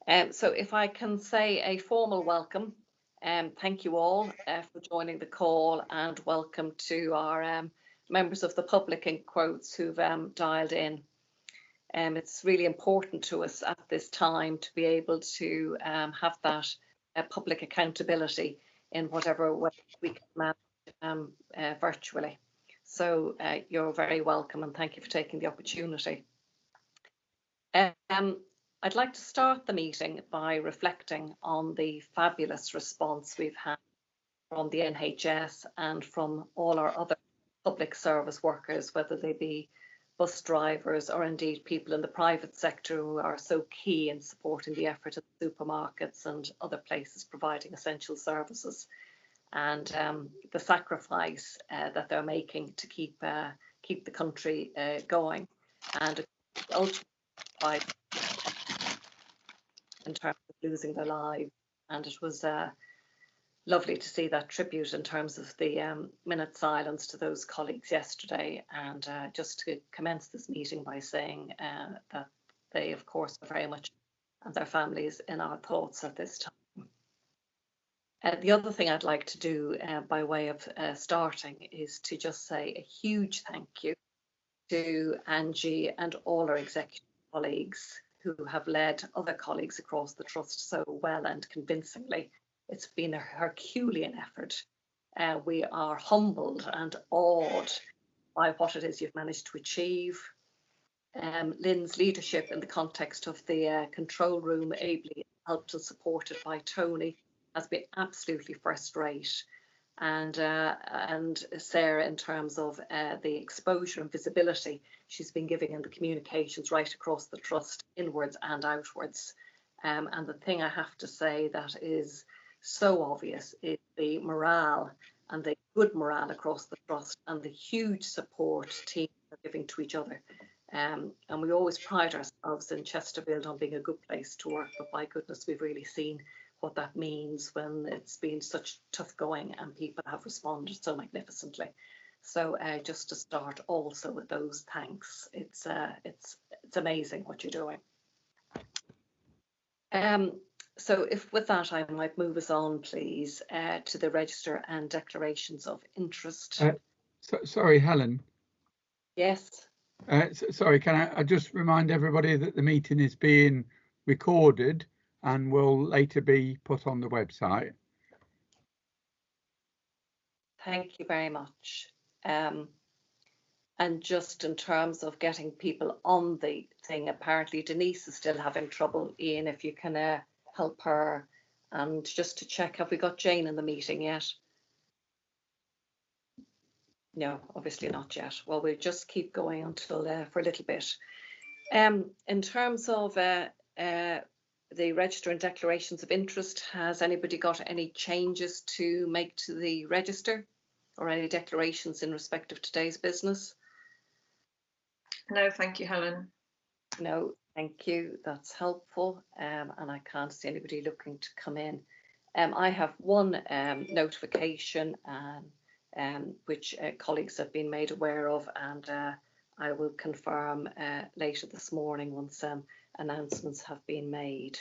So if I can say a formal welcome, thank you all for joining the call, and welcome to our members of the public in quotes who've dialed in. It's really important to us at this time to be able to have that public accountability in whatever way we can manage virtually. So you're very welcome, and thank you for taking the opportunity. I'd like to start the meeting by reflecting on the fabulous response we've had from the NHS and from all our other public service workers, whether they be bus drivers or indeed people in the private sector who are so key in supporting the effort of supermarkets and other places providing essential services, and the sacrifice that they're making to keep the country going, and ultimately in terms of losing their lives. And it was lovely to see that tribute in terms of the minute silence to those colleagues yesterday, and just to commence this meeting by saying that they of course are very much, and their families, in our thoughts at this time. The other thing I'd like to do by way of starting is to just say a huge thank you to Angie and all our executive colleagues who have led other colleagues across the Trust so well and convincingly. It's been a Herculean effort. We are humbled and awed by what it is you've managed to achieve. Lien's leadership in the context of the control room, ably helped and supported by Tony, has been absolutely first rate. And Sarah, in terms of the exposure and visibility she's been giving in the communications right across the Trust, inwards and outwards. And the thing I have to say that is so obvious is the morale, and the good morale across the Trust, and the huge support teams are giving to each other. And we always pride ourselves in Chesterfield on being a good place to work, but by goodness, we've really seen what that means when it's been such tough going and people have responded so magnificently. So just to start also with those thanks, it's amazing what you're doing. So if with that I might move us on, please, to the register and declarations of interest. Sorry, Helen. Yes. Sorry, can I just remind everybody that the meeting is being recorded and will later be put on the website. Thank you very much. And just in terms of getting people on the thing, apparently Denise is still having trouble. Ian, if you can help her, and just to check, have we got Jane in the meeting yet? No, obviously not yet. Well, we'll just keep going until for a little bit. In terms of the register and declarations of interest, has anybody got any changes to make to the register or any declarations in respect of today's business? No, thank you, Helen. No, thank you. That's helpful. And I can't see anybody looking to come in. I have one notification which colleagues have been made aware of, and I will confirm later this morning once announcements have been made.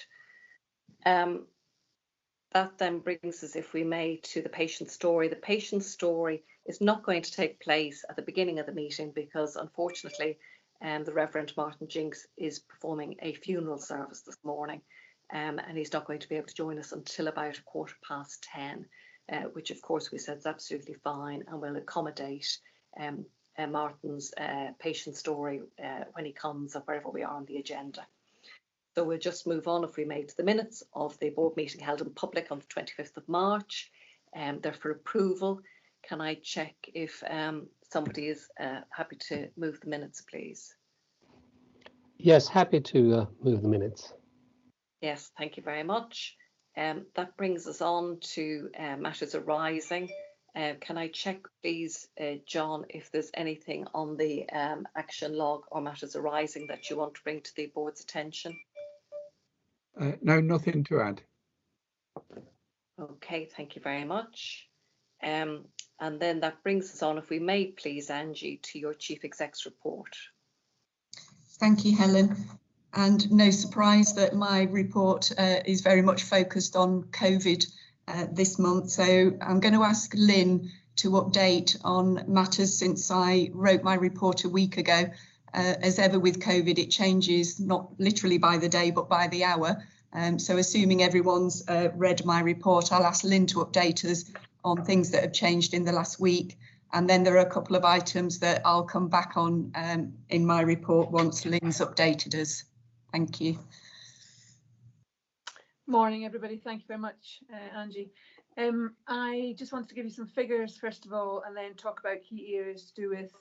That then brings us, if we may, to the patient story. The patient story is not going to take place at the beginning of the meeting because, unfortunately, the Reverend Martin Jinks is performing a funeral service this morning, and he's not going to be able to join us until about 10:15, which of course we said is absolutely fine, and will accommodate Martin's patient story when he comes, or wherever we are on the agenda. So we'll just move on, if we may, to the minutes of the board meeting held in public on the 25th of March. They're for approval. Can I check if somebody is happy to move the minutes, please? Yes, happy to move the minutes. Yes, thank you very much. That brings us on to matters arising. Can I check, please, John, if there's anything on the action log or matters arising that you want to bring to the board's attention? No, nothing to add. Okay, thank you very much. And then that brings us on, if we may, please, Angie, to your Chief Exec's report. Thank you, Helen. And no surprise that my report is very much focused on COVID this month. So I'm going to ask Lien to update on matters since I wrote my report a week ago. As ever with COVID, it changes not literally by the day, but by the hour. So assuming everyone's read my report, I'll ask Lien to update us on things that have changed in the last week. And then there are a couple of items that I'll come back on in my report once Lien's updated us. Thank you. Morning, everybody. Thank you very much, Angie. I just wanted to give you some figures, first of all, and then talk about key areas to do with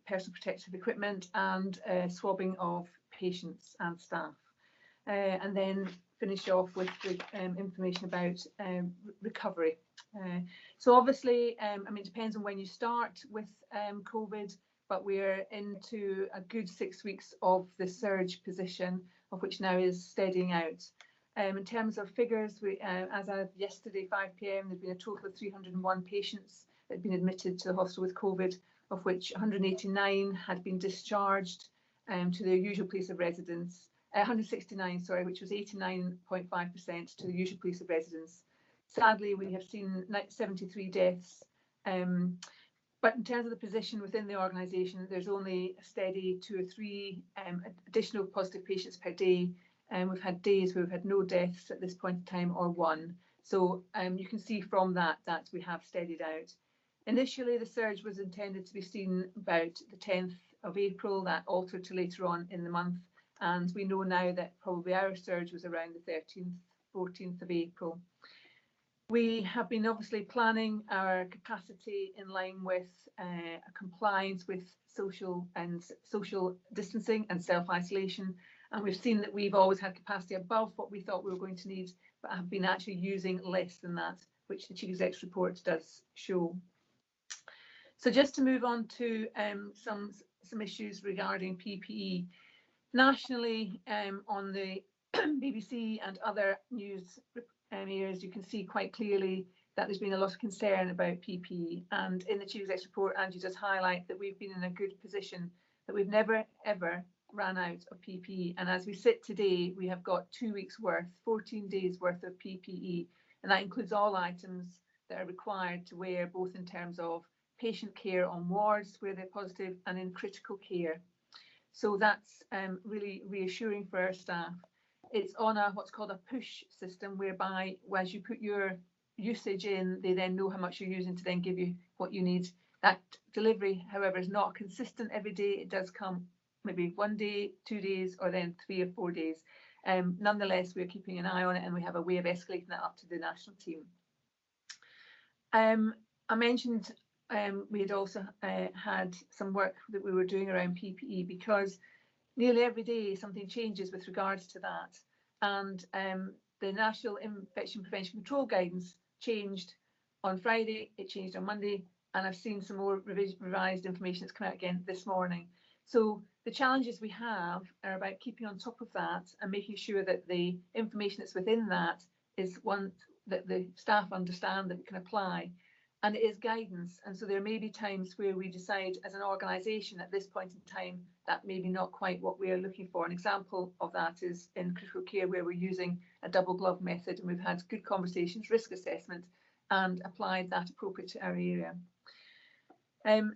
personal protective equipment and swabbing of patients and staff. And then finish off with the information about recovery. So obviously, I mean, it depends on when you start with COVID, but we're into a good 6 weeks of the surge position, of which now is steadying out. In terms of figures, we, as of yesterday, 5 p.m, there've been a total of 301 patients that had been admitted to the hospital with COVID, of which 189 had been discharged to their usual place of residence. 169, sorry, which was 89.5% to the usual place of residence. Sadly, we have seen 73 deaths. But in terms of the position within the organisation, there's only a steady 2 or 3 additional positive patients per day. And we've had days where we've had no deaths at this point in time, or 1. So you can see from that we have steadied out. Initially, the surge was intended to be seen about the 10th of April. That altered to later on in the month. And we know now that probably our surge was around the 13th, 14th of April. We have been obviously planning our capacity in line with compliance with social distancing and self-isolation. And we've seen that we've always had capacity above what we thought we were going to need, but have been actually using less than that, which the Chief Exec's report does show. So just to move on to some issues regarding PPE. Nationally, on the BBC and other news areas, you can see quite clearly that there's been a lot of concern about PPE. And in the Chief Exec's report, Angie does highlight that we've been in a good position, that we've never, ever ran out of PPE. And as we sit today, we have got 2 weeks worth, 14 days worth of PPE. And that includes all items that are required to wear, both in terms of patient care on wards where they're positive and in critical care. So that's really reassuring for our staff. It's on a what's called a push system, whereby as you put your usage in, they then know how much you're using to then give you what you need. That delivery, however, is not consistent every day. It does come maybe 1 day, 2 days, or then 3 or 4 days. Nonetheless, we're keeping an eye on it, and we have a way of escalating that up to the national team. I mentioned we had also had some work that we were doing around PPE, because nearly every day something changes with regards to that. And the National Infection Prevention Control Guidance changed on Friday, it changed on Monday, and I've seen some more revised information that's come out again this morning. So the challenges we have are about keeping on top of that and making sure that the information that's within that is one that the staff understand that we can apply. And it is guidance, and so there may be times where we decide as an organisation at this point in time that maybe not quite what we're looking for. An example of that is in critical care, where we're using a double glove method, and we've had good conversations, risk assessment, and applied that appropriate to our area.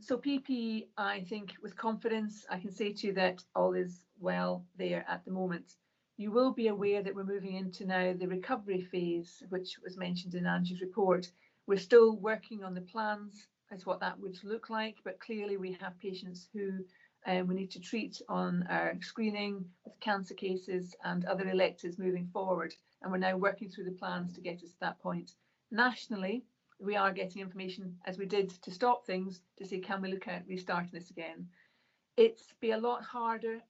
So PPE, I think with confidence, I can say to you that all is well there at the moment. You will be aware that we're moving into now the recovery phase, which was mentioned in Angie's report. We're still working on the plans as what that would look like, but clearly we have patients who we need to treat on our screening with cancer cases and other electives moving forward. And we're now working through the plans to get us to that point. Nationally, we are getting information, as we did to stop things, to say, can we look at restarting this again? It's be a lot harder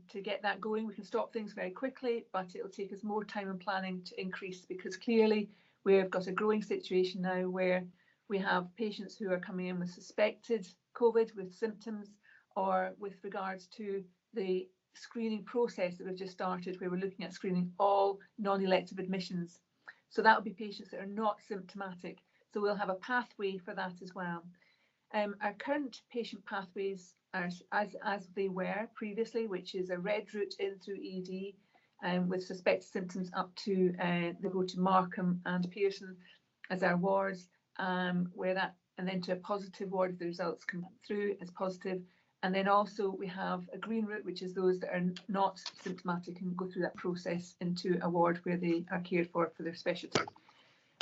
to get that going. We can stop things very quickly, but it'll take us more time and planning to increase, because clearly we've got a growing situation now where we have patients who are coming in with suspected COVID with symptoms, or with regards to the screening process that we've just started, where we're looking at screening all non-elective admissions. So that will be patients that are not symptomatic. So we'll have a pathway for that as well. Our current patient pathways as they were previously, which is a red route in through ED with suspected symptoms up to they go to Markham and Pearson as our wards, where that, and then to a positive ward if the results come through as positive. And then also we have a green route, which is those that are not symptomatic and go through that process into a ward where they are cared for their specialty.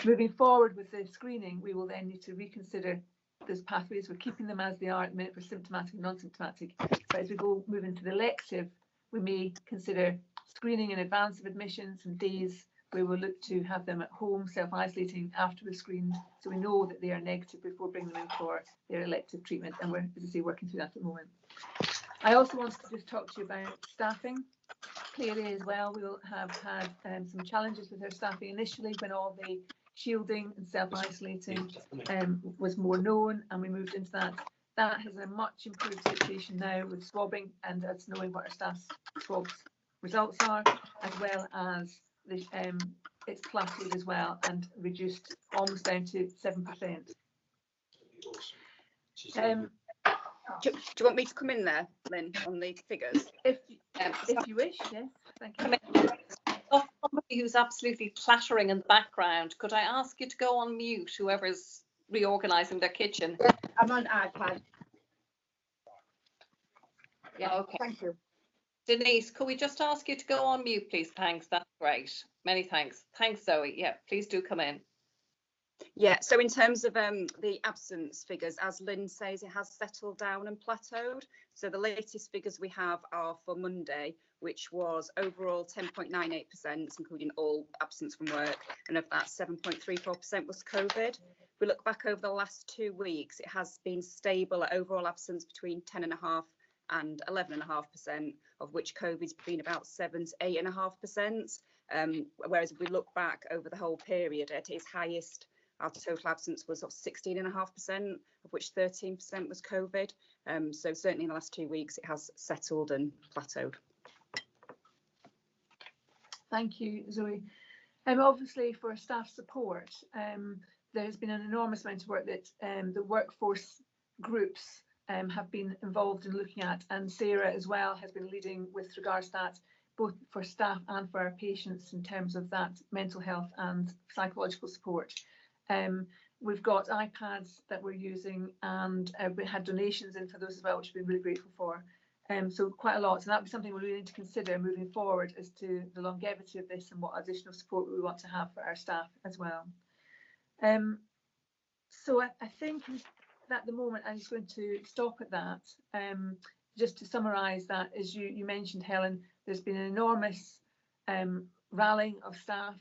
Moving forward with the screening, we will then need to reconsider those pathways. We're keeping them as they are at the minute for symptomatic and non-symptomatic. But as we move into the elective, we may consider screening in advance of admission, some days where we'll look to have them at home self-isolating after we've screened, so we know that they are negative before bringing them in for their elective treatment, and we're, as I say, working through that at the moment. I also wanted to just talk to you about staffing. Clearly as well, we will have had some challenges with our staffing initially when all the shielding and self-isolating was more known, and we moved into that. That has a much improved situation now with swabbing and us knowing what our staff's swabs results are, as well as the, it's plateaued as well and reduced almost down to 7%. Do you want me to come in there, Lynn, on the figures? If you wish, yes, thank you. Somebody who's absolutely clattering in the background, could I ask you to go on mute, whoever's reorganising their kitchen? I'm on iPad. Yeah, okay. Thank you. Denise, could we just ask you to go on mute, please? Thanks, that's great. Many thanks. Thanks, Zoe. Yeah, please do come in. Yeah, so in terms of the absence figures, as Lynn says, it has settled down and plateaued. So the latest figures we have are for Monday, which was overall 10.98%, including all absence from work, and of that 7.34% was COVID. If we look back over the last 2 weeks, it has been stable at overall absence between 10.5% and 11.5%, of which COVID's been about 7 to 8.5%. Whereas if we look back over the whole period, at its highest, our total absence was 16.5%, of which 13% was COVID. So certainly in the last 2 weeks, it has settled and plateaued. Thank you, Zoe. Obviously for staff support, there has been an enormous amount of work that the workforce groups have been involved in looking at, and Sarah as well has been leading with regards to that, both for staff and for our patients in terms of that mental health and psychological support. We've got iPads that we're using, and we had donations in for those as well, which we've been really grateful for. So quite a lot, and that would be something we really need to consider moving forward as to the longevity of this and what additional support we want to have for our staff as well. So I think at the moment I'm just going to stop at that. Just to summarise that, as you mentioned, Helen, there's been an enormous rallying of staff,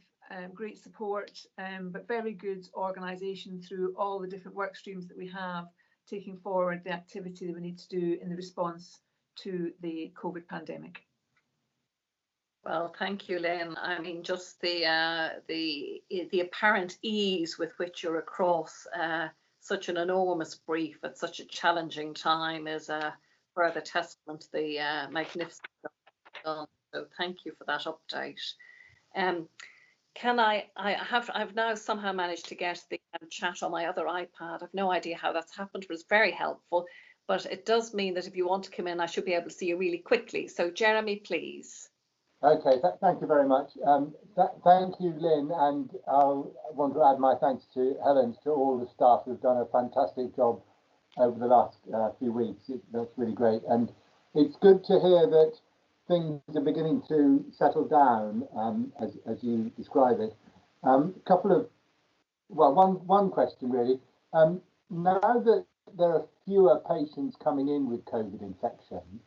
great support, but very good organisation through all the different work streams that we have, taking forward the activity that we need to do in the response to the COVID pandemic. Well, thank you, Lynn. I mean, just the apparent ease with which you're across such an enormous brief at such a challenging time is a further testament to the magnificent job done. So thank you for that update. I've now somehow managed to get the chat on my other iPad. I've no idea how that's happened, but it's very helpful. But it does mean that if you want to come in, I should be able to see you really quickly. So Jeremy, please. Okay, thank you very much. Thank you, Lynn, and I want to add my thanks to Helen, to all the staff who've done a fantastic job over the last few weeks. That's really great, and it's good to hear that things are beginning to settle down, as you describe it. One question really. Now that there are fewer patients coming in with COVID infection,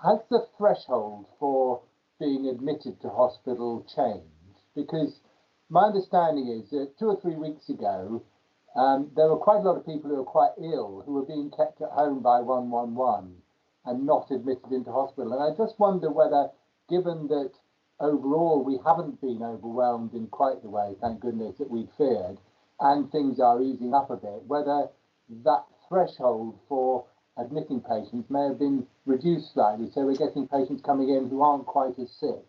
has the threshold for being admitted to hospital changed? Because my understanding is that 2 or 3 weeks ago, there were quite a lot of people who were quite ill who were being kept at home by 111 and not admitted into hospital. And I just wonder whether, given that overall we haven't been overwhelmed in quite the way, thank goodness, that we'd feared, and things are easing up a bit, whether that threshold for admitting patients may have been reduced slightly, so we're getting patients coming in who aren't quite as sick.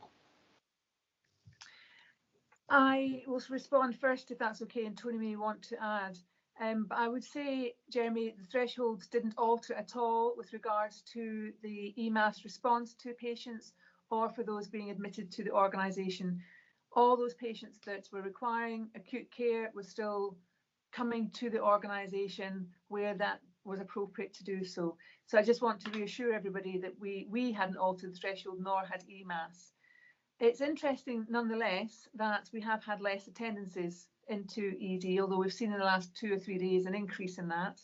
I will respond first, if that's okay, and Tony may want to add. But I would say, Jeremy, the thresholds didn't alter at all with regards to the EMAS response to patients or for those being admitted to the organisation. All those patients that were requiring acute care were still coming to the organisation where that was appropriate to do so. So I just want to reassure everybody that we hadn't altered the threshold, nor had EMAS. It's interesting, nonetheless, that we have had less attendances into ED, although we've seen in the last 2 or 3 days an increase in that.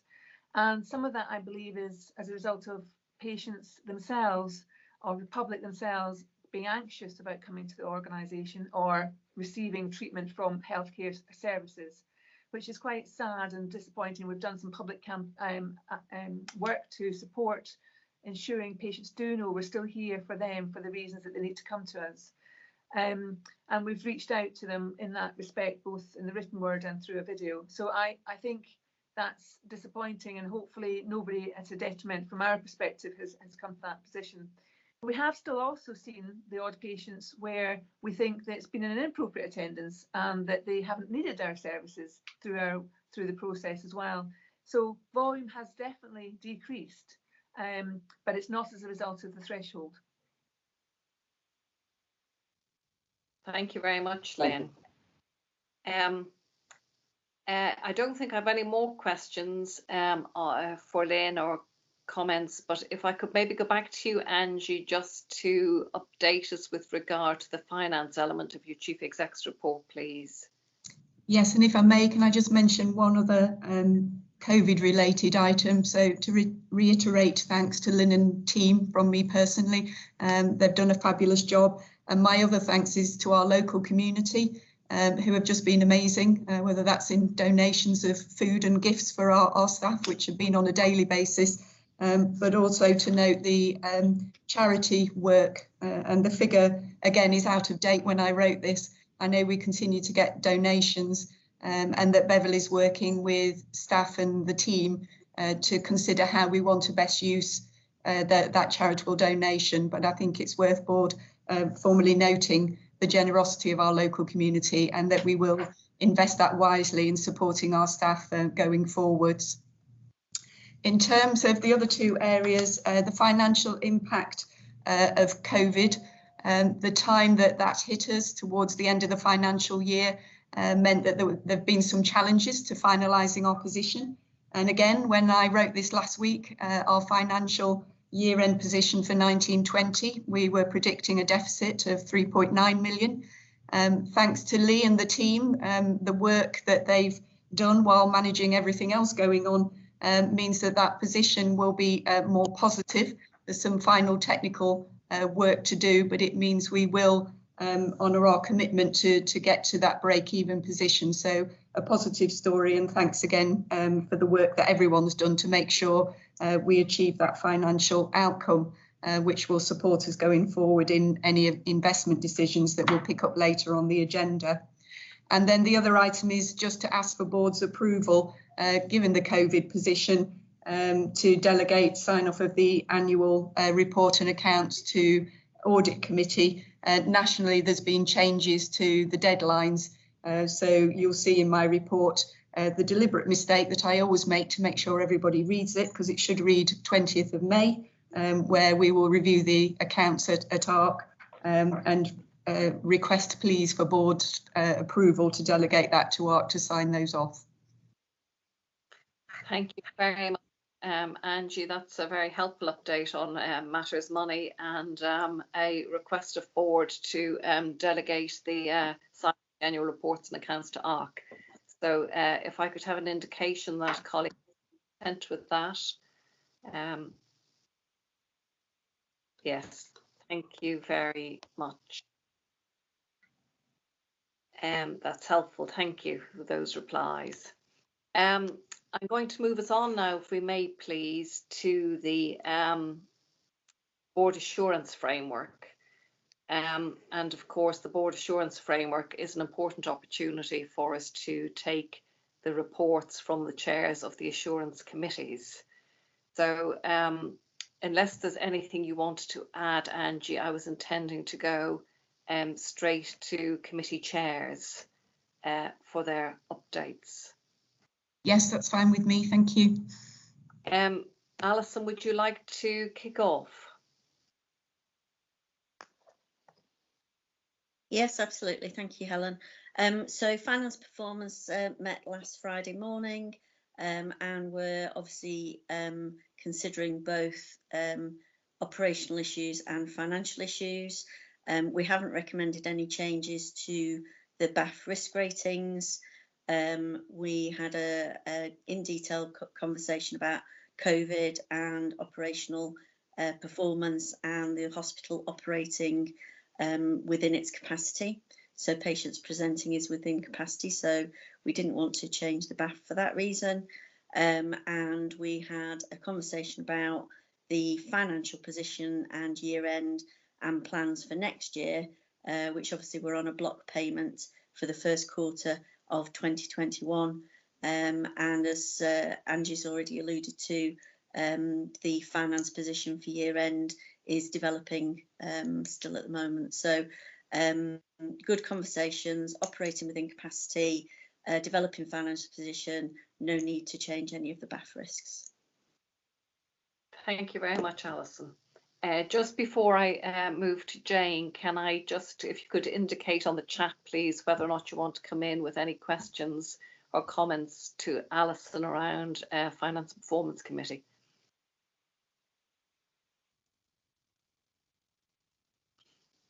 And some of that, I believe, is as a result of patients themselves or the public themselves being anxious about coming to the organisation or receiving treatment from healthcare services, which is quite sad and disappointing. We've done some public work to support ensuring patients do know we're still here for them for the reasons that they need to come to us. And we've reached out to them in that respect, both in the written word and through a video. So I think that's disappointing, and hopefully nobody at a detriment from our perspective has come to that position. We have still also seen the odd patients where we think that it's been an inappropriate attendance and that they haven't needed our services through the process as well. So volume has definitely decreased, but it's not as a result of the threshold. Thank you very much, Lien. I don't think I have any more questions for Lien or comments, but if I could maybe go back to you, Angie, just to update us with regard to the finance element of your Chief Exec's report, please. Yes, and if I may, can I just mention one other COVID-related item? So to reiterate, thanks to Lien and team from me personally. They've done a fabulous job. And my other thanks is to our local community who have just been amazing, whether that's in donations of food and gifts for our staff, which have been on a daily basis, but also to note the charity work. And the figure, again, is out of date when I wrote this. I know we continue to get donations and that Beverly is working with staff and the team to consider how we want to best use that charitable donation. But I think it's worth board formally noting the generosity of our local community and that we will invest that wisely in supporting our staff going forwards. In terms of the other 2 areas, the financial impact of COVID, the time that hit us towards the end of the financial year meant that there have been some challenges to finalising our position. And again, when I wrote this last week, our financial year-end position for 1920, we were predicting a deficit of 3.9 million. Thanks to Lee and the team, the work that they've done while managing everything else going on means that position will be more positive. There's some final technical work to do, but it means we will honour our commitment to get to that break-even position. So a positive story, and thanks again for the work that everyone's done to make sure we achieve that financial outcome, which will support us going forward in any investment decisions that we'll pick up later on the agenda. And then the other item is just to ask for board's approval, given the COVID position, to delegate sign-off of the annual report and accounts to Audit Committee. Nationally, there's been changes to the deadlines. So you'll see in my report the deliberate mistake that I always make to make sure everybody reads it, because it should read 20th of May, where we will review the accounts at ARC and request please for board approval to delegate that to ARC to sign those off. Thank you very much, Angie. That's a very helpful update on matters money, and a request of board to delegate the annual reports and accounts to ARC. So if I could have an indication that colleagues are content with that. Yes, thank you very much. That's helpful. Thank you for those replies. I'm going to move us on now, if we may please, to the board assurance framework. And of course, the board assurance framework is an important opportunity for us to take the reports from the chairs of the assurance committees. So unless there's anything you want to add, Angie, I was intending to go straight to committee chairs for their updates. Yes, that's fine with me. Thank you. Alison, would you like to kick off? Yes, absolutely. Thank you, Helen. So finance performance met last Friday morning, and we're obviously considering both operational issues and financial issues. We haven't recommended any changes to the BAF risk ratings. We had a in detail conversation about COVID and operational performance and the hospital operating within its capacity. So patients presenting is within capacity, so we didn't want to change the BAF for that reason. And we had a conversation about the financial position and year end and plans for next year, which obviously we're on a block payment for the first quarter of 2021. And as Angie's already alluded to, the finance position for year end is developing still at the moment. So good conversations, operating within capacity, developing financial position, no need to change any of the BAF risks. Thank you very much, Alison. Just before I move to Jane, can I just, if you could indicate on the chat, please, whether or not you want to come in with any questions or comments to Alison around Finance and Performance Committee.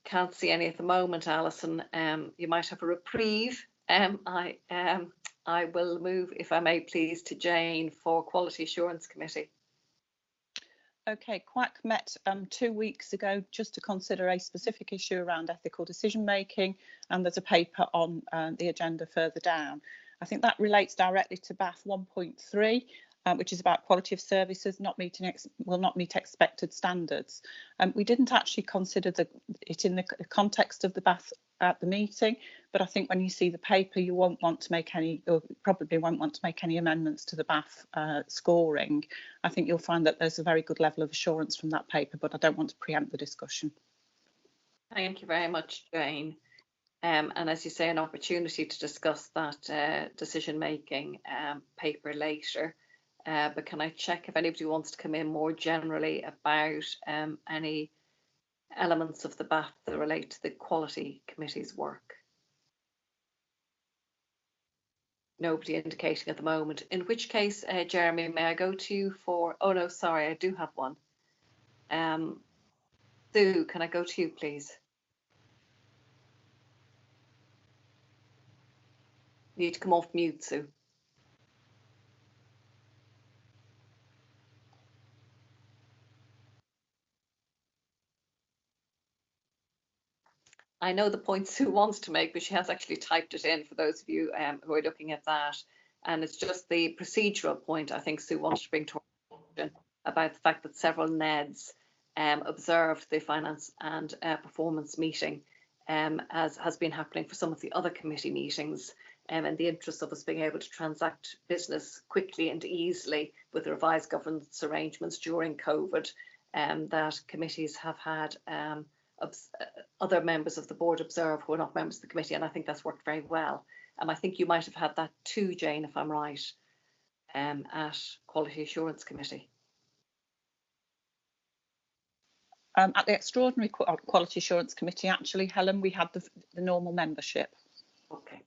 Can't see any at the moment, Alison. You might have a reprieve. I will move, if I may please, to Jane for Quality Assurance Committee. Okay, QAC met 2 weeks ago just to consider a specific issue around ethical decision making, and there's a paper on the agenda further down. I think that relates directly to BAF 1.3, which is about quality of services will not meet expected standards. We didn't actually consider it in the context of the BAF at the meeting, but I think when you see the paper, you won't want to make any, or probably won't want to make any amendments to the BAF scoring. I think you'll find that there's a very good level of assurance from that paper, but I don't want to preempt the discussion. Thank you very much, Jane. And as you say, an opportunity to discuss that decision-making paper later. But can I check if anybody wants to come in more generally about any elements of the BAF that relate to the Quality Committee's work? Nobody indicating at the moment. In which case, Jeremy, may I go to you for, oh no, sorry, I do have one. Sue, can I go to you, please? You need to come off mute, Sue. I know the point Sue wants to make, but she has actually typed it in for those of you who are looking at that. And it's just the procedural point I think Sue wanted to bring to our attention about the fact that several NEDs observed the finance and performance meeting as has been happening for some of the other committee meetings, in the interest of us being able to transact business quickly and easily with the revised governance arrangements during COVID, that committees have had other members of the board observe who are not members of the committee, and I think that's worked very well. I think you might have had that too, Jane, if I'm right, at Quality Assurance Committee. At the Extraordinary Quality Assurance Committee, actually, Helen, we had the normal membership. Okay,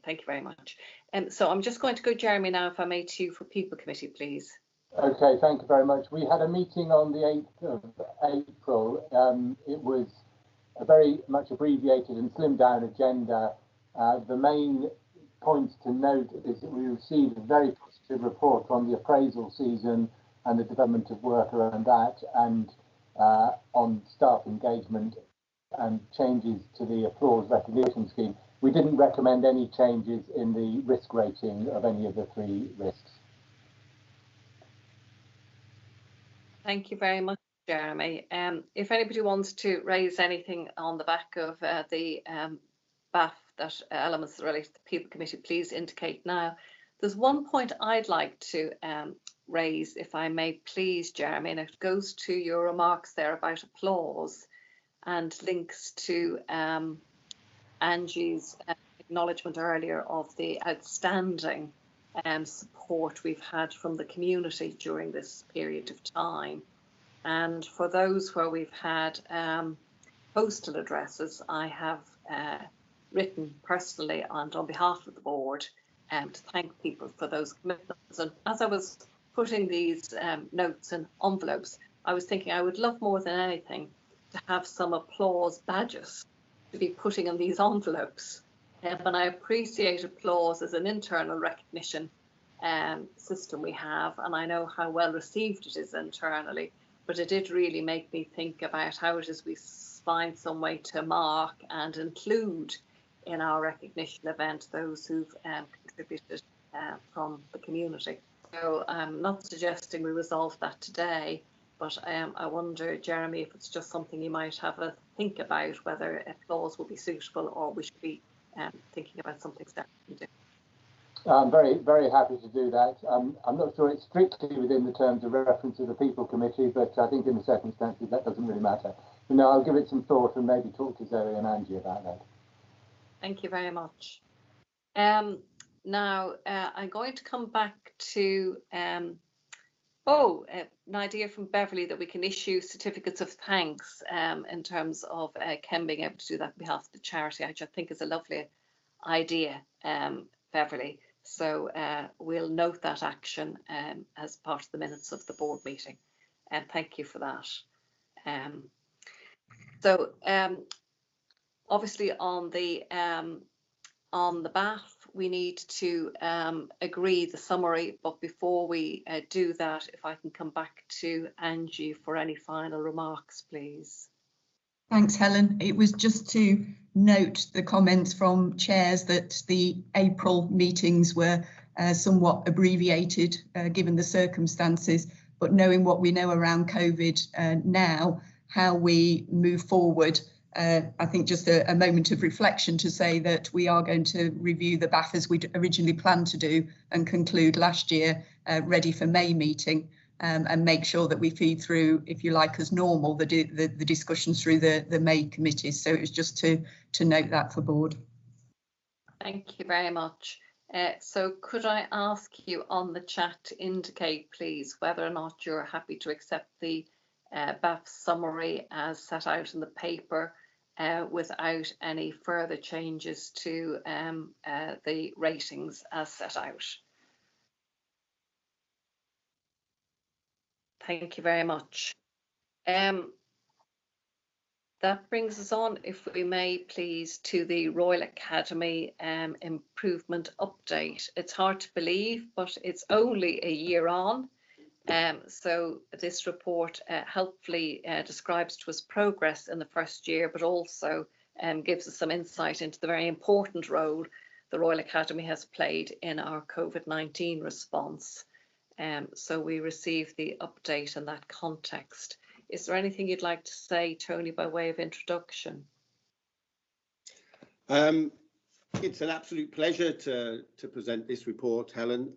thank you very much. So I'm just going to go, Jeremy, now, if I may, to you for People Committee, please. Okay, thank you very much. We had a meeting on the 8th of April. It was a very much abbreviated and slimmed down agenda. The main points to note is that we received a very positive report on the appraisal season and the development of work around that, and on staff engagement and changes to the applause recognition scheme. We didn't recommend any changes in the risk rating of any of the 3 risks. Thank you very much, Jeremy. If anybody wants to raise anything on the back of the BAF, that elements that relate to the People Committee, please indicate now. There's one point I'd like to raise, if I may please, Jeremy, and it goes to your remarks there about applause and links to Angie's acknowledgement earlier of the outstanding support we've had from the community during this period of time. And for those where we've had postal addresses, I have written personally and on behalf of the board to thank people for those commitments. And as I was putting these notes in envelopes, I was thinking I would love more than anything to have some applause badges to be putting in these envelopes. And I appreciate applause as an internal recognition system we have, and I know how well received it is internally, but it did really make me think about how it is we find some way to mark and include in our recognition event those who've contributed from the community. So I'm not suggesting we resolve that today, but I wonder, Jeremy, if it's just something you might have a think about, whether applause will be suitable or we should be thinking about something separate. I'm very, very happy to do that. I'm not sure it's strictly within the terms of reference to the People Committee, but I think in the circumstances that doesn't really matter. But no, I'll give it some thought and maybe talk to Zoe and Angie about that. Thank you very much. Now, I'm going to come back to an idea from Beverly that we can issue certificates of thanks in terms of Ken being able to do that on behalf of the charity, which I think is a lovely idea, Beverly. So we'll note that action as part of the minutes of the board meeting. And thank you for that. Obviously on the BAF, we need to agree the summary, but before we do that, if I can come back to Angie for any final remarks, please. Thanks, Helen. It was just to note the comments from chairs that the April meetings were somewhat abbreviated given the circumstances, but knowing what we know around COVID now, how we move forward, I think just a moment of reflection to say that we are going to review the BAF as we originally planned to do and conclude last year, ready for May meeting, and make sure that we feed through, if you like, as normal, the discussions through the May committees. So it was just to note that for board. Thank you very much. So could I ask you on the chat to indicate, please, whether or not you're happy to accept the BAF summary as set out in the paper without any further changes to the ratings as set out? Thank you very much. That brings us on, if we may please, to the Royal Academy improvement update. It's hard to believe, but it's only a year on. So this report helpfully describes to us progress in the first year, but also gives us some insight into the very important role the Royal Academy has played in our COVID-19 response. So we received the update in that context. Is there anything you'd like to say, Tony, by way of introduction? It's an absolute pleasure to present this report, Helen.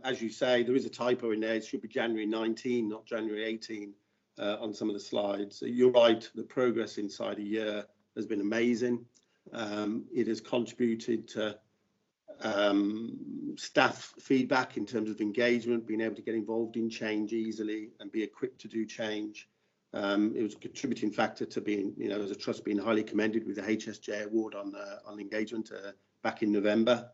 As you say, there is a typo in there. It should be January 19, not January 18 on some of the slides. You're right, the progress inside a year has been amazing. It has contributed to staff feedback in terms of engagement, being able to get involved in change easily and be equipped to do change. It was a contributing factor to being, as a trust, being highly commended with the HSJ award on engagement back in November.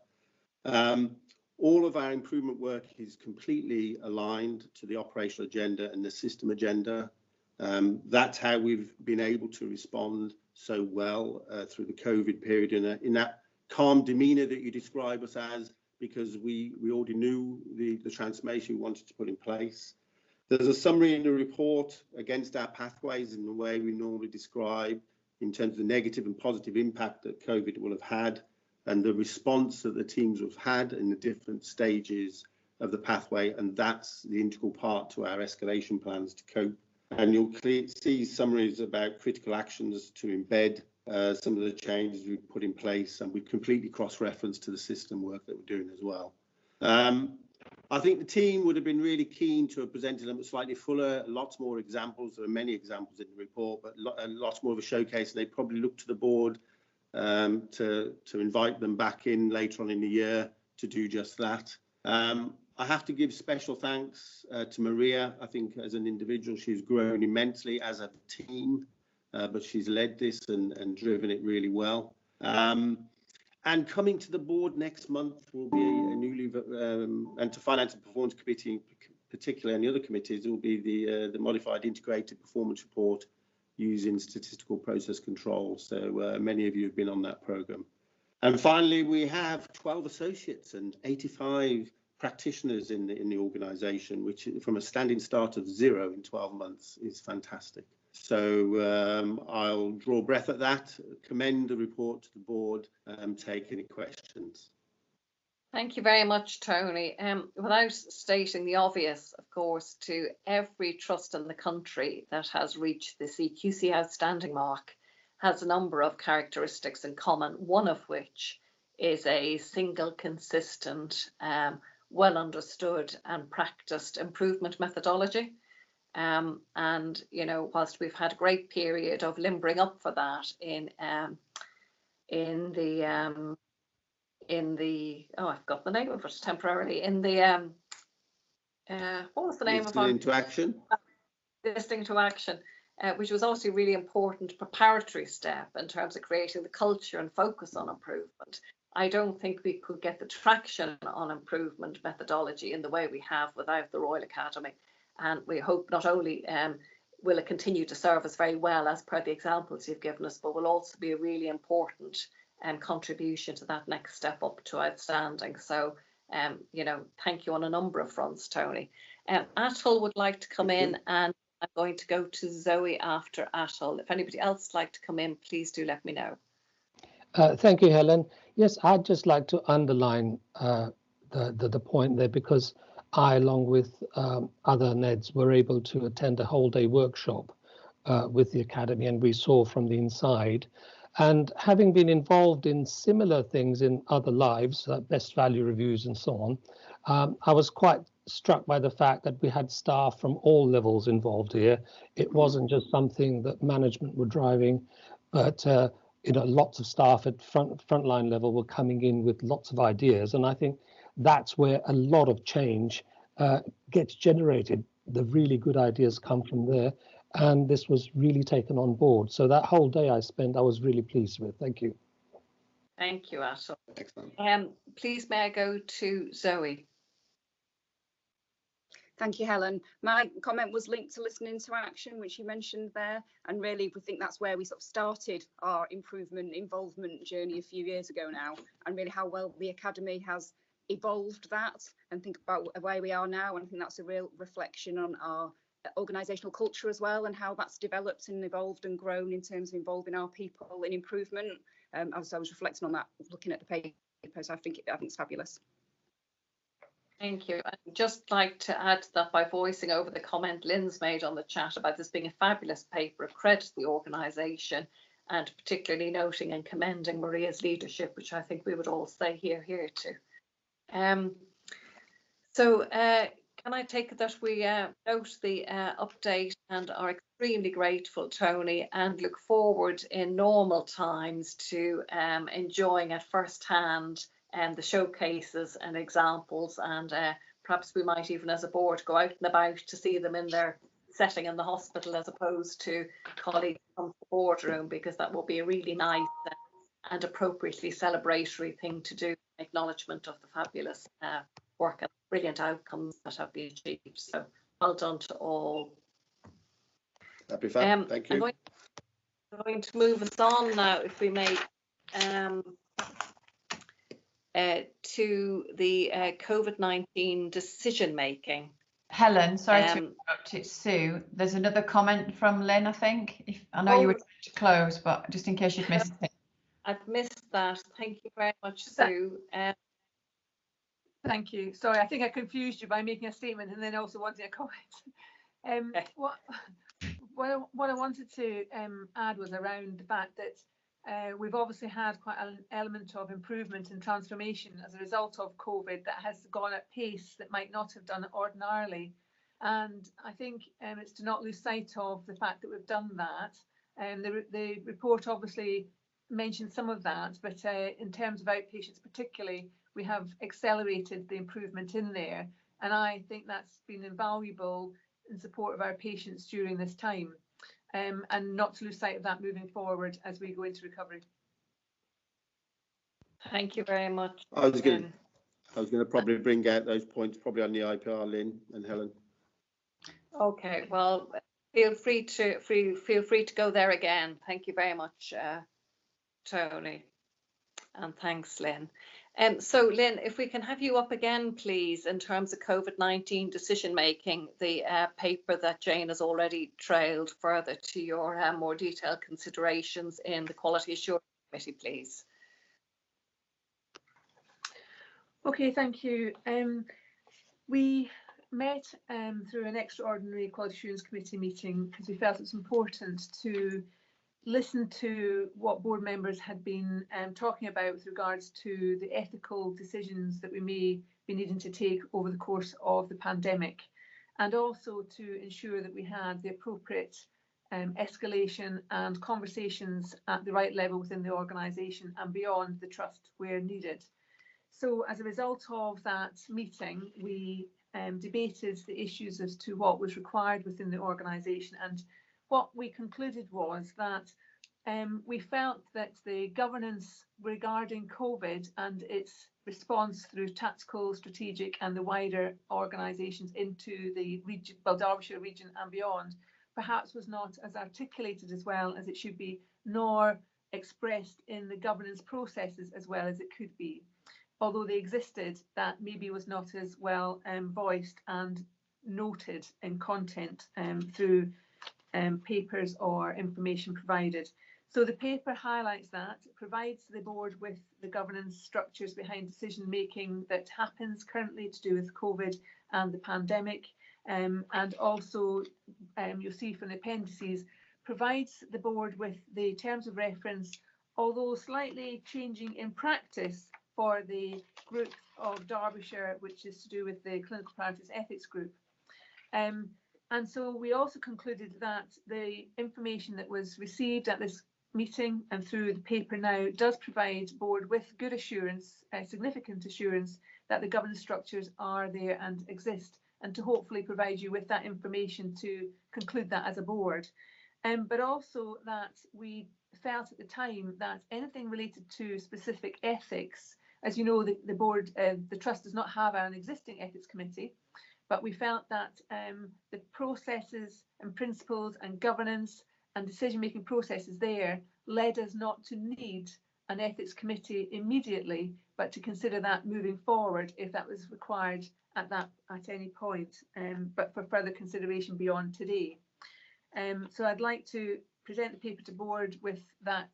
All of our improvement work is completely aligned to the operational agenda and the system agenda. That's how we've been able to respond so well through the COVID period in that calm demeanour that you describe us as, because we already knew the transformation we wanted to put in place. There's a summary in the report against our pathways in the way we normally describe in terms of the negative and positive impact that COVID will have had and the response that the teams have had in the different stages of the pathway. And that's the integral part to our escalation plans to cope. And you'll see summaries about critical actions to embed some of the changes we've put in place, and we've completely cross-referenced to the system work that we're doing as well. I think the team would have been really keen to have presented them slightly fuller, lots more examples. There are many examples in the report, but lots more of a showcase. They probably look to the board to invite them back in later on in the year to do just that. I have to give special thanks to Maria. I think as an individual, she's grown immensely as a team, but she's led this and driven it really well. And coming to the board next month will be a newly, and to Finance and Performance Committee in particular, and the other committees, will be the modified integrated performance report using statistical process control. So many of you have been on that programme. And finally, we have 12 associates and 85 practitioners in the organisation, which from a standing start of 0 in 12 months is fantastic. So I'll draw breath at that, commend the report to the board, and take any questions. Thank you very much, Tony. Without stating the obvious, of course, to every trust in the country that has reached the CQC outstanding mark has a number of characteristics in common, one of which is a single, consistent, well understood and practiced improvement methodology. And, you know, whilst we've had a great period of limbering up for that in the oh, I've got the name of it temporarily, in the what was the name of it? Into action. Listening to action, which was also a really important preparatory step in terms of creating the culture and focus on improvement. I don't think we could get the traction on improvement methodology in the way we have without the Royal Academy. And we hope not only will it continue to serve us very well as per the examples you've given us, but will also be a really important contribution to that next step up to outstanding. So, you know, thank you on a number of fronts, Tony. Atul would like to come in, and I'm going to go to Zoe after Atul. If anybody else would like to come in, please do let me know. Thank you, Helen. Yes, I'd just like to underline the point there, because I, along with other NEDs, were able to attend a whole day workshop with the Academy, and we saw from the inside. And having been involved in similar things in other lives, best value reviews and so on, I was quite struck by the fact that we had staff from all levels involved here. It wasn't just something that management were driving, but you know, lots of staff at frontline level were coming in with lots of ideas. And I think that's where a lot of change gets generated. The really good ideas come from there. And this was really taken on board. So that whole day I spent, I was really pleased with. Thank you. Thank you, Atul. Excellent. Please may I go to Zoe? Thank you, Helen. My comment was linked to listening to action, which you mentioned there. And really, we think that's where we sort of started our improvement involvement journey a few years ago now, and really how well the Academy has evolved that and think about where we are now. And I think that's a real reflection on our organisational culture as well, and how that's developed and evolved and grown in terms of involving our people in improvement. As I was reflecting on that, looking at the paper, so I think it's fabulous. Thank you. I'd just like to add to that by voicing over the comment Lynn's made on the chat about this being a fabulous paper, a credit to the organisation, and particularly noting and commending Maria's leadership, which I think we would all say here too. So can I take it that we note the update and are extremely grateful, Tony, and look forward in normal times to enjoying at first hand the showcases and examples, and perhaps we might even as a board go out and about to see them in their setting in the hospital as opposed to colleagues from the boardroom, because that will be a really nice and appropriately celebratory thing to do, acknowledgement of the fabulous work and brilliant outcomes that have been achieved. So well done to all. That'd be fun. Thank you. I'm going to move us on now, if we may, to the COVID-19 decision making. Helen, sorry to interrupt, it's Sue. There's another comment from Lynn, I think. I know you were trying to close, but just in case you'd missed it. I've missed that. Thank you very much, Sue. Thank you. Sorry, I think I confused you by making a statement and then also wanting a comment. What I wanted to add was around the fact that we've obviously had quite an element of improvement and transformation as a result of COVID that has gone at pace that might not have done it ordinarily. And I think it's to not lose sight of the fact that we've done that. And the report obviously mentioned some of that, but in terms of outpatients particularly, we have accelerated the improvement in there. And I think that's been invaluable in support of our patients during this time, and not to lose sight of that moving forward as we go into recovery. Thank you very much. I was going to probably bring out those points probably on the IPR, Lynn and Helen. Okay, well, feel free to go there again. Thank you very much, Tony, and thanks, Lynn. So, Lynn, if we can have you up again, please, in terms of COVID-19 decision making, the paper that Jane has already trailed further to your more detailed considerations in the Quality Assurance Committee, please. Okay, thank you. We met through an extraordinary Quality Assurance Committee meeting because we felt it's important to listen to what board members had been talking about with regards to the ethical decisions that we may be needing to take over the course of the pandemic, and also to ensure that we had the appropriate escalation and conversations at the right level within the organisation and beyond the trust where needed. So as a result of that meeting, we debated the issues as to what was required within the organisation, and what we concluded was that we felt that the governance regarding COVID and its response through tactical, strategic and the wider organisations into the region, well, Derbyshire region and beyond, perhaps was not as articulated as well as it should be, nor expressed in the governance processes as well as it could be. Although they existed, that maybe was not as well voiced and noted in content through papers or information provided. So the paper highlights that, provides the board with the governance structures behind decision making that happens currently to do with COVID and the pandemic, and also you'll see from the appendices, provides the board with the terms of reference, although slightly changing in practice for the group of Derbyshire, which is to do with the Clinical Practice Ethics Group. And so we also concluded that the information that was received at this meeting and through the paper now does provide board with good assurance, significant assurance, that the governance structures are there and exist, and to hopefully provide you with that information to conclude that as a board. But also that we felt at the time that anything related to specific ethics, as you know, the board, the trust does not have an existing ethics committee, but we felt that the processes and principles and governance and decision-making processes there led us not to need an ethics committee immediately, but to consider that moving forward if that was required at any point, but for further consideration beyond today. So I'd like to present the paper to board with that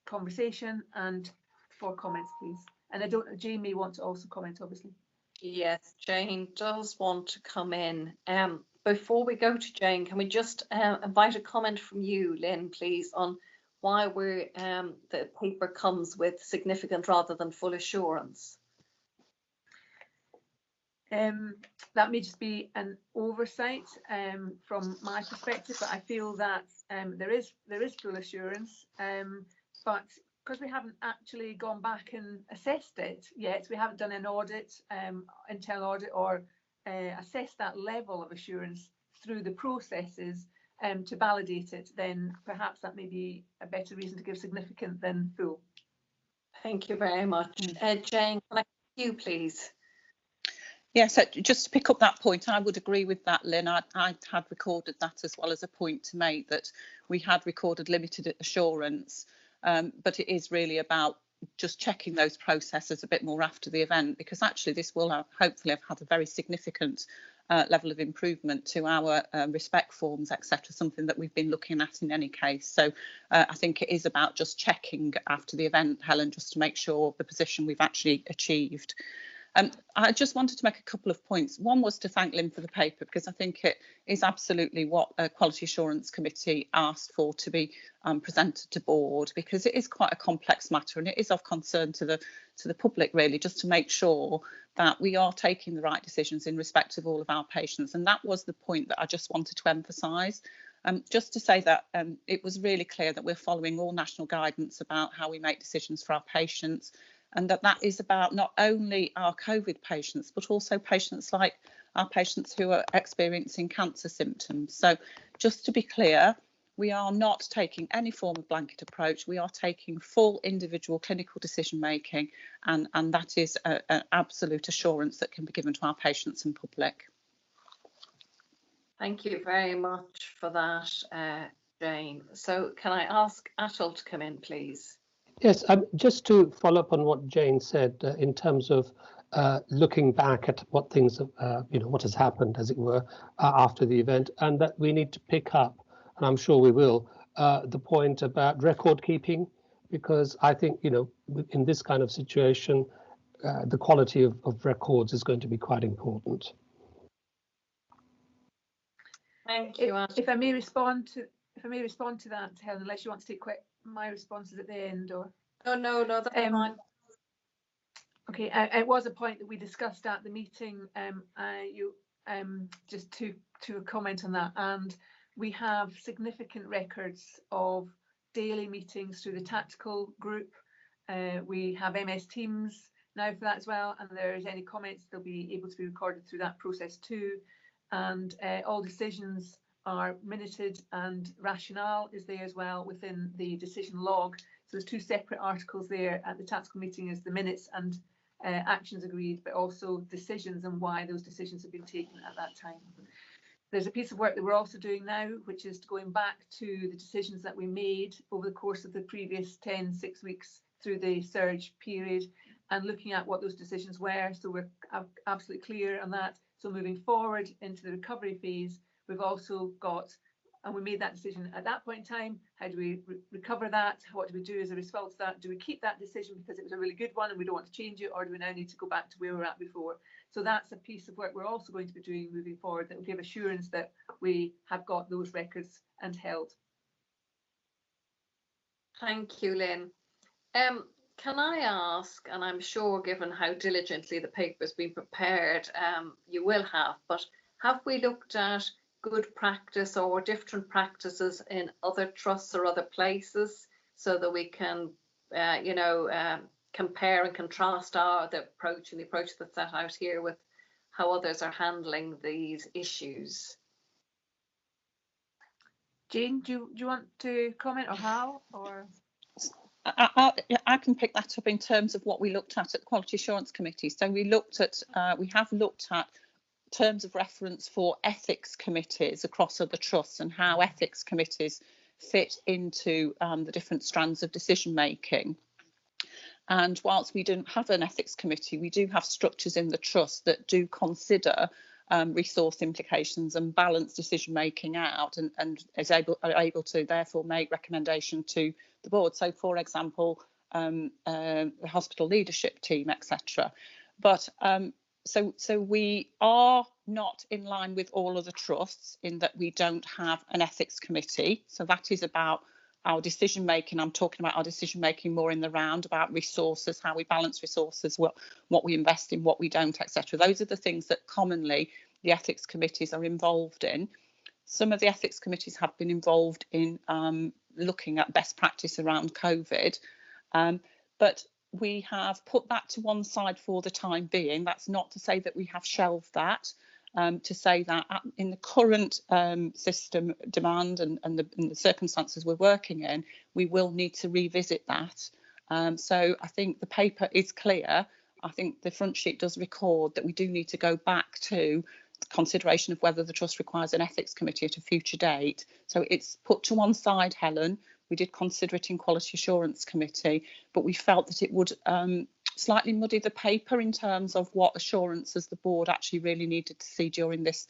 conversation and for comments, please. And I don't, Jane may want to also comment, obviously. Yes, Jane does want to come in. Before we go to Jane, can we just invite a comment from you, Lynn, please, on why the paper comes with significant rather than full assurance? That may just be an oversight from my perspective, but I feel that there is full assurance, but because we haven't actually gone back and assessed it yet, we haven't done an audit, internal audit, or assessed that level of assurance through the processes to validate it, then perhaps that may be a better reason to give significant than full. Thank you very much. Jane, can I ask you, please? Yes, so just to pick up that point, I would agree with that, Lynn. I had recorded that as well as a point to make, that we had recorded limited assurance, but it is really about just checking those processes a bit more after the event, because actually this will hopefully have had a very significant level of improvement to our respect forms, etc., something that we've been looking at in any case. So I think it is about just checking after the event, Helen, just to make sure the position we've actually achieved. I just wanted to make a couple of points. One was to thank Lynn for the paper, because I think it is absolutely what a Quality Assurance Committee asked for to be presented to board, because it is quite a complex matter and it is of concern to the public, really, just to make sure that we are taking the right decisions in respect of all of our patients. And that was the point that I just wanted to emphasise. Just to say that it was really clear that we're following all national guidance about how we make decisions for our patients. and that is about not only our COVID patients, but also patients like our patients who are experiencing cancer symptoms. So just to be clear, we are not taking any form of blanket approach. We are taking full individual clinical decision making, and that is an absolute assurance that can be given to our patients and public. Thank you very much for that, Jane. So can I ask Atul to come in, please? Yes, just to follow up on what Jane said in terms of looking back at what things, what has happened, as it were, after the event, and that we need to pick up, and I'm sure we will, the point about record keeping, because I think, in this kind of situation, the quality of records is going to be quite important. Thank you, Atul. If I may respond to that, Helen, unless you want to take my responses at the end, or no, that's fine. Okay, it was a point that we discussed at the meeting. Just to comment on that, and we have significant records of daily meetings through the tactical group. We have MS Teams now for that as well, and if there's any comments, they'll be able to be recorded through that process too. And all decisions are minuted, and rationale is there as well within the decision log. So there's two separate articles there at the tactical meeting, as the minutes and actions agreed, but also decisions and why those decisions have been taken at that time. There's a piece of work that we're also doing now, which is going back to the decisions that we made over the course of the previous 6 weeks through the surge period, and looking at what those decisions were. So we're absolutely clear on that. So moving forward into the recovery phase, we've also got, and we made that decision at that point in time, how do we recover that? What do we do as a result of that? Do we keep that decision because it was a really good one and we don't want to change it, or do we now need to go back to where we were at before? So that's a piece of work we're also going to be doing moving forward that will give assurance that we have got those records and held. Thank you, Lynn. Can I ask, and I'm sure given how diligently the paper's been prepared, you will have, but have we looked at good practice or different practices in other trusts or other places, so that we can, compare and contrast the approach that's set out here with how others are handling these issues? Jane, do you want to comment, or how? Or I can pick that up in terms of what we looked at the Quality Assurance Committee. So we have looked at terms of reference for ethics committees across other trusts, and how ethics committees fit into the different strands of decision making. And whilst we don't have an ethics committee, we do have structures in the trust that do consider resource implications and balance decision making out, and are able to therefore make recommendation to the board. So, for example, the hospital leadership team, etc. But so we are not in line with all other trusts in that we don't have an ethics committee. So that is about our decision making. I'm talking about our decision making more in the round about resources, how we balance resources, what we invest in, what we don't, etc. Those are the things that commonly the ethics committees are involved in. Some of the ethics committees have been involved in looking at best practice around COVID, but we have put that to one side for the time being. That's not to say that we have shelved that, to say that in the current system demand and the circumstances we're working in, we will need to revisit that. So I think the paper is clear. I think the front sheet does record that we do need to go back to consideration of whether the trust requires an ethics committee at a future date. So it's put to one side, Helen. We did consider it in Quality Assurance Committee, but we felt that it would slightly muddy the paper in terms of what assurances the board actually really needed to see during this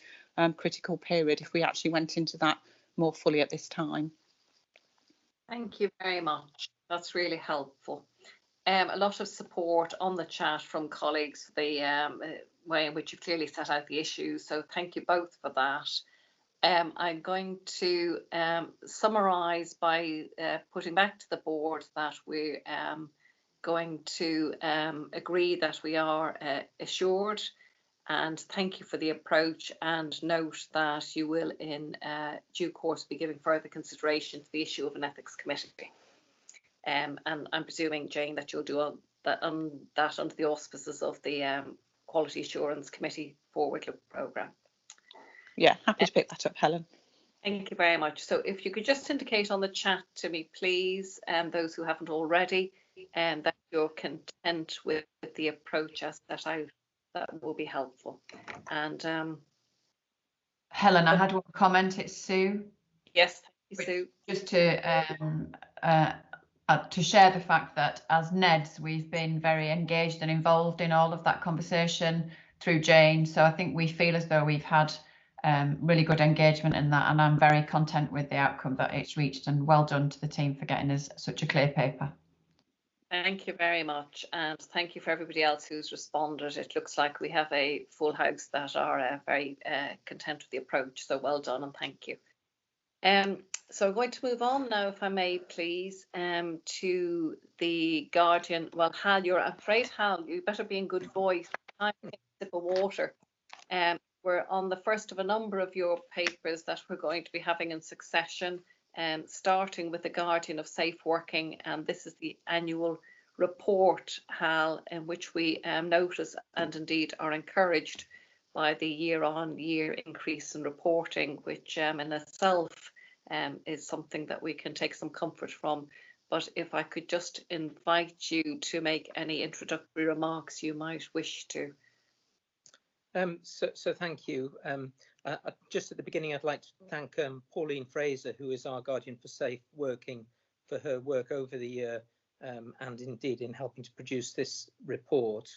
critical period if we actually went into that more fully at this time. Thank you very much. That's really helpful. A lot of support on the chat from colleagues, the way in which you've clearly set out the issues. So thank you both for that. I'm going to summarise by putting back to the board that we're going to agree that we are assured, and thank you for the approach, and note that you will in due course be giving further consideration to the issue of an ethics committee. And I'm presuming, Jane, that you'll do all that under the auspices of the Quality Assurance Committee Forward Look programme. Yeah, happy to pick that up, Helen. Thank you very much. So if you could just indicate on the chat to me, please, those who haven't already, that you're content with the approach as set out, that will be helpful. And Helen, I had one comment. It's Sue. yes, thank you, Sue. Just to share the fact that as NEDs, we've been very engaged and involved in all of that conversation through Jane. So I think we feel as though we've had really good engagement in that, and I'm very content with the outcome that it's reached, and well done to the team for getting us such a clear paper. Thank you very much, and thank you for everybody else who's responded. It looks like we have a full house that are very content with the approach, so well done and thank you. So I'm going to move on now, if I may, please, to the Guardian. Well, Hal, I'm afraid, Hal, you better be in good voice. Time to take a sip of water. We're on the first of a number of your papers that we're going to be having in succession, starting with the Guardian of Safe Working, and this is the annual report, Hal, in which we notice and indeed are encouraged by the year-on-year increase in reporting, which in itself is something that we can take some comfort from. But if I could just invite you to make any introductory remarks you might wish to. So thank you. Just at the beginning, I'd like to thank Pauline Fraser, who is our Guardian for Safe Working, for her work over the year and indeed in helping to produce this report.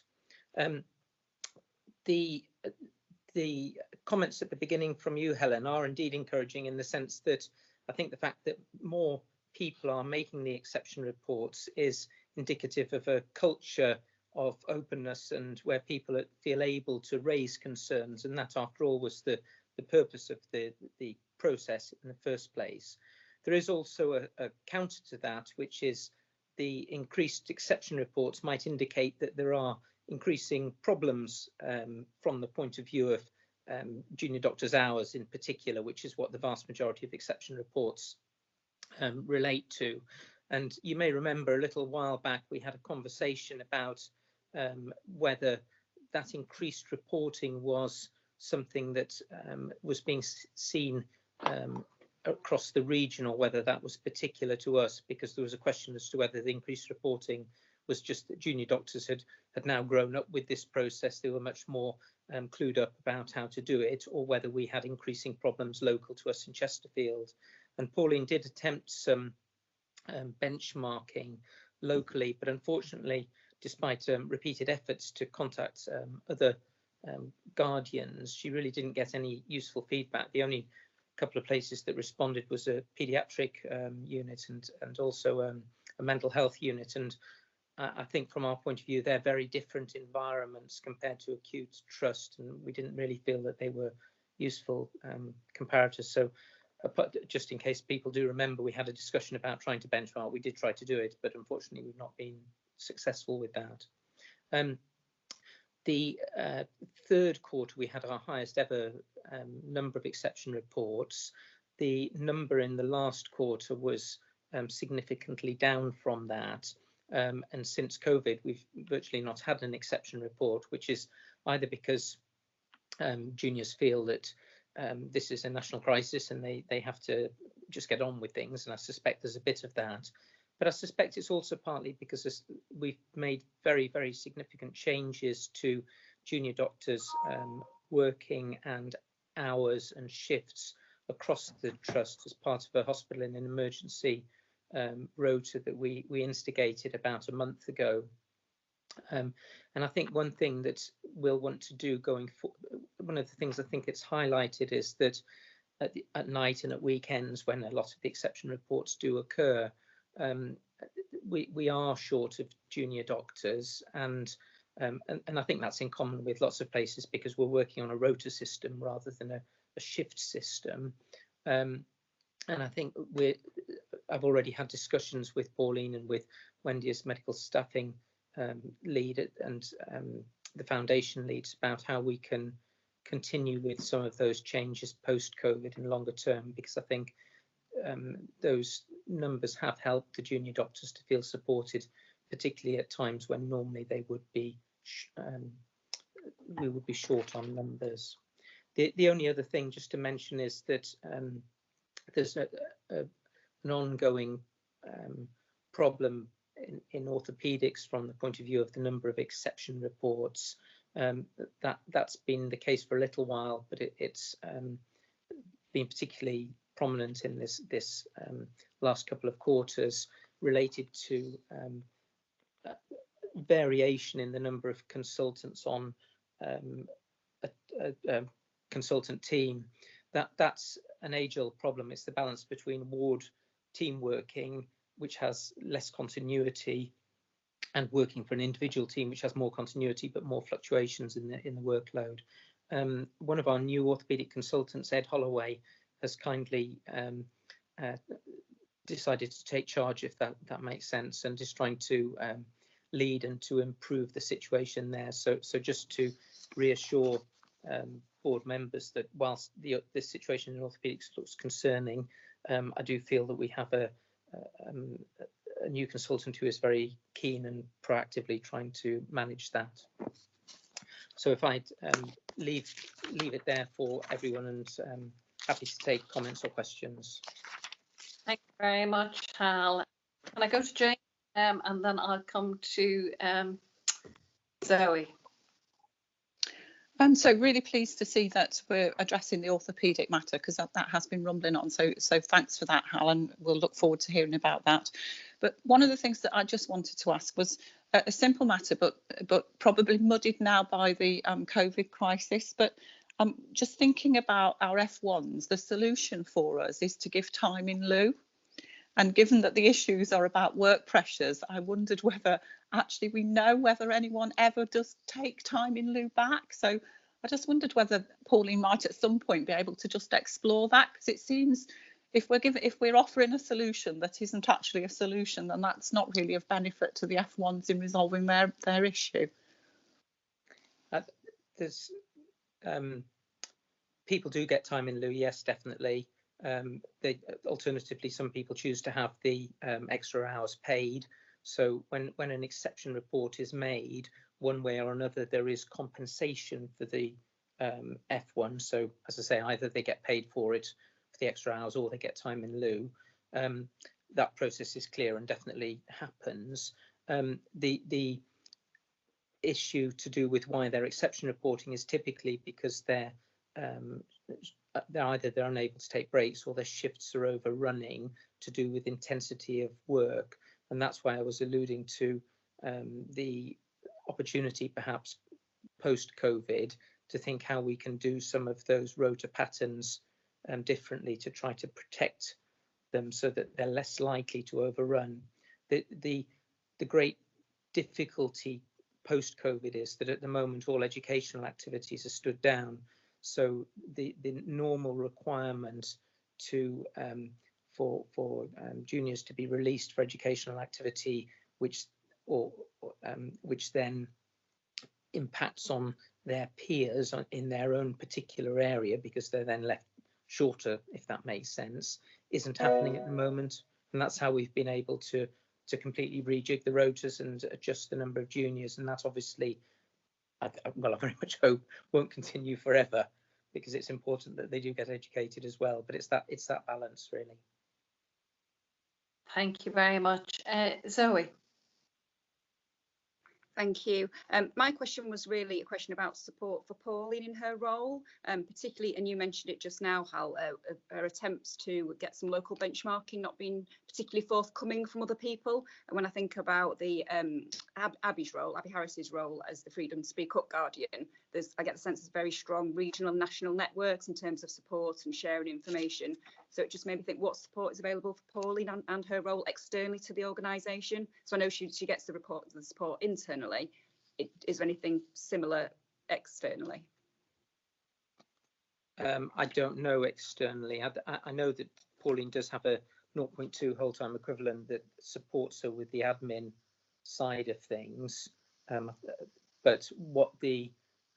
The comments at the beginning from you, Helen, are indeed encouraging in the sense that I think the fact that more people are making the exception reports is indicative of a culture of openness and where people feel able to raise concerns, and that after all was the purpose of the process in the first place. There is also a counter to that, which is the increased exception reports might indicate that there are increasing problems from the point of view of junior doctors' hours in particular, which is what the vast majority of exception reports relate to. And you may remember a little while back we had a conversation about whether that increased reporting was something that was being seen across the region, or whether that was particular to us, because there was a question as to whether the increased reporting was just that junior doctors had now grown up with this process, they were much more clued up about how to do it, or whether we had increasing problems local to us in Chesterfield. And Pauline did attempt some benchmarking locally, but unfortunately, despite repeated efforts to contact other guardians, she really didn't get any useful feedback. The only couple of places that responded was a paediatric unit and also a mental health unit. And I think from our point of view, they're very different environments compared to acute trust, and we didn't really feel that they were useful comparators. So just in case people do remember, we had a discussion about trying to benchmark. We did try to do it, but unfortunately we've not been successful with that. The third quarter, we had our highest ever number of exception reports. The number in the last quarter was significantly down from that. And since COVID, we've virtually not had an exception report, which is either because juniors feel that this is a national crisis and they have to just get on with things. And I suspect there's a bit of that. But I suspect it's also partly because we've made very, very significant changes to junior doctors' working and hours and shifts across the trust as part of a hospital in an emergency rota that we instigated about a month ago. And I think one thing that we'll want to do going forward, one of the things I think it's highlighted is that at night and at weekends, when a lot of the exception reports do occur, we are short of junior doctors, and I think that's in common with lots of places because we're working on a rota system rather than a shift system. And I think I've already had discussions with Pauline and with Wendy as medical staffing lead and the foundation leads about how we can continue with some of those changes post-COVID and longer term, because I think those numbers have helped the junior doctors to feel supported particularly at times when normally they would be we would be short on numbers. The only other thing just to mention is that there's an ongoing problem in orthopaedics from the point of view of the number of exception reports. That's been the case for a little while, but it's been particularly prominent in this last couple of quarters, related to variation in the number of consultants on a consultant team. That's an age-old problem. It's the balance between ward team working, which has less continuity, and working for an individual team, which has more continuity but more fluctuations in the workload. One of our new orthopaedic consultants, Ed Holloway, has kindly decided to take charge, if that makes sense, and is trying to lead and to improve the situation there. So just to reassure board members that whilst this situation in orthopaedics looks concerning, I do feel that we have a new consultant who is very keen and proactively trying to manage that. So if I'd leave it there for everyone, and happy to take comments or questions. Thank you very much, Hal. Can I go to Jane, and then I'll come to Zoe. I'm so really pleased to see that we're addressing the orthopaedic matter, because that has been rumbling on. So thanks for that, Hal, and we'll look forward to hearing about that. But one of the things that I just wanted to ask was a simple matter, but probably muddied now by the COVID crisis. But just thinking about our F1s, the solution for us is to give time in lieu. And given that the issues are about work pressures, I wondered whether actually we know whether anyone ever does take time in lieu back. So I just wondered whether Pauline might at some point be able to just explore that, because it seems if we're offering a solution that isn't actually a solution, then that's not really of benefit to the F1s in resolving their issue. There's people do get time in lieu, yes, definitely. Alternatively, some people choose to have the extra hours paid. So when an exception report is made, one way or another, there is compensation for the F1. So as I say, either they get paid for it, for the extra hours, or they get time in lieu. That process is clear and definitely happens. The issue to do with why they're exception reporting is typically because they're either they're unable to take breaks, or their shifts are overrunning to do with intensity of work. And that's why I was alluding to the opportunity, perhaps post-COVID, to think how we can do some of those rota patterns differently to try to protect them so that they're less likely to overrun. The great difficulty post-COVID is that at the moment all educational activities are stood down. So the normal requirement to for juniors to be released for educational activity, which then impacts on their peers in their own particular area, because they're then left shorter, if that makes sense, isn't happening at the moment. And that's how we've been able to completely rejig the rotas and adjust the number of juniors. And that obviously, I very much hope won't continue forever, because it's important that they do get educated as well. But it's that balance, really. Thank you very much. Zoe. Thank you. My question was really a question about support for Pauline in her role, particularly, and you mentioned it just now, Hal, her attempts to get some local benchmarking not being particularly forthcoming from other people. And when I think about the Abby Harris's role as the Freedom to Speak Up Guardian, I get the sense there's very strong regional and national networks in terms of support and sharing information. So it just made me think what support is available for Pauline and her role externally to the organisation. So I know she gets the support internally. Is there anything similar externally? I don't know externally. I know that Pauline does have a 0.2 whole-time equivalent that supports her with the admin side of things. But what the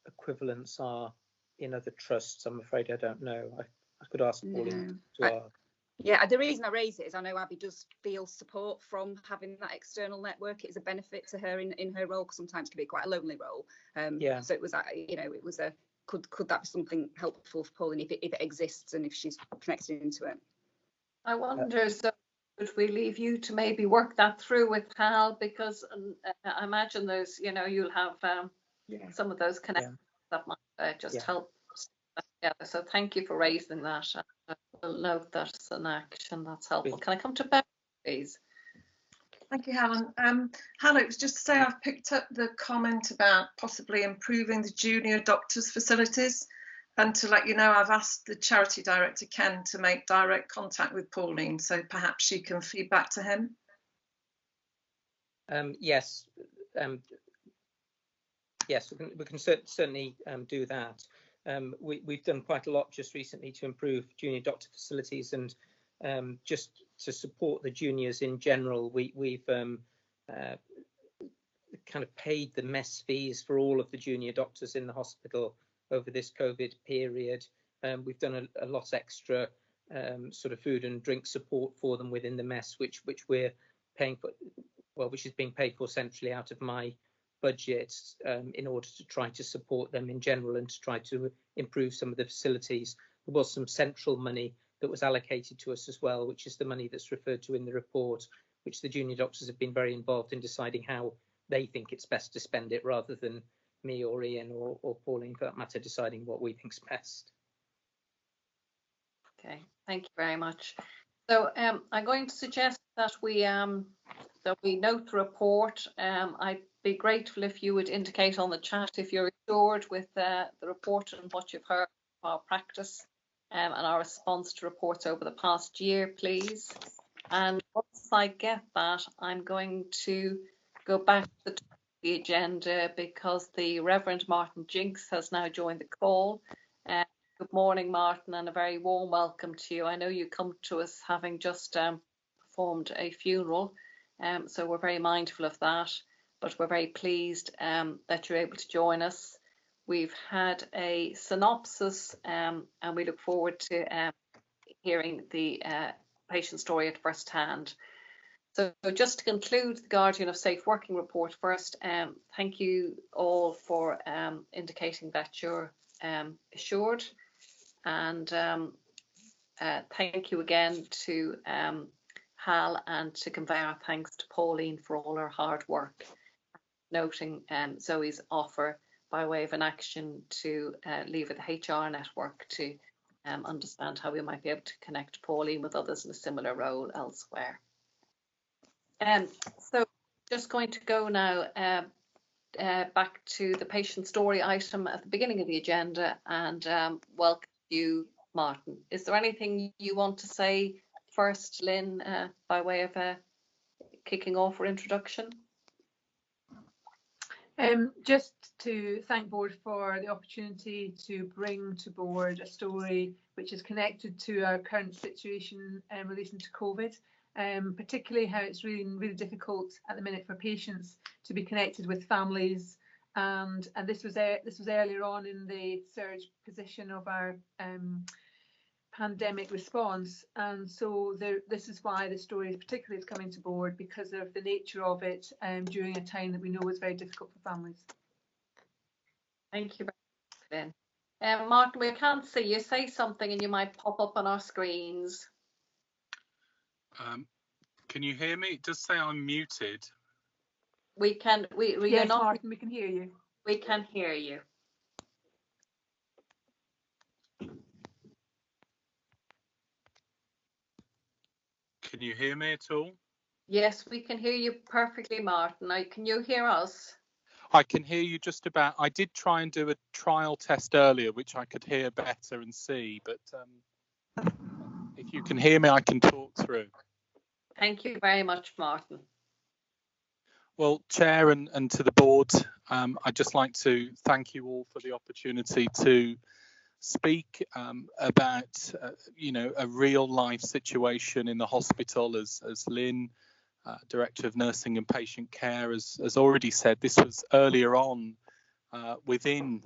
equivalents are in other trusts, I'm afraid I don't know. I could ask Pauline to ask. Yeah, the reason I raise it is I know Abby does feel support from having that external network. It's a benefit to her in her role, because sometimes it can be quite a lonely role. Yeah. So it was, it was a, could that be something helpful for Pauline if it exists and if she's connected into it? I wonder, so would we leave you to maybe work that through with Hal, because I imagine there's, you'll have some of those connections that might just help together. So thank you for raising that. We'll note that as an action. That's helpful. Can I come to Beth, please? Thank you, Helen. Hannah, it was just to say I've picked up the comment about possibly improving the junior doctors' facilities, and to let you know I've asked the charity director, Ken, to make direct contact with Pauline, so perhaps she can feed back to him. Yes, yes, we can certainly do that. We've done quite a lot just recently to improve junior doctor facilities, and just to support the juniors in general, we've kind of paid the mess fees for all of the junior doctors in the hospital over this COVID period. We've done a lot extra sort of food and drink support for them within the mess, which we're paying for, well, which is being paid for centrally out of my budget, in order to try to support them in general and to try to improve some of the facilities. There was some central money that was allocated to us as well, which is the money that's referred to in the report, which the junior doctors have been very involved in deciding how they think it's best to spend it, rather than me or Ian or Pauline, for that matter, deciding what we think's best. Okay, thank you very much. So I'm going to suggest that we note the report. I'd be grateful if you would indicate on the chat if you're assured with the report and what you've heard of our practice and our response to reports over the past year, please. And once I get that, I'm going to go back to the agenda, because the Reverend Martin Jinks has now joined the call. Good morning, Martin, and a very warm welcome to you. I know you come to us having just performed a funeral, so we're very mindful of that, but we're very pleased that you're able to join us. We've had a synopsis, and we look forward to hearing the patient story at first hand. So just to conclude the Guardian of Safe Working report first, thank you all for indicating that you're assured, and thank you again to Hal, and to convey our thanks to Pauline for all her hard work, noting Zoe's offer by way of an action to leave with the HR network to understand how we might be able to connect Pauline with others in a similar role elsewhere. So just going to go now back to the patient story item at the beginning of the agenda, and welcome you, Martin. Is there anything you want to say first, Lynn, by way of kicking off or introduction? Just to thank Board for the opportunity to bring to Board a story which is connected to our current situation relating to COVID, particularly how it's really difficult at the minute for patients to be connected with families, and this was earlier on in the surge position of our pandemic response, and so this is why the story is particularly coming to Board, because of the nature of it during a time that we know is very difficult for families. Thank you very much, Lynn. Martin, we can't see you. Say something and you might pop up on our screens. Can you hear me? It does say I'm muted. We can. Yes, Martin, we can hear you. We can hear you. Can you hear me at all? Yes, we can hear you perfectly, Martin. Now, can you hear us? I can hear you just about. I did try and do a trial test earlier, which I could hear better and see, but if you can hear me, I can talk through. Thank you very much, Martin. Well, Chair and to the Board, I'd just like to thank you all for the opportunity to speak about, a real life situation in the hospital. As Lynn, Director of Nursing and Patient Care, has already said, this was earlier on within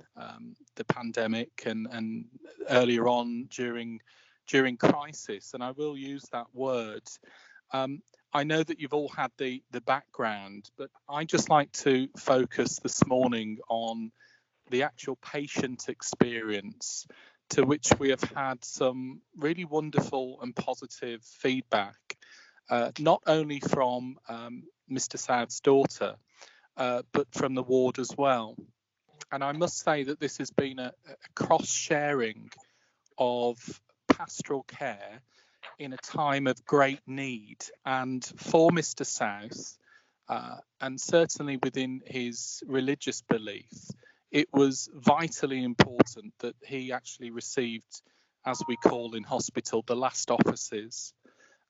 the pandemic and earlier on during during crisis, and I will use that word. I know that you've all had the background, but I'd just like to focus this morning on the actual patient experience, to which we have had some really wonderful and positive feedback, not only from Mr. South's daughter, but from the ward as well. And I must say that this has been a cross-sharing of pastoral care in a time of great need. And for Mr. South, and certainly within his religious belief, it was vitally important that he actually received, as we call in hospital, the last offices.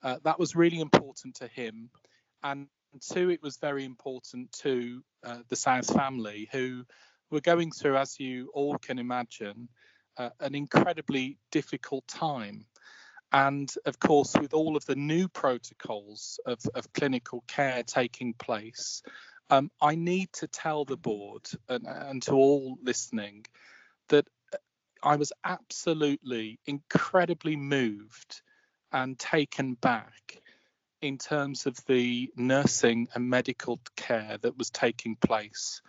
That was really important to him. And two, it was very important to the South family, who were going through, as you all can imagine, an incredibly difficult time. And of course, with all of the new protocols of clinical care taking place, I need to tell the board and to all listening that I was absolutely incredibly moved and taken back in terms of the nursing and medical care that was taking place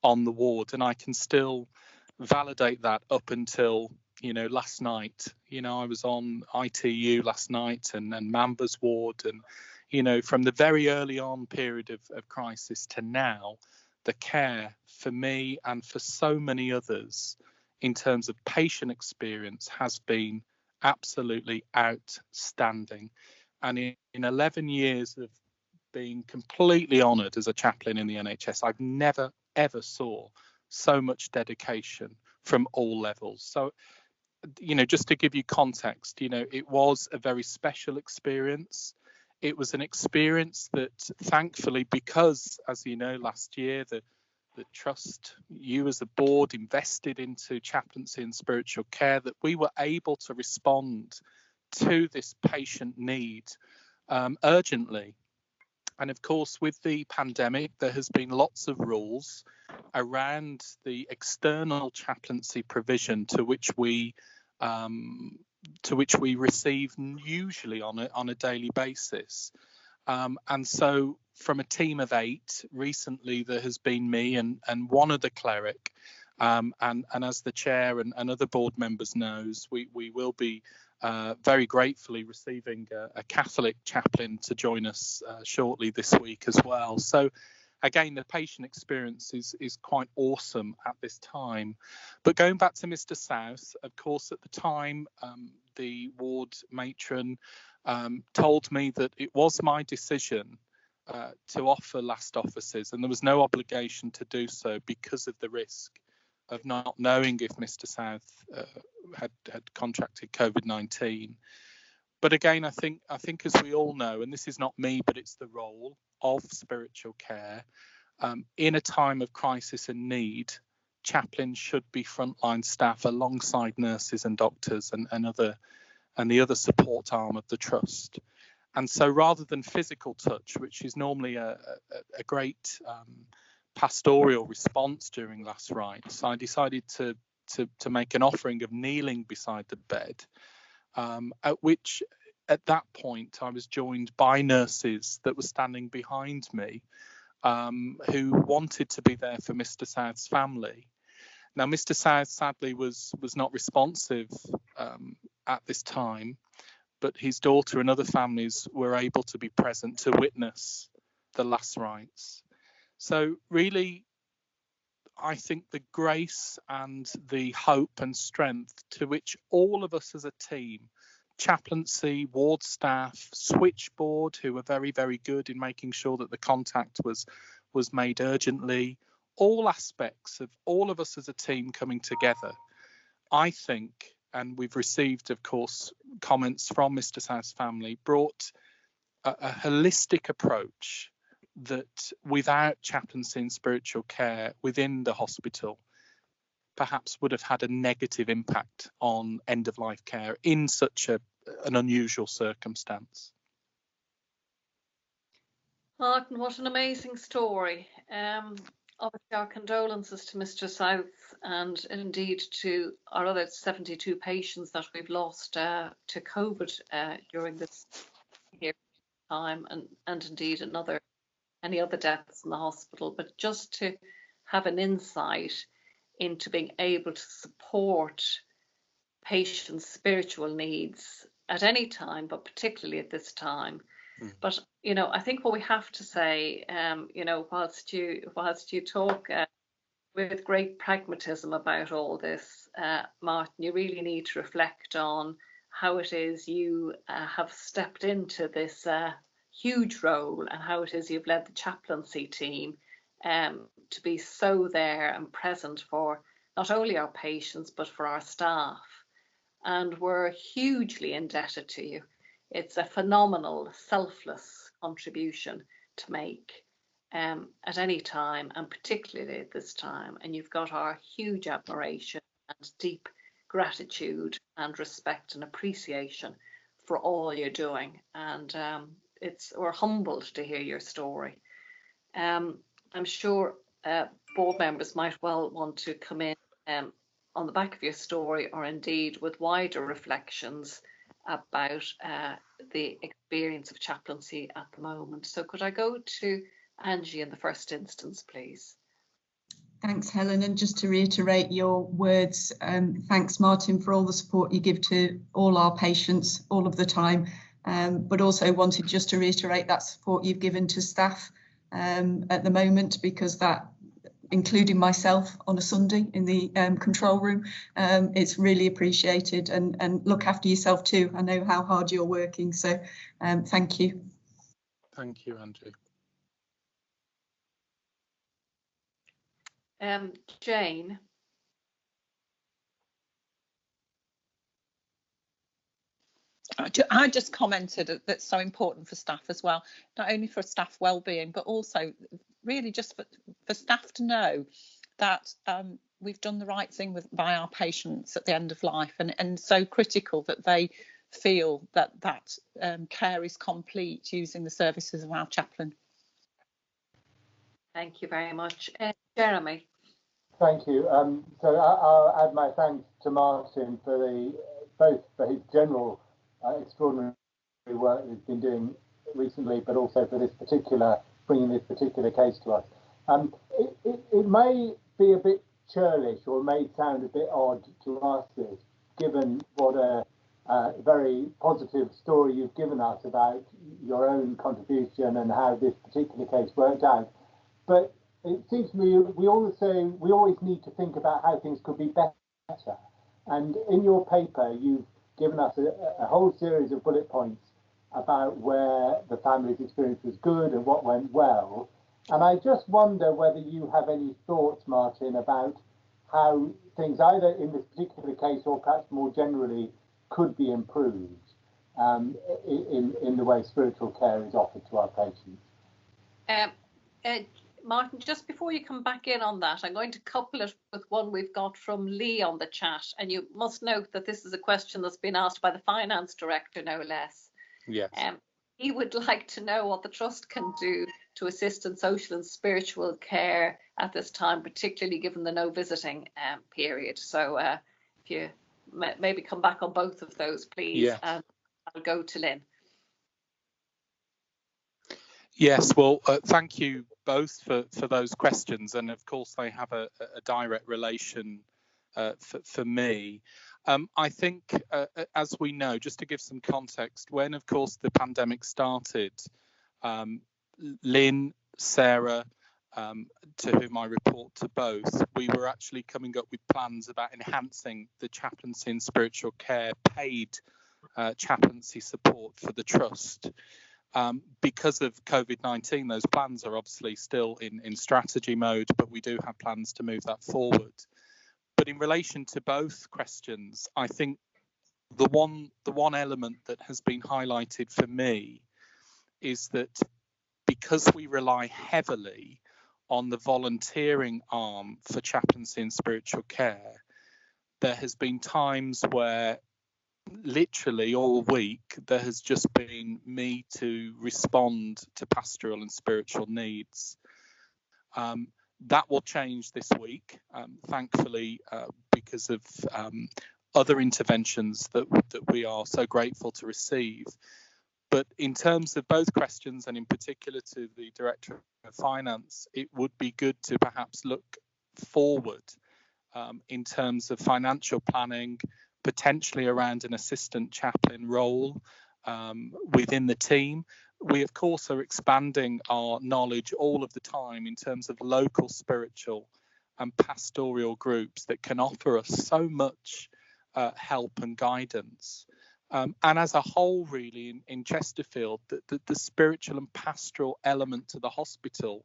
on the ward. And I can still validate that up until, last night. I was on ITU last night and Mamba's ward, and, from the very early on period of crisis to now, the care for me and for so many others in terms of patient experience has been absolutely outstanding. And in 11 years of being completely honoured as a chaplain in the NHS, I've never, ever saw so much dedication from all levels. So, just to give you context, it was a very special experience. It was an experience that, thankfully, because, as you know, last year, the trust, you as a board, invested into chaplaincy and spiritual care, that we were able to respond to this patient need urgently. And of course, with the pandemic, there has been lots of rules around the external chaplaincy provision to which we receive usually on a daily basis. And so from a team of 8, recently there has been me and one other cleric. And as the chair and other board members knows, we will be very gratefully receiving a Catholic chaplain to join us shortly this week as well. So again, the patient experience is quite awesome at this time. But going back to Mr. South, of course, at the time, the ward matron told me that it was my decision to offer last offices, and there was no obligation to do so because of the risk of not knowing if Mr. South had contracted COVID-19. But again, I think as we all know, and this is not me, but it's the role of spiritual care, in a time of crisis and need, chaplains should be frontline staff alongside nurses and doctors and the other support arm of the trust. And so rather than physical touch, which is normally a great pastoral response during last rites, I decided to make an offering of kneeling beside the bed, at that point I was joined by nurses that were standing behind me, who wanted to be there for Mr. South's family. Now, Mr. South sadly was not responsive at this time, but his daughter and other families were able to be present to witness the last rites. So really, I think the grace and the hope and strength to which all of us as a team, chaplaincy, ward staff, switchboard, who were very, very good in making sure that the contact was made urgently, all aspects of all of us as a team coming together, I think, and we've received, of course, comments from Mr. South's family, brought a holistic approach that without chaplaincy and spiritual care within the hospital perhaps would have had a negative impact on end-of-life care in such an unusual circumstance. Martin, what an amazing story. Obviously, our condolences to Mr. South and indeed to our other 72 patients that we've lost to COVID during this period of time, and indeed any other deaths in the hospital. But just to have an insight into being able to support patients' spiritual needs at any time, but particularly at this time. But I think what we have to say, whilst you talk with great pragmatism about all this, Martin, you really need to reflect on how it is you have stepped into this huge role, and how it is you've led the chaplaincy team to be so there and present for not only our patients but for our staff. And we're hugely indebted to you. It's a phenomenal, selfless contribution to make at any time, and particularly at this time. And you've got our huge admiration and deep gratitude and respect and appreciation for all you're doing. And we're humbled to hear your story. I'm sure board members might well want to come in on the back of your story, or indeed with wider reflections about the experience of chaplaincy at the moment. So could I go to Angie in the first instance, please? Thanks, Helen. And just to reiterate your words, thanks, Martin, for all the support you give to all our patients all of the time, but also wanted just to reiterate that support you've given to staff at the moment, because that, including myself on a Sunday in the control room, it's really appreciated. And look after yourself too. I know how hard you're working, so thank you. Thank you, Andrew. Jane. I just commented that's so important for staff as well, not only for staff wellbeing, but also really just for staff to know that we've done the right thing by our patients at the end of life, and so critical that they feel that care is complete using the services of our chaplain. Thank you very much. Jeremy. Thank you. So I'll add my thanks to Martin for both for his general extraordinary work he's been doing recently, but also for bringing this particular case to us. It may be a bit churlish, or may sound a bit odd to ask this, given what a very positive story you've given us about your own contribution and how this particular case worked out. But it seems to me we always need to think about how things could be better. And in your paper, you've given us a whole series of bullet points about where the family's experience was good and what went well. And I just wonder whether you have any thoughts, Martin, about how things, either in this particular case or perhaps more generally, could be improved in the way spiritual care is offered to our patients. Martin, just before you come back in on that, I'm going to couple it with one we've got from Lee on the chat. And you must note that this is a question that's been asked by the finance director, no less. Yes. He would like to know what the trust can do to assist in social and spiritual care at this time, particularly given the no visiting period. So if you maybe come back on both of those, please. Yes. And I'll go to Lynn. Yes, well, thank you both for those questions, and of course they have a direct relation for me. I think, as we know, just to give some context, when of course the pandemic started, Lynn, Sarah, to whom I report to both, we were actually coming up with plans about enhancing the chaplaincy and spiritual care paid chaplaincy support for the trust. Because of COVID-19, those plans are obviously still in strategy mode, but we do have plans to move that forward. But in relation to both questions, I think the one element that has been highlighted for me is that because we rely heavily on the volunteering arm for chaplaincy and spiritual care, there has been times where literally all week there has just been me to respond to pastoral and spiritual needs. That will change this week, thankfully, because of other interventions that we are so grateful to receive. But in terms of both questions, and in particular to the Director of Finance, it would be good to perhaps look forward in terms of financial planning, potentially around an assistant chaplain role within the team. We, of course, are expanding our knowledge all of the time in terms of local spiritual and pastoral groups that can offer us so much help and guidance. And as a whole, really, in Chesterfield, the spiritual and pastoral element to the hospital,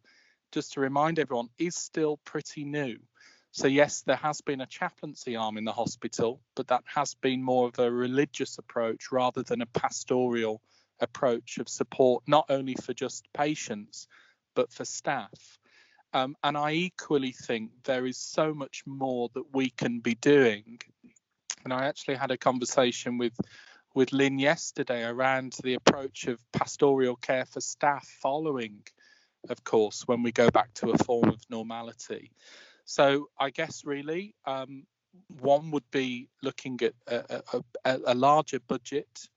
just to remind everyone, is still pretty new. So yes, there has been a chaplaincy arm in the hospital, but that has been more of a religious approach rather than a pastoral approach of support, not only for just patients, but for staff. And I equally think there is so much more that we can be doing. And I actually had a conversation with Lien yesterday around the approach of pastoral care for staff following, of course, when we go back to a form of normality. So I guess really one would be looking at a larger budget.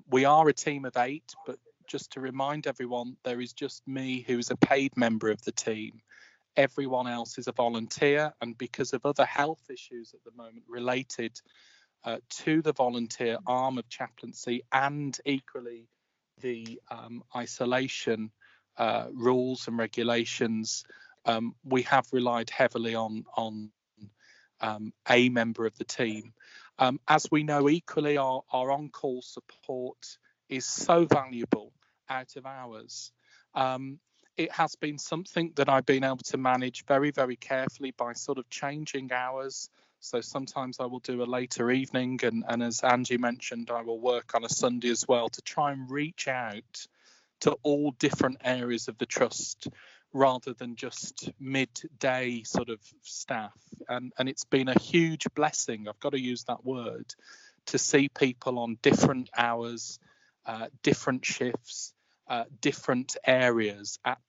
We are a team of 8, but just to remind everyone, there is just me who is a paid member of the team. Everyone else is a volunteer, and because of other health issues at the moment related to the volunteer arm of chaplaincy and equally the isolation rules and regulations, we have relied heavily on a member of the team. As we know, equally our on-call support is so valuable out of hours. It has been something that I've been able to manage very, very carefully by sort of changing hours. So sometimes I will do a later evening, and as Angie mentioned, I will work on a Sunday as well to try and reach out to all different areas of the trust rather than just midday sort of staff. And it's been a huge blessing, I've got to use that word, to see people on different hours, different shifts, different areas at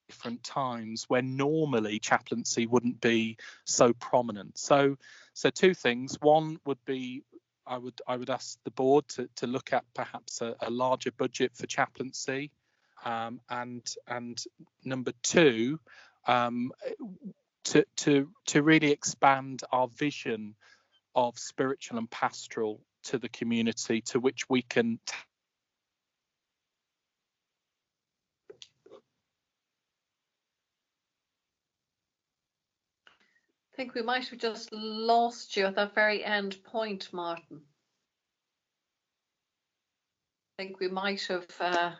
different times where normally chaplaincy wouldn't be so prominent. So 2 things. One would be I would ask the board to look at perhaps a larger budget for chaplaincy, and number 2, to really expand our vision of spiritual and pastoral to the community, to which we can I think we might have just lost you at that very end point, Martin. I think we might have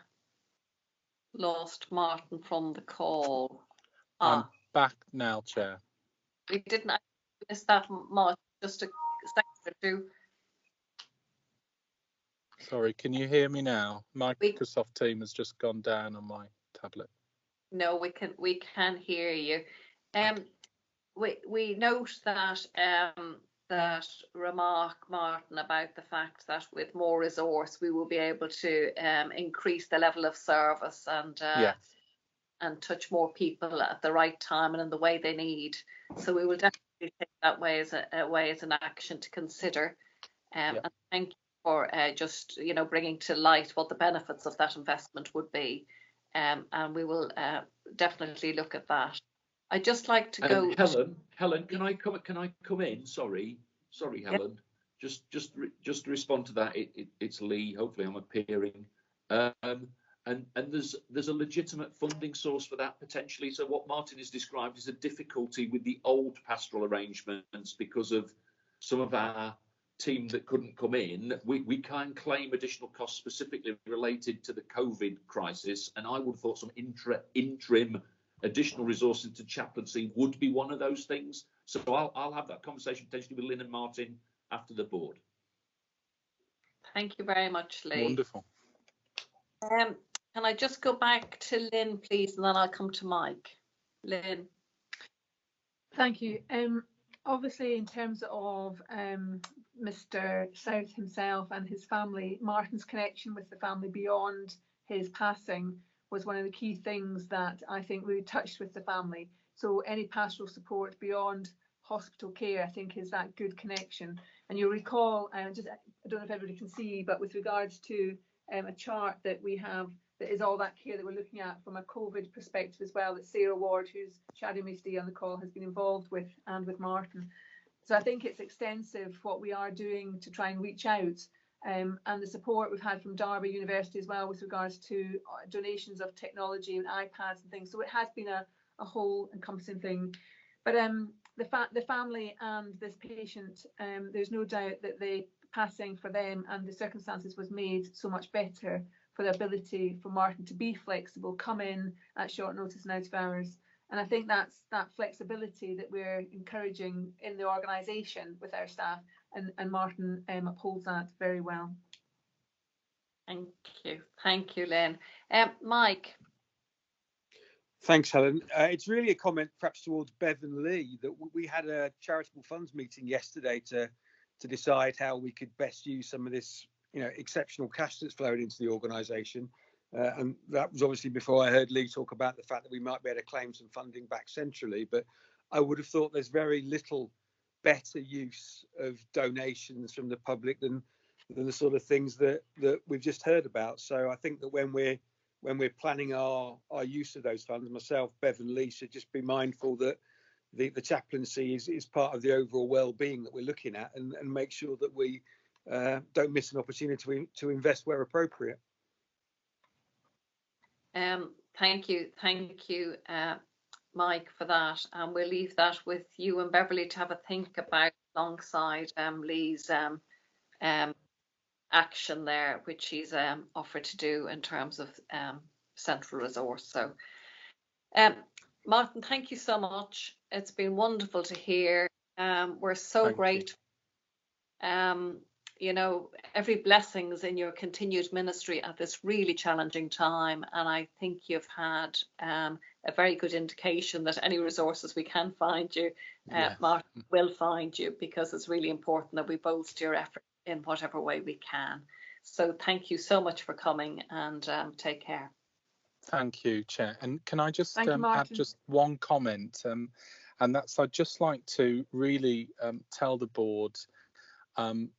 lost Martin from the call. I'm back now, Chair. We didn't miss that much, just a second or 2. Sorry, can you hear me now? Microsoft Teams has just gone down on my tablet. No, we can hear you. We note that that remark, Martin, about the fact that with more resource we will be able to increase the level of service and and touch more people at the right time and in the way they need. So we will definitely take that way as an action to consider. And thank you for just bringing to light what the benefits of that investment would be. And we will definitely look at that. I'd just like to go. Helen, can I come in? Sorry, Helen. Just to respond to that. It's Lee. Hopefully, I'm appearing. And there's a legitimate funding source for that potentially. So what Martin has described is a difficulty with the old pastoral arrangements because of some of our team that couldn't come in. We can claim additional costs specifically related to the COVID crisis, and I would have thought some interim additional resources to chaplaincy would be one of those things. So I'll have that conversation potentially with Lynn and Martin after the board. Thank you very much, Lee. Wonderful. Can I just go back to Lynn, please, and then I'll come to Mike. Lynn. Thank you. Obviously, in terms of Mr. South himself and his family, Martin's connection with the family beyond his passing was one of the key things that I think really touched with the family. So any pastoral support beyond hospital care, I think, is that good connection. And you'll recall, I don't know if everybody can see, but with regards to a chart that we have that is all that care that we're looking at from a COVID perspective as well, that Sarah Ward, who's shadowing me today on the call, has been involved with, and with Martin. So I think it's extensive what we are doing to try and reach out, and the support we've had from Derby University as well with regards to donations of technology and iPads and things. So it has been a whole encompassing thing. But the family and this patient, there's no doubt that the passing for them and the circumstances was made so much better for the ability for Martin to be flexible, come in at short notice and out of hours. And I think that's that flexibility that we're encouraging in the organisation with our staff, and Martin upholds that very well. Thank you, Lynn. Mike. Thanks, Helen. It's really a comment perhaps towards Bev and Lee that we had a charitable funds meeting yesterday to decide how we could best use some of this, exceptional cash that's flowed into the organisation. And that was obviously before I heard Lee talk about the fact that we might be able to claim some funding back centrally. But I would have thought there's very little better use of donations from the public than the sort of things that we've just heard about. So I think that when we're planning our use of those funds, myself, Bev and Lee should just be mindful that the chaplaincy is part of the overall well-being that we're looking at, and make sure that we don't miss an opportunity to invest where appropriate. Thank you, Mike, for that. And we'll leave that with you and Beverly to have a think about alongside Lee's action there, which he's offered to do in terms of central resource. So, Martin, thank you so much. It's been wonderful to hear. We're so grateful. Every blessings in your continued ministry at this really challenging time, and I think you've had a very good indication that any resources we can find you, Martin, will find you, because it's really important that we bolster your effort in whatever way we can. So thank you so much for coming, and take care. Thank you, Chair. And can I just add just one comment, and that's I'd just like to really tell the board, on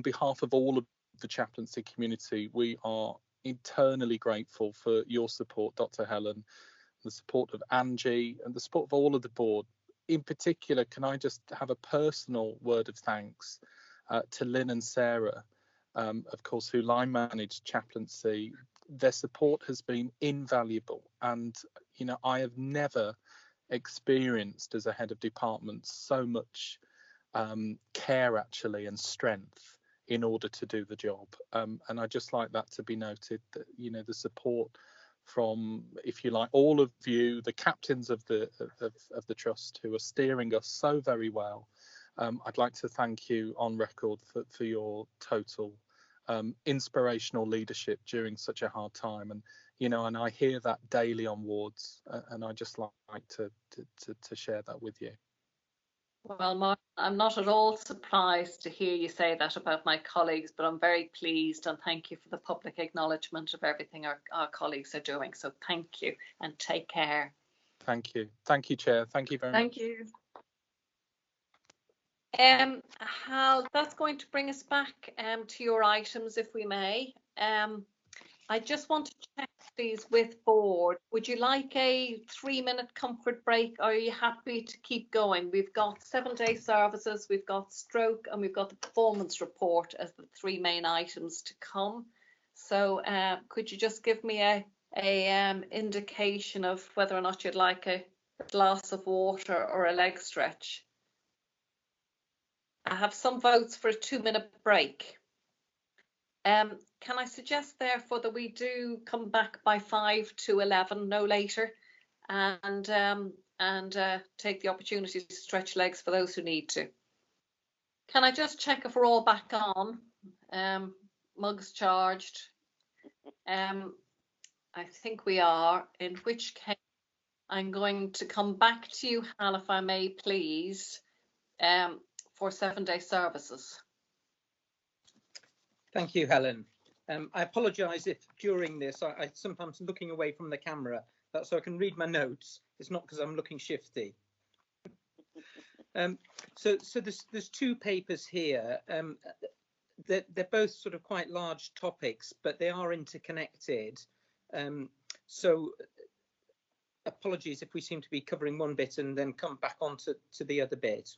behalf of all of the chaplaincy community, we are eternally grateful for your support, Dr. Helen, the support of Angie, and the support of all of the board. In particular, can I just have a personal word of thanks to Lynn and Sarah, of course, who line manage chaplaincy. Their support has been invaluable, and I have never experienced as a head of department so much care actually and strength in order to do the job, and I just like that to be noted, that the support from, if you like, all of you, the captains of the trust, who are steering us so very well. I'd like to thank you on record for your total inspirational leadership during such a hard time, and and I hear that daily on wards, and I just like to share that with you. Well, Mark, I'm not at all surprised to hear you say that about my colleagues, but I'm very pleased, and thank you for the public acknowledgement of everything our colleagues are doing. So thank you, and take care. Thank you, Chair. Thank you very much. Thank you. Hal, that's going to bring us back to your items, if we may. I just want to check these with board. Would you like a 3-minute comfort break, or are you happy to keep going? We've got 7-day services, we've got stroke, and we've got the performance report as the 3 main items to come. So could you just give me a indication of whether or not you'd like a glass of water or a leg stretch? I have some votes for a 2-minute break. Can I suggest therefore that we do come back by 5 to 11, no later, and take the opportunity to stretch legs for those who need to. Can I just check if we're all back on? Mugs charged. I think we are, in which case I'm going to come back to you, Hal, if I may, please, for 7-day services. Thank you, Helen. I apologise if during this I sometimes looking away from the camera, so I can read my notes. It's not because I'm looking shifty. So there's two papers here. They're both sort of quite large topics, but they are interconnected. So apologies if we seem to be covering one bit and then come back on to the other bit.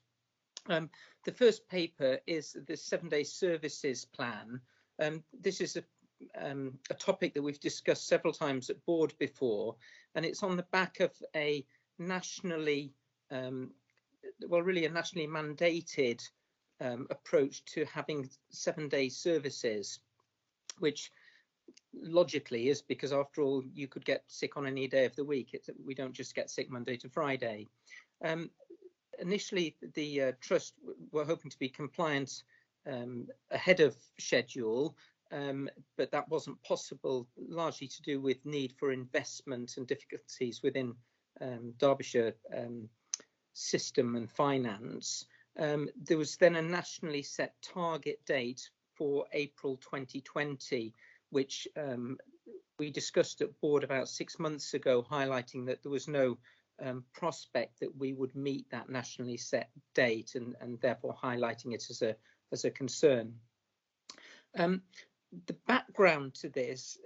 The first paper is the 7-day services plan. This is a topic that we've discussed several times at board before, and it's on the back of a nationally, really a nationally mandated approach to having 7-day services, which logically is because, after all, you could get sick on any day of the week. We don't just get sick Monday to Friday. Initially, the Trust were hoping to be compliant ahead of schedule, but that wasn't possible, largely to do with need for investment and difficulties within Derbyshire system and finance. There was then a nationally set target date for April 2020, which we discussed at board about 6 months ago, highlighting that there was no prospect that we would meet that nationally set date, and therefore highlighting it as a concern. The background to this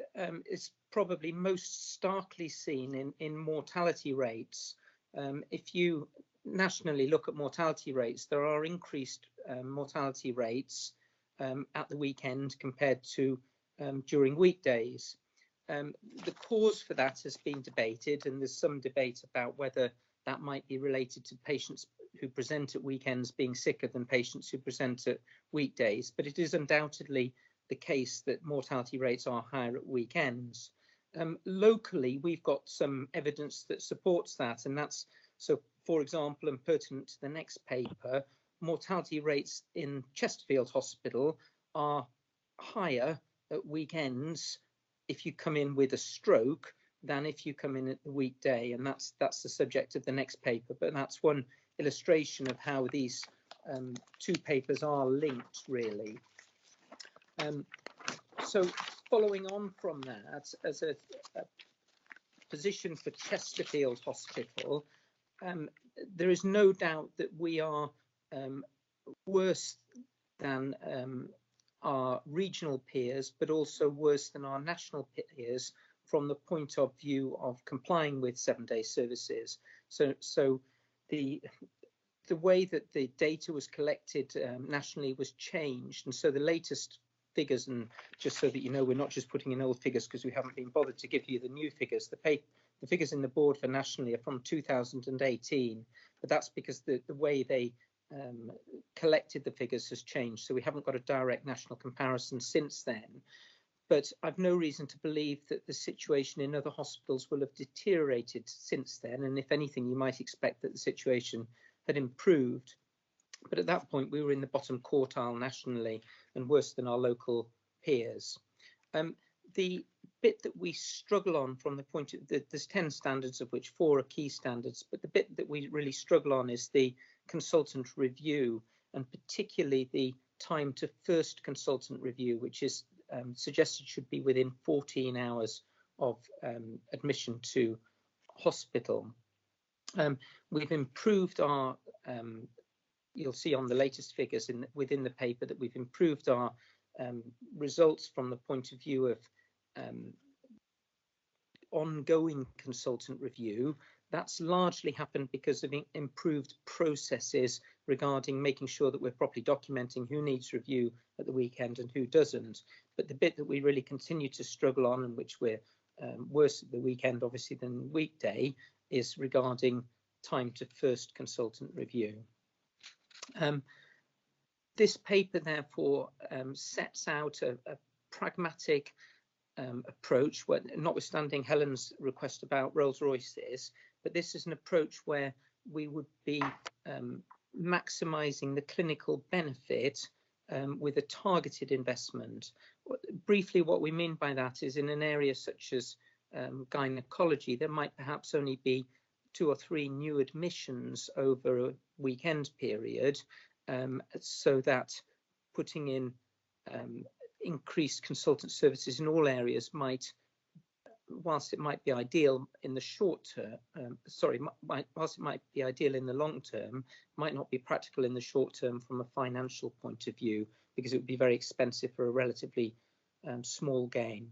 is probably most starkly seen in mortality rates. If you nationally look at mortality rates, there are increased mortality rates at the weekend compared to during weekdays. The cause for that has been debated, and there's some debate about whether that might be related to patients who present at weekends being sicker than patients who present at weekdays, but it is undoubtedly the case that mortality rates are higher at weekends. Locally, we've got some evidence that supports that, and that's, so for example, and pertinent to the next paper, mortality rates in Chesterfield Hospital are higher at weekends if you come in with a stroke than if you come in at the weekday, and that's the subject of the next paper. But that's one illustration of how these two papers are linked, really. So following on from that, as a position for Chesterfield Hospital, there is no doubt that we are worse than our regional peers, but also worse than our national peers from the point of view of complying with 7-day services. So the way that the data was collected nationally was changed, and so the latest figures, and just so that you know, we're not just putting in old figures because we haven't been bothered to give you the new figures. The figures in the board for nationally are from 2018, but that's because the way they collected the figures has changed, so we haven't got a direct national comparison since then. But I've no reason to believe that the situation in other hospitals will have deteriorated since then, and if anything, you might expect that the situation had improved. But at that point, we were in the bottom quartile nationally and worse than our local peers. The bit that we struggle on from the point of there's 10 standards, of which 4 are key standards, but the bit that we really struggle on is the consultant review, and particularly the time to first consultant review, which is suggested should be within 14 hours of admission to hospital. We've improved our, you'll see on the latest figures within the paper that we've improved our results from the point of view of ongoing consultant review. That's largely happened because of improved processes regarding making sure that we're properly documenting who needs review at the weekend and who doesn't. But the bit that we really continue to struggle on, and which we're worse at the weekend obviously than weekday, is regarding time to first consultant review. This paper therefore sets out a pragmatic approach, notwithstanding Helen's request about Rolls Royces, but this is an approach where we would be maximising the clinical benefit with a targeted investment. Briefly, what we mean by that is in an area such as gynecology, there might perhaps only be 2 or 3 new admissions over a weekend period, so that putting in increased consultant services in all areas might, whilst it might be ideal in the short term, whilst it might be ideal in the long term, might not be practical in the short term from a financial point of view, because it would be very expensive for a relatively small gain.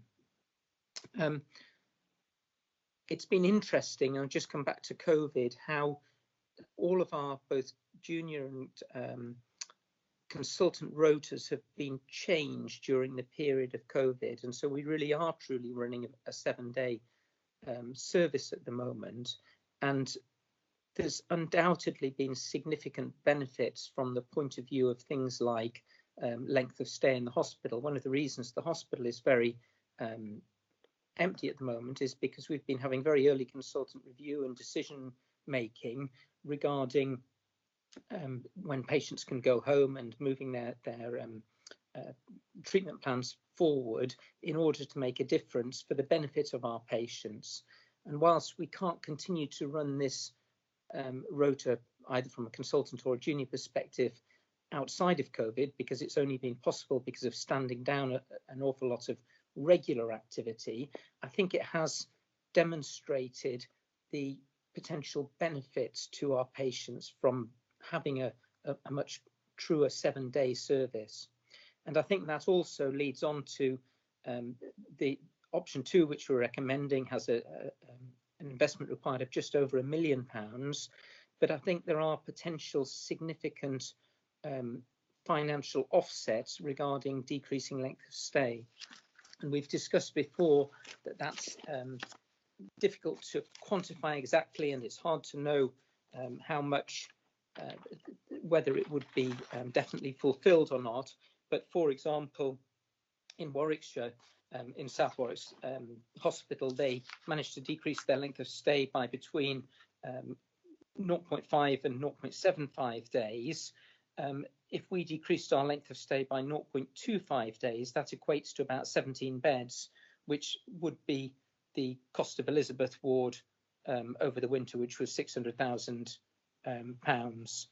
It's been interesting, I'll just come back to COVID, how all of our both junior and consultant rotas have been changed during the period of COVID. And so we really are truly running a 7-day service at the moment. And there's undoubtedly been significant benefits from the point of view of things like length of stay in the hospital. One of the reasons the hospital is very empty at the moment is because we've been having very early consultant review and decision making regarding when patients can go home and moving their treatment plans forward in order to make a difference for the benefit of our patients. And whilst we can't continue to run this rota either from a consultant or a junior perspective outside of COVID, because it's only been possible because of standing down an awful lot of regular activity, I think it has demonstrated the potential benefits to our patients from having a much truer 7-day service. And I think that also leads on to the option 2, which we're recommending, has an investment required of just over £1 million, but I think there are potential significant financial offsets regarding decreasing length of stay. And we've discussed before that that's difficult to quantify exactly, and it's hard to know how much, whether it would be definitely fulfilled or not. But for example, in Warwickshire, in South Warwick Hospital, they managed to decrease their length of stay by between 0.5 and 0.75 days. If we decreased our length of stay by 0.25 days, that equates to about 17 beds, which would be the cost of Elizabeth Ward over the winter, which was £600,000.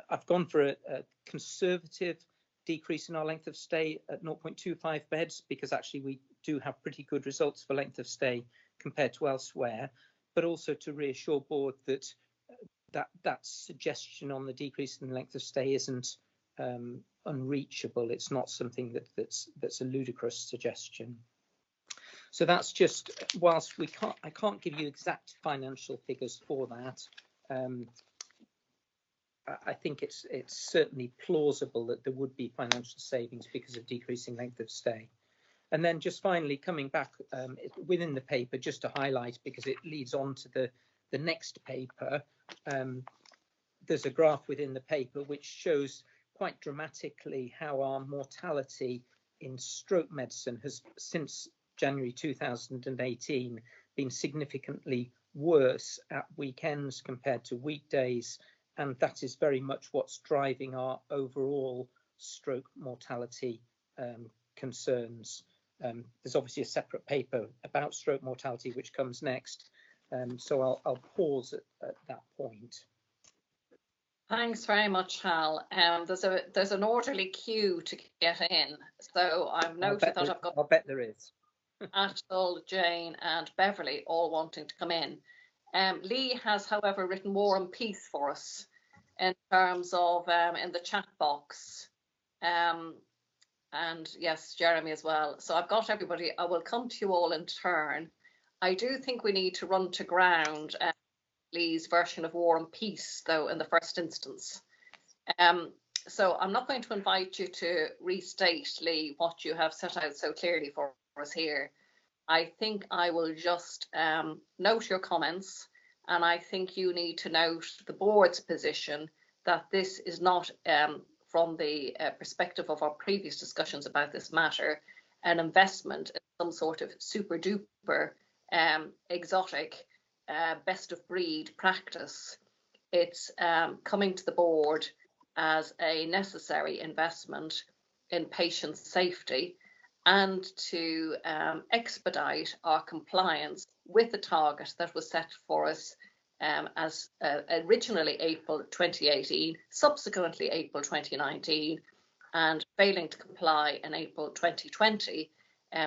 I've gone for a conservative decrease in our length of stay at 0.25 beds, because actually we do have pretty good results for length of stay compared to elsewhere, but also to reassure board that that suggestion on the decrease in the length of stay isn't unreachable. It's not something that's a ludicrous suggestion. So that's just, whilst I can't give you exact financial figures for that, I think it's certainly plausible that there would be financial savings because of decreasing length of stay. And then just finally coming back within the paper, just to highlight, because it leads on to the next paper, there's a graph within the paper which shows quite dramatically how our mortality in stroke medicine has, since January 2018, been significantly worse at weekends compared to weekdays, and that is very much what's driving our overall stroke mortality concerns. There's obviously a separate paper about stroke mortality which comes next, so I'll pause at that point. Thanks very much, Hal. There's an orderly queue to get in, so I've noted that I've got. I'll bet there is. Ashton, Jane, and Beverly all wanting to come in. Lee has, however, written War and Peace for us in terms of in the chat box. And yes, Jeremy as well. So I've got everybody. I will come to you all in turn. I do think we need to run to ground Lee's version of War and Peace, though, in the first instance. So I'm not going to invite you to restate, Lee, what you have set out so clearly for us here. I think I will just note your comments, and I think you need to note the board's position that this is not, from the perspective of our previous discussions about this matter, an investment in some sort of super duper exotic best of breed practice. It's coming to the board as a necessary investment in patient safety and to expedite our compliance with the target that was set for us as originally April 2018, subsequently April 2019, and failing to comply in April 2020,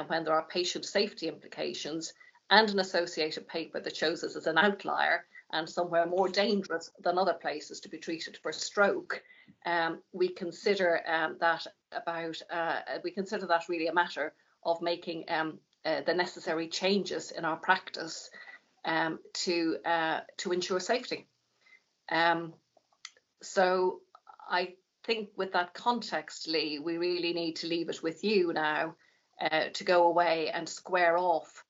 when there are patient safety implications, and an associated paper that shows us as an outlier and somewhere more dangerous than other places to be treated for stroke, we consider that really a matter of making the necessary changes in our practice to ensure safety. So I think with that context, Lee, we really need to leave it with you now to go away and square off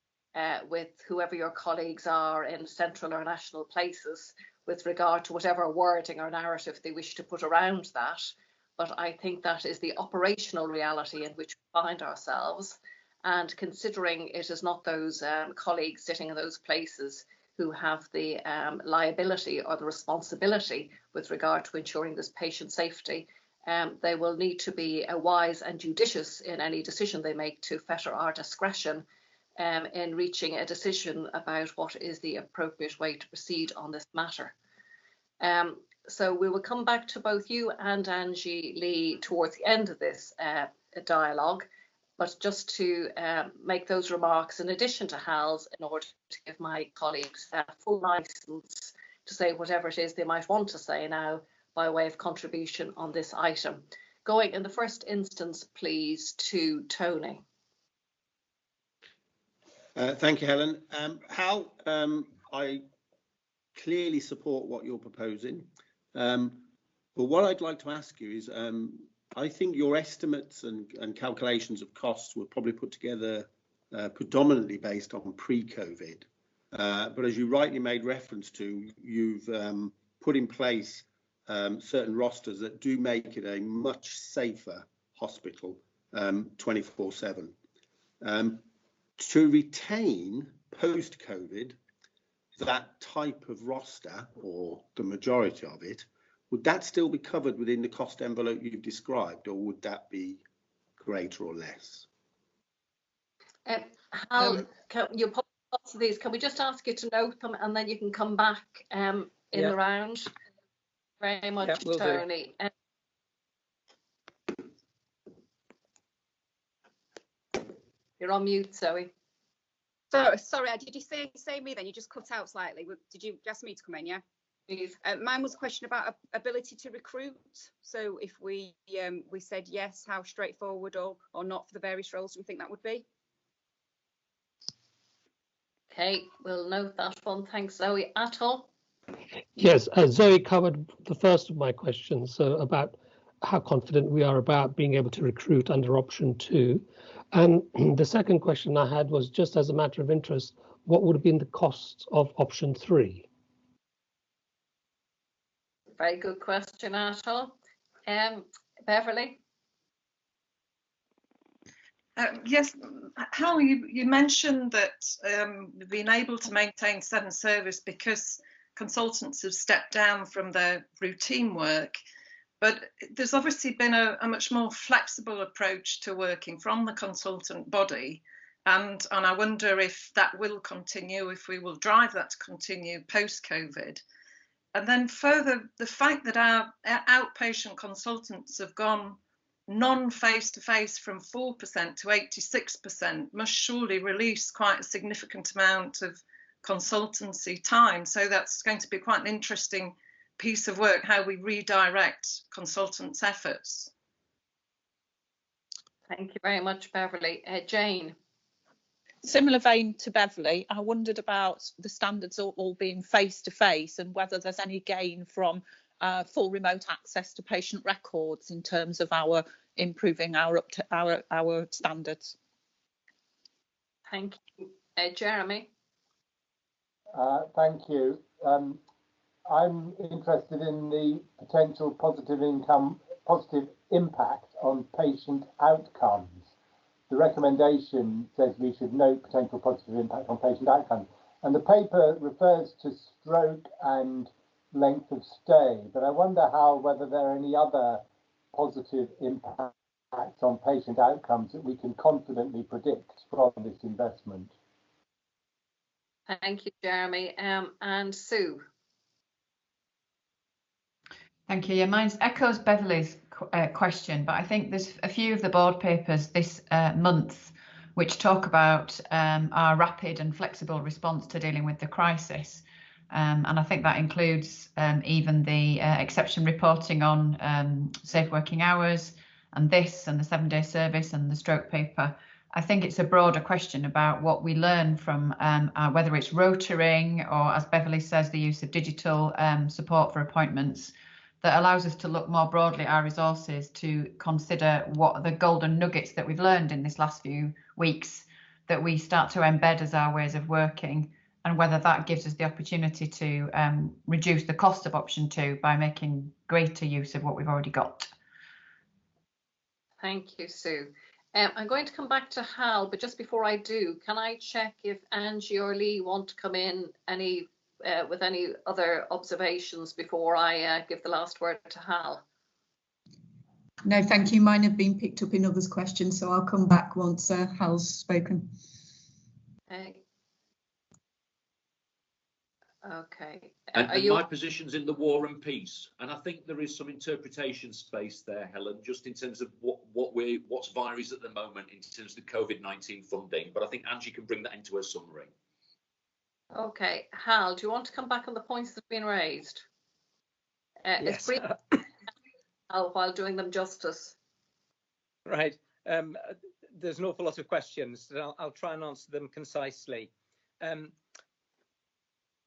with whoever your colleagues are in central or national places with regard to whatever wording or narrative they wish to put around that. But I think that is the operational reality in which we find ourselves. And considering it is not those colleagues sitting in those places who have the liability or the responsibility with regard to ensuring this patient safety, they will need to be wise and judicious in any decision they make to fetter our discretion in reaching a decision about what is the appropriate way to proceed on this matter. So we will come back to both you and Angie Lee towards the end of this dialogue, but just to make those remarks in addition to Hal's, in order to give my colleagues full licence to say whatever it is they might want to say now by way of contribution on this item. Going in the first instance, please, to Tony. Thank you, Helen. Hal, I clearly support what you're proposing. But what I'd like to ask you is, I think your estimates and calculations of costs were probably put together predominantly based on pre-COVID. But as you rightly made reference to, you've put in place certain rosters that do make it a much safer hospital 24/7. To retain post-COVID that type of roster, or the majority of it, would that still be covered within the cost envelope you've described, or would that be greater or less? Hal, you'll pop lots of these. Can we just ask you to note them and then you can come back in the round? Very much, Tony. You're on mute, Zoe. So sorry, did you say me then? You just cut out slightly. Did you ask me to come in? Yeah. Please. Mine was a question about ability to recruit. So if we said yes, how straightforward or not for the various roles do we think that would be? Okay, we'll note that one. Thanks, Zoe. Atul? Yes, Zoe covered the first of my questions, so about how confident we are about being able to recruit under option 2. And the second question I had was, just as a matter of interest, what would have been the costs of option 3? Very good question, Atul. Beverly? Yes, Hal, you mentioned that we've been able to maintain 7 service because consultants have stepped down from their routine work. But there's obviously been a much more flexible approach to working from the consultant body. And I wonder if that will continue, if we will drive that to continue post-COVID. And then further, the fact that our outpatient consultants have gone non-face-to-face from 4% to 86% must surely release quite a significant amount of consultancy time. So that's going to be quite an interesting piece of work, how we redirect consultants' efforts. Thank you very much, Beverly. Jane? Similar vein to Beverly, I wondered about the standards all being face-to-face and whether there's any gain from full remote access to patient records in terms of our improving our standards. Thank you. Jeremy? Thank you. I'm interested in the potential positive impact on patient outcomes. The recommendation says we should note potential positive impact on patient outcomes. And the paper refers to stroke and length of stay, but I wonder whether there are any other positive impacts on patient outcomes that we can confidently predict from this investment. Thank you, Jeremy. And Sue? Thank you. Yeah, mine echoes Beverly's question, but I think there's a few of the board papers this month which talk about our rapid and flexible response to dealing with the crisis. And I think that includes even the exception reporting on safe working hours, and this, and the 7-day service, and the stroke paper. I think it's a broader question about what we learn from whether it's rotoring or, as Beverly says, the use of digital support for appointments, that allows us to look more broadly at our resources to consider what are the golden nuggets that we've learned in this last few weeks that we start to embed as our ways of working, and whether that gives us the opportunity to reduce the cost of option 2 by making greater use of what we've already got. Thank you, Sue. I'm going to come back to Hal, but just before I do, can I check if Angie or Lee want to come in with any other observations before I give the last word to Hal? No, thank you. Mine have been picked up in others' questions, so I'll come back once Hal's spoken. Okay. And my position's in the War and Peace, and I think there is some interpretation space there, Helen, just in terms of what's varies at the moment in terms of the COVID-19 funding. But I think Angie can bring that into her summary. Okay, Hal, do you want to come back on the points that have been raised? Yes. While doing them justice. Right. There's an awful lot of questions, so I'll try and answer them concisely.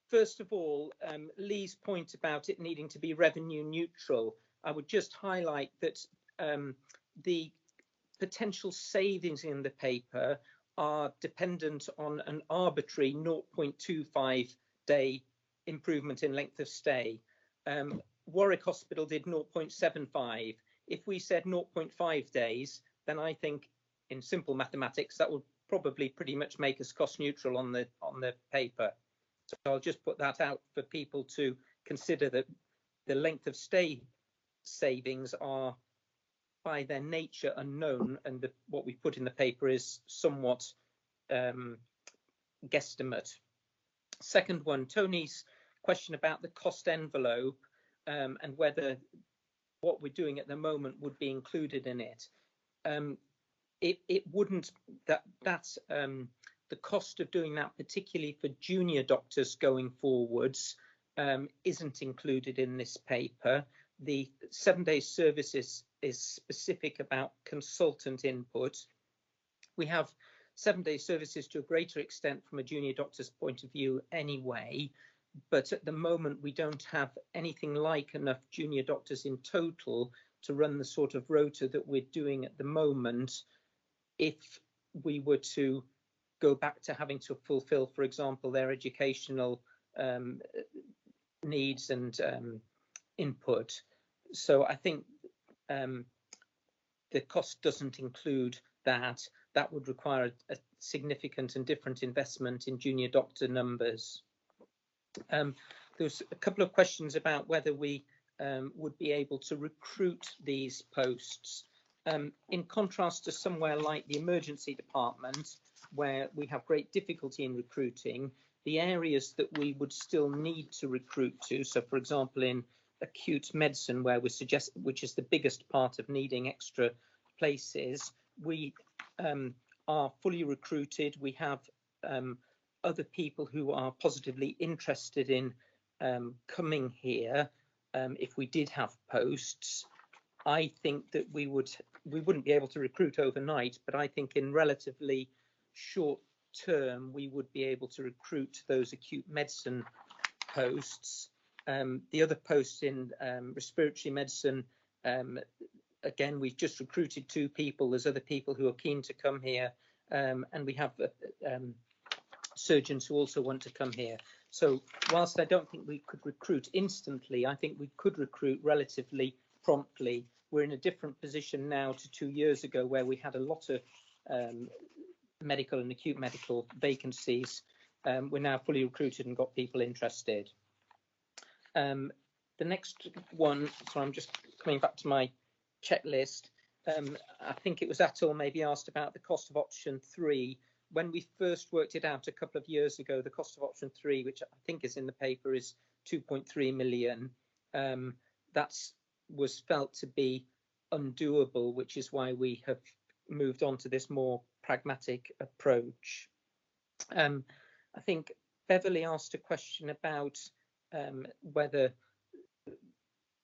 First of all, Lee's point about it needing to be revenue neutral, I would just highlight that the potential savings in the paper are dependent on an arbitrary 0.25 day improvement in length of stay. Warwick Hospital did 0.75. If we said 0.5 days, then I think in simple mathematics that would probably pretty much make us cost neutral on the paper. So I'll just put that out for people to consider, that the length of stay savings are by their nature unknown, and what we put in the paper is somewhat guesstimate. Second one, Tony's question about the cost envelope and whether what we're doing at the moment would be included in it. It wouldn't. That's the cost of doing that, particularly for junior doctors going forwards, isn't included in this paper. The 7-day services is specific about consultant input. We have 7-day services to a greater extent from a junior doctor's point of view anyway, but at the moment we don't have anything like enough junior doctors in total to run the sort of rota that we're doing at the moment. If we were to go back to having to fulfill, for example, their educational needs and input. So I think the cost doesn't include that. That would require a significant and different investment in junior doctor numbers. There's a couple of questions about whether we would be able to recruit these posts. In contrast to somewhere like the emergency department, where we have great difficulty in recruiting, the areas that we would still need to recruit to, so for example in acute medicine, where we suggest, which is the biggest part of needing extra places, we are fully recruited. We have other people who are positively interested in coming here. If we did have posts, I think that we wouldn't be able to recruit overnight, but I think in relatively short term we would be able to recruit those acute medicine posts. The other posts in respiratory medicine, again, we've just recruited 2 people. There's other people who are keen to come here, and we have surgeons who also want to come here. So whilst I don't think we could recruit instantly, I think we could recruit relatively promptly. We're in a different position now to 2 years ago, where we had a lot of medical and acute medical vacancies. We're now fully recruited and got people interested. The next one, so I'm just coming back to my checklist. I think it was Atul maybe asked about the cost of option 3. When we first worked it out a couple of years ago, the cost of option 3, which I think is in the paper, is 2.3 million. That was felt to be undoable, which is why we have moved on to this more pragmatic approach. I think Beverly asked a question about whether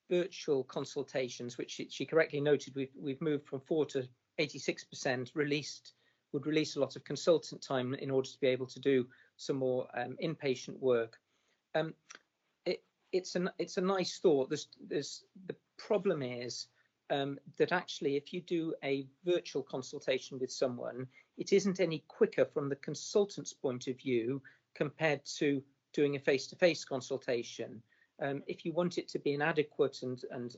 virtual consultations, which she correctly noted, we've moved from 4 to 86% would release a lot of consultant time in order to be able to do some more inpatient work. It's a nice thought. The problem is that actually, if you do a virtual consultation with someone, it isn't any quicker from the consultant's point of view compared to doing a face-to-face consultation. If you want it to be an adequate and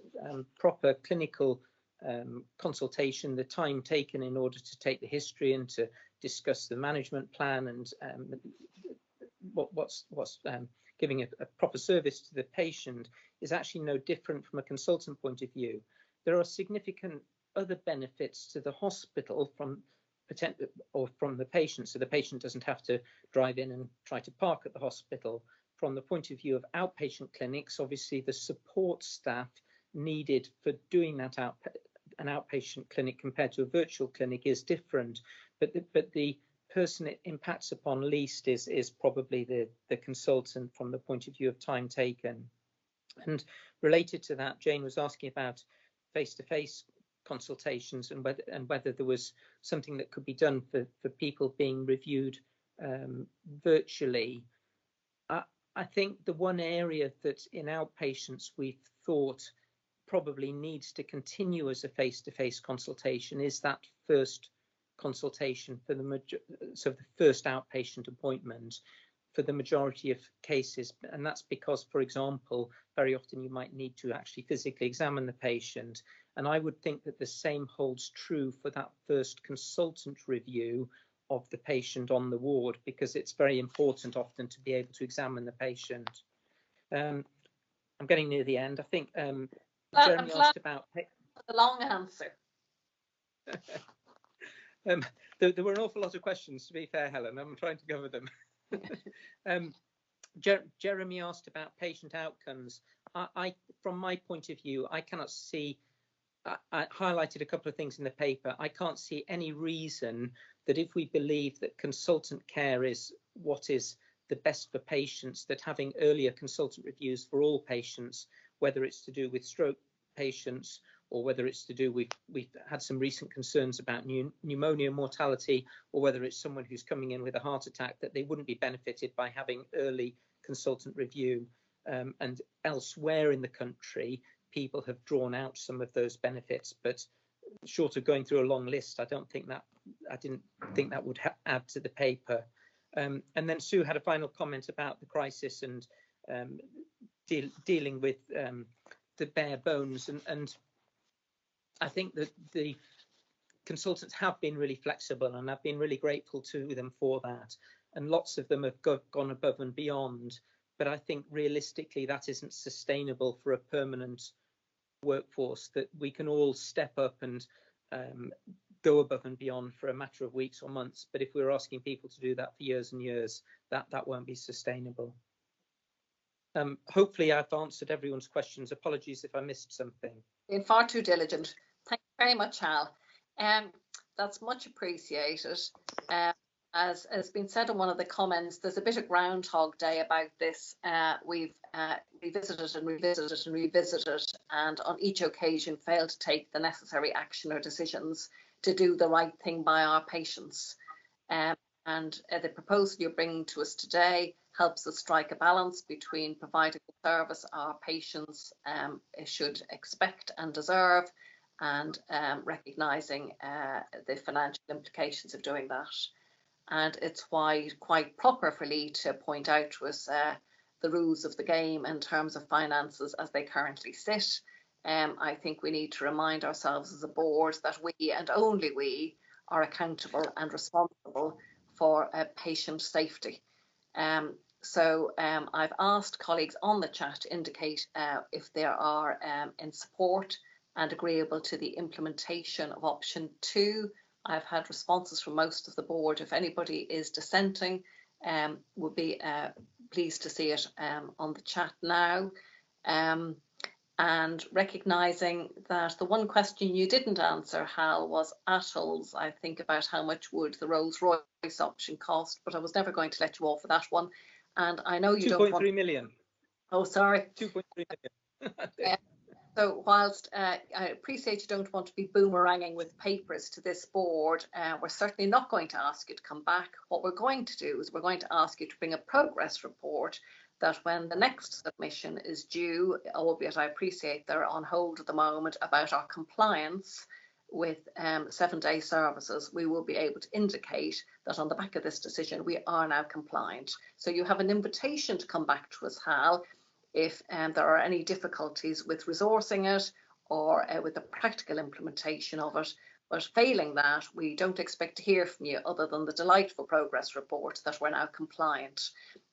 proper clinical consultation, the time taken in order to take the history and to discuss the management plan and what's giving a proper service to the patient is actually no different from a consultant point of view. There are significant other benefits to the hospital from the patient, so the patient doesn't have to drive in and try to park at the hospital. From the point of view of outpatient clinics, obviously the support staff needed for doing that an outpatient clinic compared to a virtual clinic is different, but the person it impacts upon least is probably the consultant from the point of view of time taken. And related to that, Jane was asking about face-to-face consultations and whether there was something that could be done for people being reviewed virtually. I think the one area that in outpatients we've thought probably needs to continue as a face-to-face consultation is that first consultation for the first outpatient appointment for the majority of cases, and that's because, for example, very often you might need to actually physically examine the patient, and I would think that the same holds true for that first consultant review of the patient on the ward, because it's very important often to be able to examine the patient. I'm getting near the end. I think Jeremy asked about the long answer. There were an awful lot of questions, to be fair, Helen. I'm trying to cover them. Jeremy asked about patient outcomes. From my point of view, I cannot see. I highlighted a couple of things in the paper. I can't see any reason that if we believe that consultant care is what is the best for patients, that having earlier consultant reviews for all patients, whether it's to do with stroke patients or whether it's to do with, we've had some recent concerns about pneumonia mortality, or whether it's someone who's coming in with a heart attack, that they wouldn't be benefited by having early consultant review. And elsewhere in the country, people have drawn out some of those benefits, but short of going through a long list, I didn't think that would add to the paper. And then Sue had a final comment about the crisis and dealing with the bare bones, and I think that the consultants have been really flexible, and I've been really grateful to them for that, and lots of them have gone above and beyond, but I think realistically that isn't sustainable for a permanent workforce, that we can all step up and go above and beyond for a matter of weeks or months, but if we're asking people to do that for years and years, that won't be sustainable. Hopefully I've answered everyone's questions. Apologies if I missed something. Been far too diligent. Thank you very much, Hal. That's much appreciated. As has been said in one of the comments, there's a bit of Groundhog Day about this. We've revisited and revisited and revisited, and on each occasion failed to take the necessary action or decisions to do the right thing by our patients. And the proposal you're bringing to us today helps us strike a balance between providing the service our patients should expect and deserve, and recognising the financial implications of doing that. And it's quite proper for Lee to point out to us the rules of the game in terms of finances as they currently sit. I think we need to remind ourselves as a board that we, and only we, are accountable and responsible for patient safety. So I've asked colleagues on the chat to indicate if they are in support and agreeable to the implementation of option 2. I've had responses from most of the board. If anybody is dissenting, would be pleased to see it on the chat now. and recognising that the one question you didn't answer, Hal, was ATOLs. I think about how much would the Rolls-Royce option cost, but I was never going to let you off for that one. And I know you don't want... 2.3 million. Oh, sorry. 2.3 million. So whilst I appreciate you don't want to be boomeranging with papers to this board, we're certainly not going to ask you to come back. What we're going to do is we're going to ask you to bring a progress report that when the next submission is due, albeit I appreciate they're on hold at the moment, about our compliance with 7-day services, we will be able to indicate that on the back of this decision we are now compliant. So you have an invitation to come back to us, Hal, if there are any difficulties with resourcing it or with the practical implementation of it. But failing that, we don't expect to hear from you other than the delightful progress report that we're now compliant.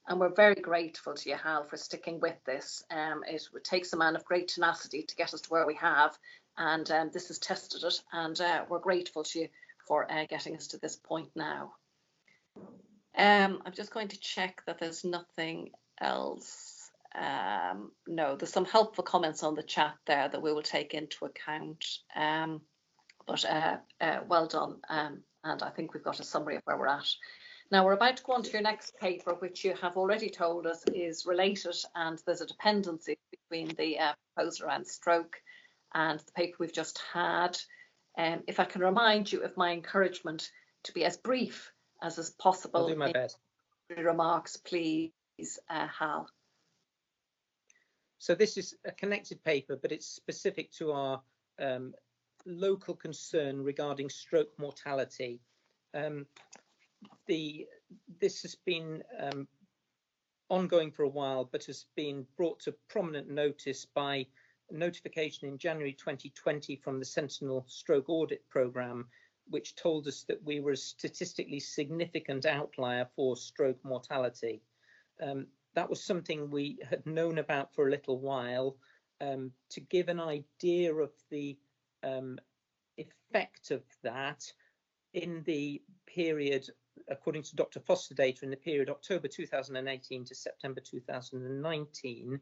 And we're very grateful to you, Hal, for sticking with this. It takes a man of great tenacity to get us to where we have, and this has tested it, and we're grateful to you for getting us to this point now. I'm just going to check that there's nothing else. No, there's some helpful comments on the chat there that we will take into account. But well done, and I think we've got a summary of where we're at. Now we're about to go on to your next paper, which you have already told us is related, and there's a dependency between the proposal around stroke and the paper we've just had. If I can remind you of my encouragement to be as brief as is possible. I'll do my best. Remarks, please, Hal. So this is a connected paper, but it's specific to our local concern regarding stroke mortality. This has been ongoing for a while, but has been brought to prominent notice by a notification in January 2020 from the Sentinel Stroke Audit Programme, which told us that we were a statistically significant outlier for stroke mortality. That was something we had known about for a little while. To give an idea of the effect of that, in the period, according to Dr. Foster data, in the period October 2018 to September 2019,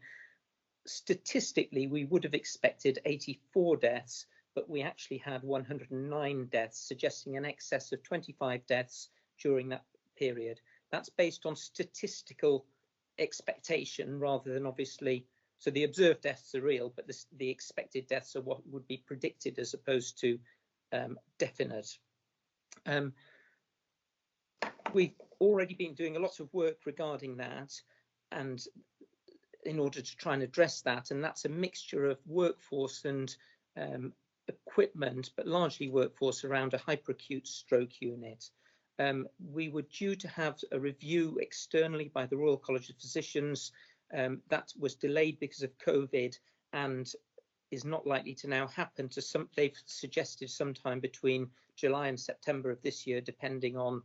statistically we would have expected 84 deaths, but we actually had 109 deaths, suggesting an excess of 25 deaths during that period. That's based on statistical expectation rather than obviously, so the observed deaths are real, but the expected deaths are what would be predicted as opposed to definite. We've already been doing a lot of work regarding that, and in order to try and address that, and that's a mixture of workforce and equipment, but largely workforce around a hyperacute stroke unit. We were due to have a review externally by the Royal College of Physicians. That was delayed because of COVID and is not likely to now happen. They've suggested sometime between July and September of this year, depending on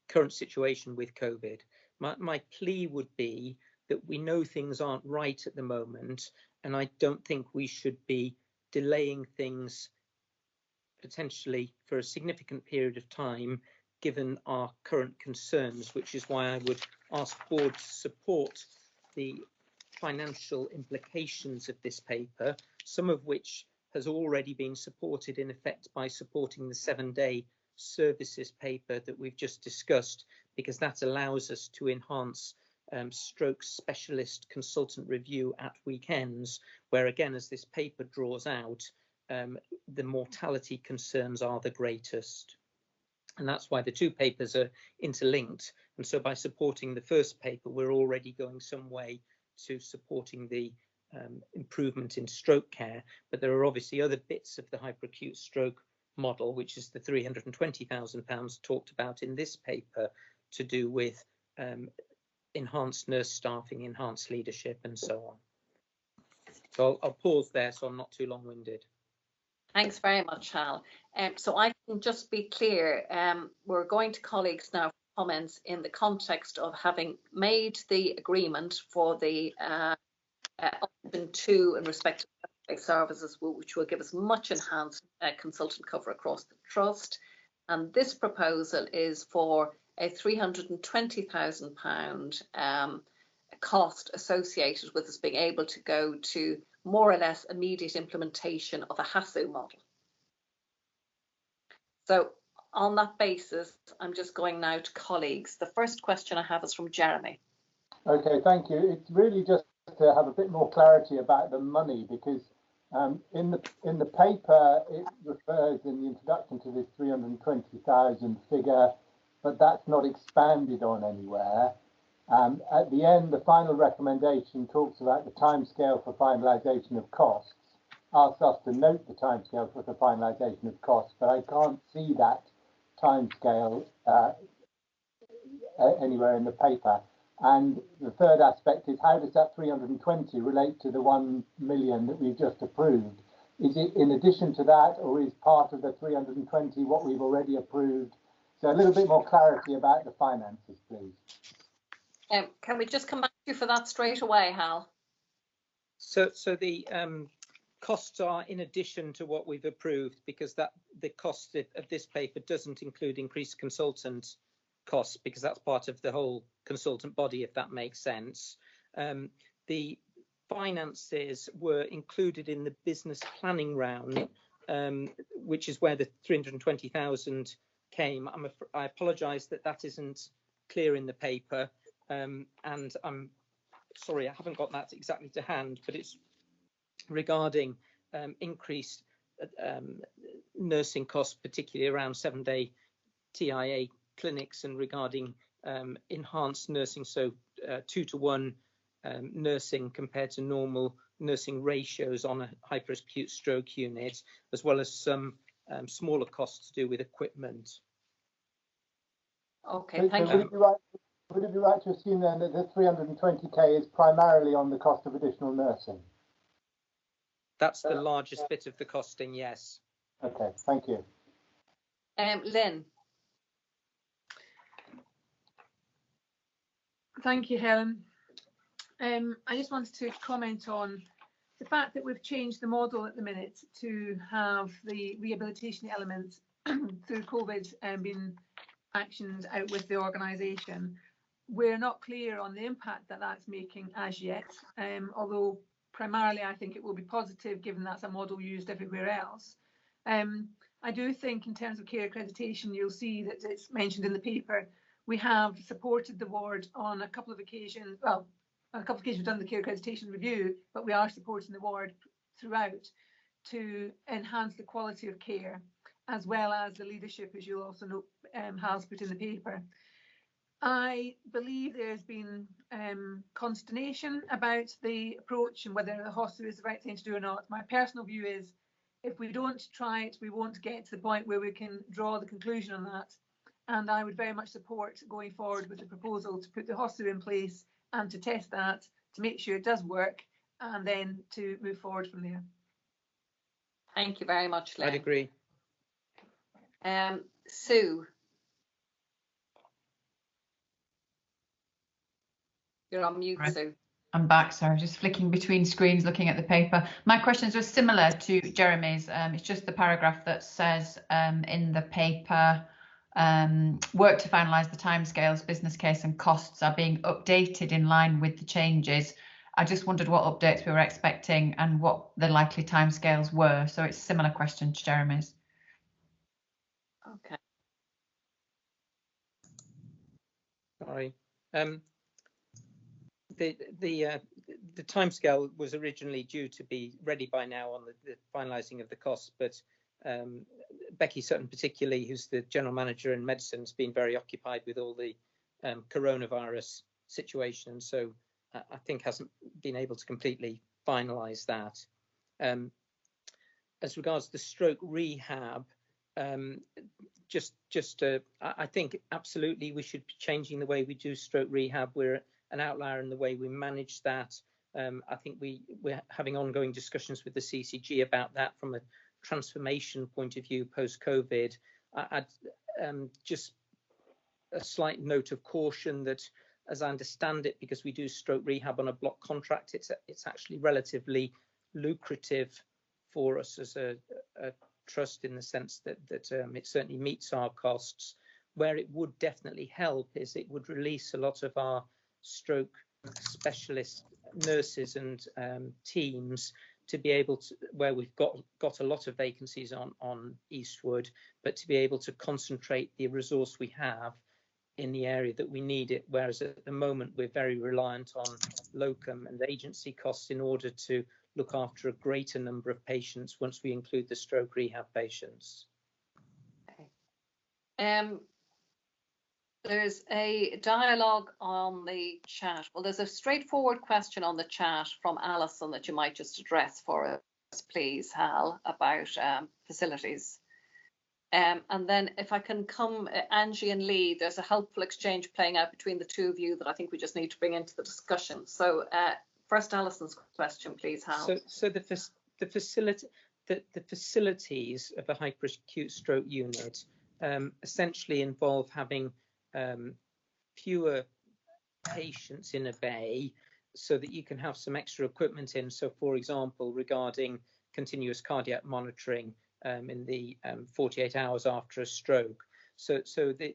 current situation with COVID. My plea would be that we know things aren't right at the moment, and I don't think we should be delaying things potentially for a significant period of time, given our current concerns, which is why I would ask board to support the financial implications of this paper, some of which has already been supported in effect by supporting the 7-day services paper that we've just discussed, because that allows us to enhance stroke specialist consultant review at weekends, where again, as this paper draws out, the mortality concerns are the greatest. And that's why the two papers are interlinked. And so by supporting the first paper, we're already going some way to supporting the improvement in stroke care. But there are obviously other bits of the hyperacute stroke model, which is the £320,000 talked about in this paper, to do with enhanced nurse staffing, enhanced leadership, and so on. So I'll pause there so I'm not too long-winded. Thanks very much, Hal. So I can just be clear, we're going to colleagues now for comments in the context of having made the agreement for the option 2 in respect to services, which will give us much enhanced consultant cover across the trust. And this proposal is for a £320,000 cost associated with us being able to go to more or less immediate implementation of a HASU model. So on that basis, I'm just going now to colleagues. The first question I have is from Jeremy. Okay, thank you. It's really just to have a bit more clarity about the money, because in the paper it refers in the introduction to this 320,000 figure, but that's not expanded on anywhere. At the end, the final recommendation talks about the timescale for finalisation of costs, asks us to note the timescale for the finalisation of costs, but I can't see that timescale anywhere in the paper. And the third aspect is, how does that 320 relate to the 1 million that we've just approved? Is it in addition to that, or is part of the 320 what we've already approved? So a little bit more clarity about the finances, please. Can we just come back to you for that straight away, Hal? So the costs are in addition to what we've approved, because the cost of this paper doesn't include increased consultant costs, because that's part of the whole consultant body, if that makes sense. The finances were included in the business planning round, which is where the 320,000 came. I apologise that isn't clear in the paper. And I'm sorry, I haven't got that exactly to hand, but it's regarding increased nursing costs, particularly around 7-day TIA clinics, and regarding enhanced nursing, so 2-to-1 nursing compared to normal nursing ratios on a hyperacute stroke unit, as well as some smaller costs to do with equipment. Okay, thank you. Would it be right to assume then that the 320k is primarily on the cost of additional nursing? That's the largest bit of the costing, yes. Okay, thank you. Lynn. Thank you, Helen. I just wanted to comment on the fact that we've changed the model at the minute to have the rehabilitation elements through COVID being actioned out with the organisation. We're not clear on the impact that that's making as yet, although primarily I think it will be positive, given that's a model used everywhere else. I do think in terms of care accreditation, you'll see that it's mentioned in the paper. We have supported the ward on a couple of occasions. Well, on a couple of occasions we've done the care accreditation review, but we are supporting the ward throughout to enhance the quality of care, as well as the leadership, as you'll also note, has put in the paper. I believe there's been consternation about the approach and whether the hospital is the right thing to do or not. My personal view is, if we don't try it, we won't get to the point where we can draw the conclusion on that. And I would very much support going forward with the proposal to put the hospital in place and to test that, to make sure it does work, and then to move forward from there. Thank you very much, Lynn. I'd agree. Sue. You're on mute, Sue. I'm back, sorry, just flicking between screens looking at the paper. My questions were similar to Jeremy's. It's just the paragraph that says in the paper, work to finalise the timescales, business case and costs are being updated in line with the changes. I just wondered what updates we were expecting and what the likely timescales were. So it's a similar question to Jeremy's. Okay. Sorry. The timescale was originally due to be ready by now on the finalising of the costs, but Becky Sutton particularly, who's the general manager in medicine, has been very occupied with all the coronavirus situation, so I think hasn't been able to completely finalise that. As regards the stroke rehab, I think absolutely we should be changing the way we do stroke rehab. We're an outlier in the way we manage that. I think we're having ongoing discussions with the CCG about that from a transformation point of view post-COVID. I'd just a slight note of caution that, as I understand it, because we do stroke rehab on a block contract, it's actually relatively lucrative for us as a trust, in the sense that it certainly meets our costs. Where it would definitely help is it would release a lot of our stroke specialist nurses and teams to be able to, where we've got a lot of vacancies on Eastwood, but to be able to concentrate the resource we have in the area that we need it, whereas at the moment we're very reliant on locum and agency costs in order to look after a greater number of patients once we include the stroke rehab patients. Okay. There's a dialogue on the chat. Well, there's a straightforward question on the chat from Alison that you might just address for us, please, Hal, about facilities. And then if I can come, Angie and Lee, there's a helpful exchange playing out between the two of you that I think we just need to bring into the discussion. So first, Alison's question, please, Hal. So the facilities of a hyperacute stroke unit essentially involve having fewer patients in a bay so that you can have some extra equipment in. So, for example, regarding continuous cardiac monitoring in the 48 hours after a stroke. So the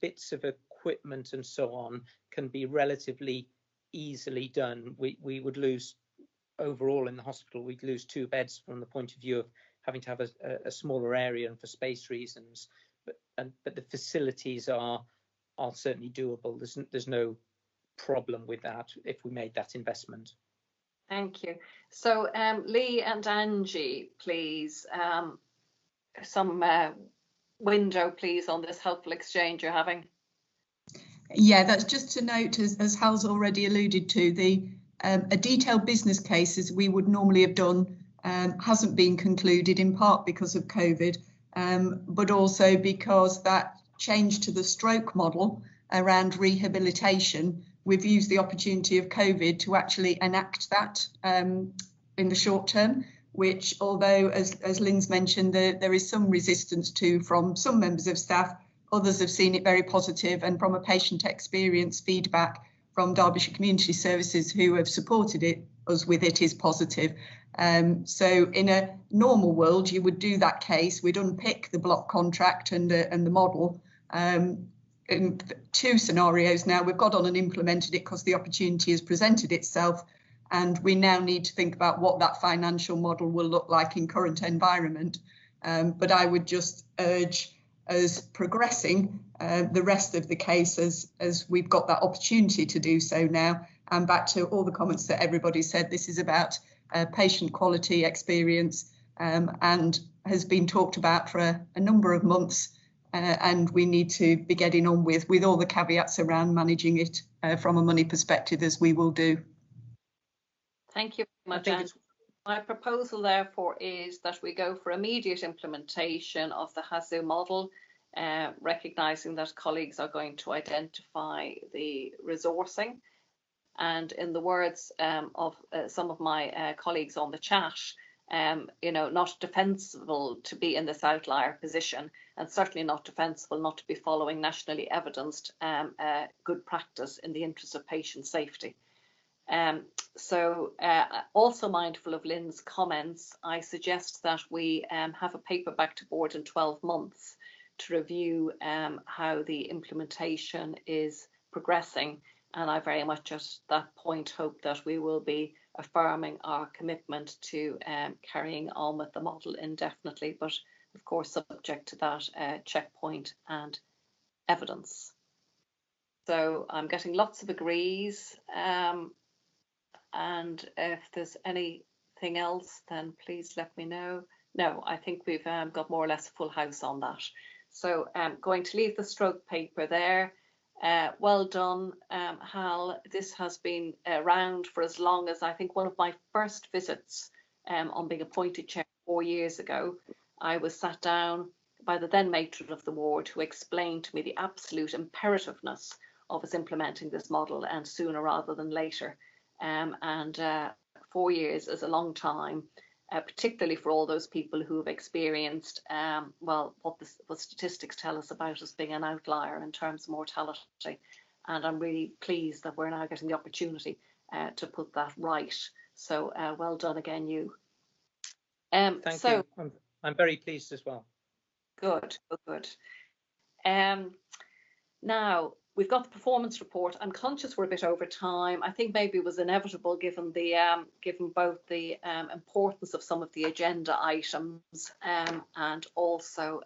bits of equipment and so on can be relatively easily done. We would lose, overall in the hospital, we'd lose 2 beds from the point of view of having to have a smaller area and for space reasons. But the facilities are certainly doable. There's no problem with that if we made that investment. Thank you. So Lee and Angie, please, some window, please, on this helpful exchange you're having. Yeah, that's just to note, as Hal's already alluded to, a detailed business case, as we would normally have done, hasn't been concluded, in part because of COVID, but also because that change to the stroke model around rehabilitation, we've used the opportunity of COVID to actually enact that in the short term, which, although, as Lynn's mentioned, there is some resistance to from some members of staff, others have seen it very positive, and from a patient experience feedback from Derbyshire Community Services, who have supported us with it, is positive. So in a normal world, you would do that case, we'd unpick the block contract and the model. In 2 scenarios now, we've got on and implemented it because the opportunity has presented itself, and we now need to think about what that financial model will look like in current environment. But I would just urge us progressing the rest of the case as we've got that opportunity to do so now. And back to all the comments that everybody said, this is about patient quality experience and has been talked about for a number of months. And we need to be getting on with all the caveats around managing it from a money perspective, as we will do. Thank you very much, Anne. My proposal, therefore, is that we go for immediate implementation of the HASU model, recognising that colleagues are going to identify the resourcing. And in the words of some of my colleagues on the chat, not defensible to be in this outlier position, and certainly not defensible not to be following nationally evidenced good practice in the interest of patient safety. So also mindful of Lynn's comments, I suggest that we have a paper back to board in 12 months to review how the implementation is progressing. And I very much at that point hope that we will be affirming our commitment to carrying on with the model indefinitely, but of course subject to that checkpoint and evidence. So I'm getting lots of agrees, and if there's anything else, then please let me know. No, I think we've got more or less a full house on that. So I'm going to leave the stroke paper there. Well done, Hal. This has been around for as long as, I think, one of my first visits on being appointed chair 4 years ago. I was sat down by the then matron of the ward, who explained to me the absolute imperativeness of us implementing this model, and sooner rather than later. 4 years is a long time, particularly for all those people who have experienced, well, what statistics tell us about us being an outlier in terms of mortality. And I'm really pleased that we're now getting the opportunity to put that right. So well done again, you. Thank you. I'm very pleased as well. Good, good. Now, we've got the performance report. I'm conscious we're a bit over time. I think maybe it was inevitable given the given both the importance of some of the agenda items and also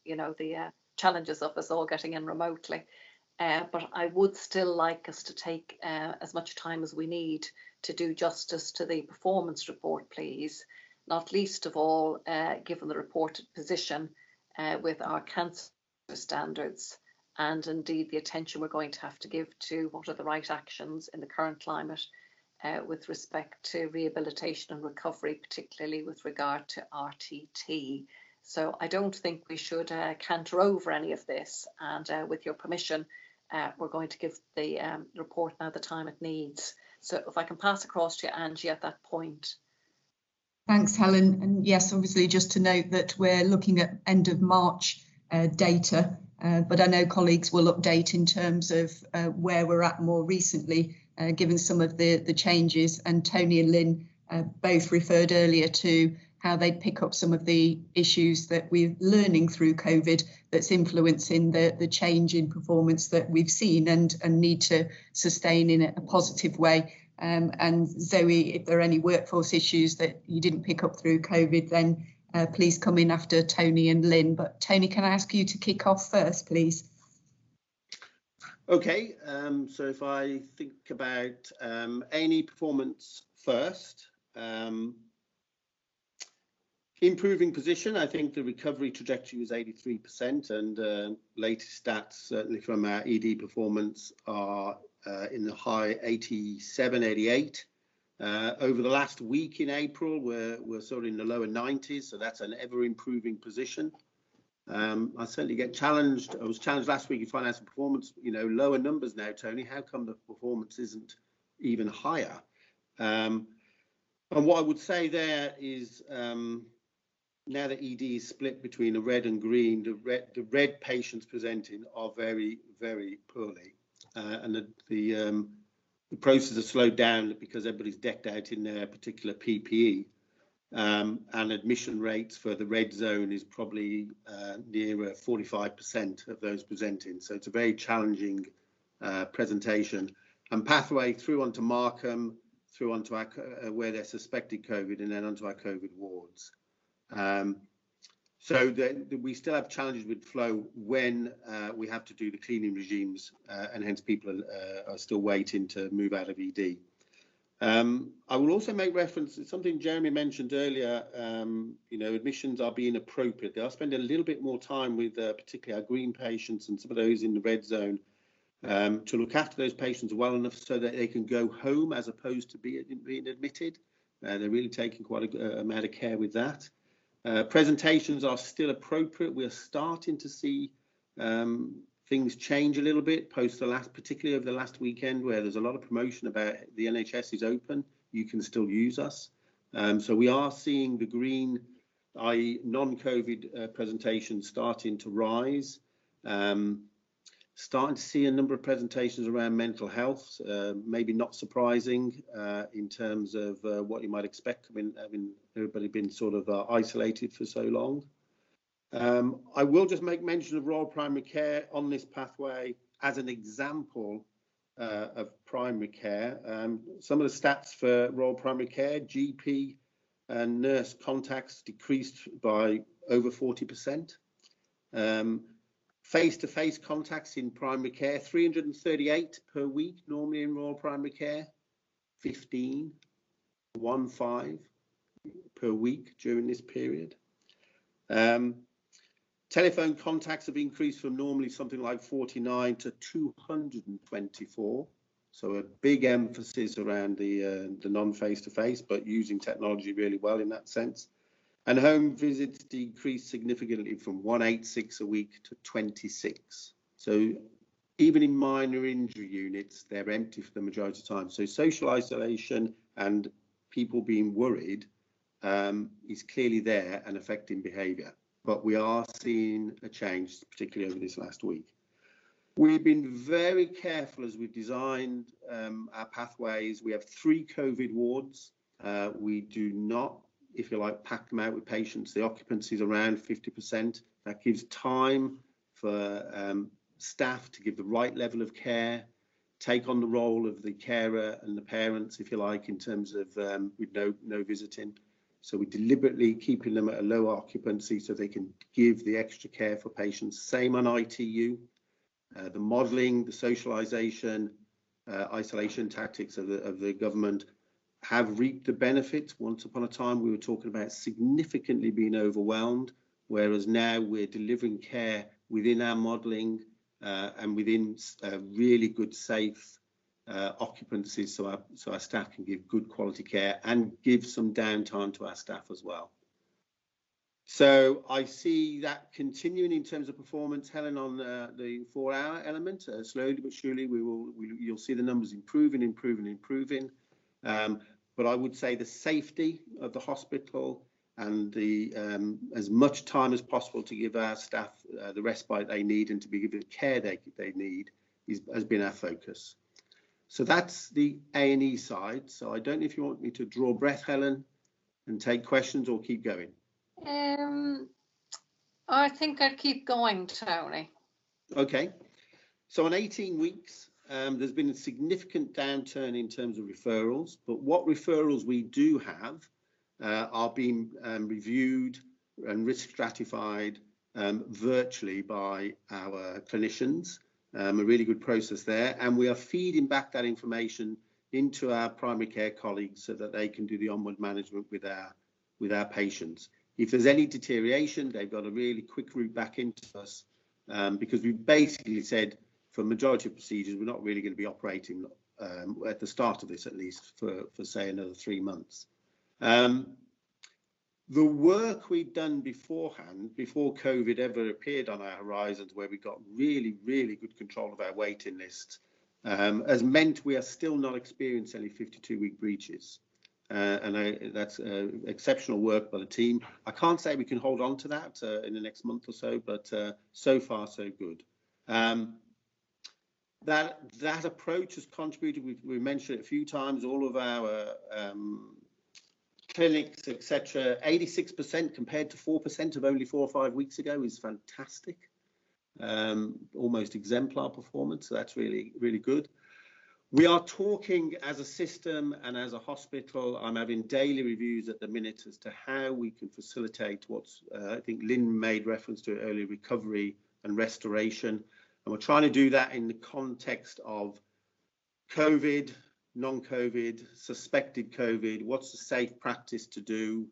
you know, the challenges of us all getting in remotely. But I would still like us to take as much time as we need to do justice to the performance report, please. Not least of all, given the reported position with our cancer standards, and indeed the attention we're going to have to give to what are the right actions in the current climate with respect to rehabilitation and recovery, particularly with regard to RTT. So I don't think we should canter over any of this, and with your permission, we're going to give the report now the time it needs. So if I can pass across to you, Angie, at that point. Thanks, Helen. And yes, obviously, just to note that we're looking at end of March data, but I know colleagues will update in terms of where we're at more recently, given some of the changes. And Tony and Lynn both referred earlier to how they pick up some of the issues that we're learning through COVID that's influencing the change in performance that we've seen and need to sustain in a positive way. And Zoe, if there are any workforce issues that you didn't pick up through COVID, then please come in after Tony and Lynn. But Tony, can I ask you to kick off first, please? Okay, so if I think about A&E performance first, improving position, I think the recovery trajectory was 83%, and latest stats, certainly from our ED performance, are in the high 87, 88. Over the last week in April, we're sort of in the lower 90s, so that's an ever improving position. I certainly get challenged. I was challenged last week in finance and performance, you know, lower numbers now, Tony. How come the performance isn't even higher? And what I would say there is, now that ED is split between the red and green, the red patients presenting are very, very poorly. And the process has slowed down because everybody's decked out in their particular PPE. And admission rates for the red zone is probably nearer 45% of those presenting. So it's a very challenging presentation. And pathway through onto Markham, through onto our, where they're suspected COVID, and then onto our COVID wards. So we still have challenges with flow when we have to do the cleaning regimes, and hence people are still waiting to move out of ED. I will also make reference to something Jeremy mentioned earlier. You know, admissions are being appropriate. They'll spend a little bit more time with particularly our green patients and some of those in the red zone to look after those patients well enough so that they can go home as opposed to being admitted. They're really taking quite a amount of care with that. Presentations are still appropriate. We're starting to see things change a little bit post the last, particularly over the last weekend, where there's a lot of promotion about the NHS is open, you can still use us. So we are seeing the green, i.e. non-COVID presentations starting to rise. Starting to see a number of presentations around mental health, maybe not surprising in terms of what you might expect, having everybody been sort of isolated for so long. I will just make mention of Royal Primary Care on this pathway as an example of primary care. Some of the stats for Royal Primary Care, GP and nurse contacts decreased by over 40%. Face-to-face contacts in primary care, 338 per week, normally in Royal Primary Care, 15 per week during this period. Telephone contacts have increased from normally something like 49 to 224. So a big emphasis around the non-face-to-face, but using technology really well in that sense. And home visits decreased significantly from 186 a week to 26. So even in minor injury units, they're empty for the majority of the time. So social isolation and people being worried is clearly there and affecting behaviour. But we are seeing a change, particularly over this last week. We've been very careful as we've designed our pathways. We have 3 COVID wards. We do not, if you like, pack them out with patients. The occupancy is around 50%. That gives time for staff to give the right level of care, take on the role of the carer and the parents, if you like, in terms of with no visiting. So we're deliberately keeping them at a low occupancy so they can give the extra care for patients. Same on ITU, the modelling, the socialisation, isolation tactics of the government have reaped the benefits. Once upon a time, we were talking about significantly being overwhelmed, whereas now we're delivering care within our modelling and within really good, safe occupancies, so our staff can give good quality care and give some downtime to our staff as well. So I see that continuing in terms of performance, Helen, on the 4-hour element. Slowly but surely, you'll see the numbers improving. But I would say the safety of the hospital and the as much time as possible to give our staff the respite they need and to be given the care they need has been our focus. So that's the A&E side. So I don't know if you want me to draw breath, Helen, and take questions or keep going. I think I'd keep going, Tony. Okay. So on 18 weeks, there's been a significant downturn in terms of referrals, but what referrals we do have are being reviewed and risk stratified virtually by our clinicians. A really good process there, and we are feeding back that information into our primary care colleagues so that they can do the onward management with our patients. If there's any deterioration, they've got a really quick route back into us because we basically said for majority of procedures we're not really going to be operating at the start of this, at least for say another 3 months. The work we'd done beforehand, before COVID ever appeared on our horizons, where we got really, really good control of our waiting lists, has meant we are still not experiencing any 52-week breaches. And that's exceptional work by the team. I can't say we can hold on to that in the next month or so, but so far so good. That approach has contributed. We mentioned it a few times. All of our clinics, etc., 86% compared to 4% of only 4 or 5 weeks ago is fantastic. Almost exemplar performance. So that's really, really good. We are talking as a system and as a hospital. I'm having daily reviews at the minute as to how we can facilitate what's, I think Lien made reference to earlier, recovery and restoration. And we're trying to do that in the context of COVID, non-COVID, suspected COVID. What's the safe practice to do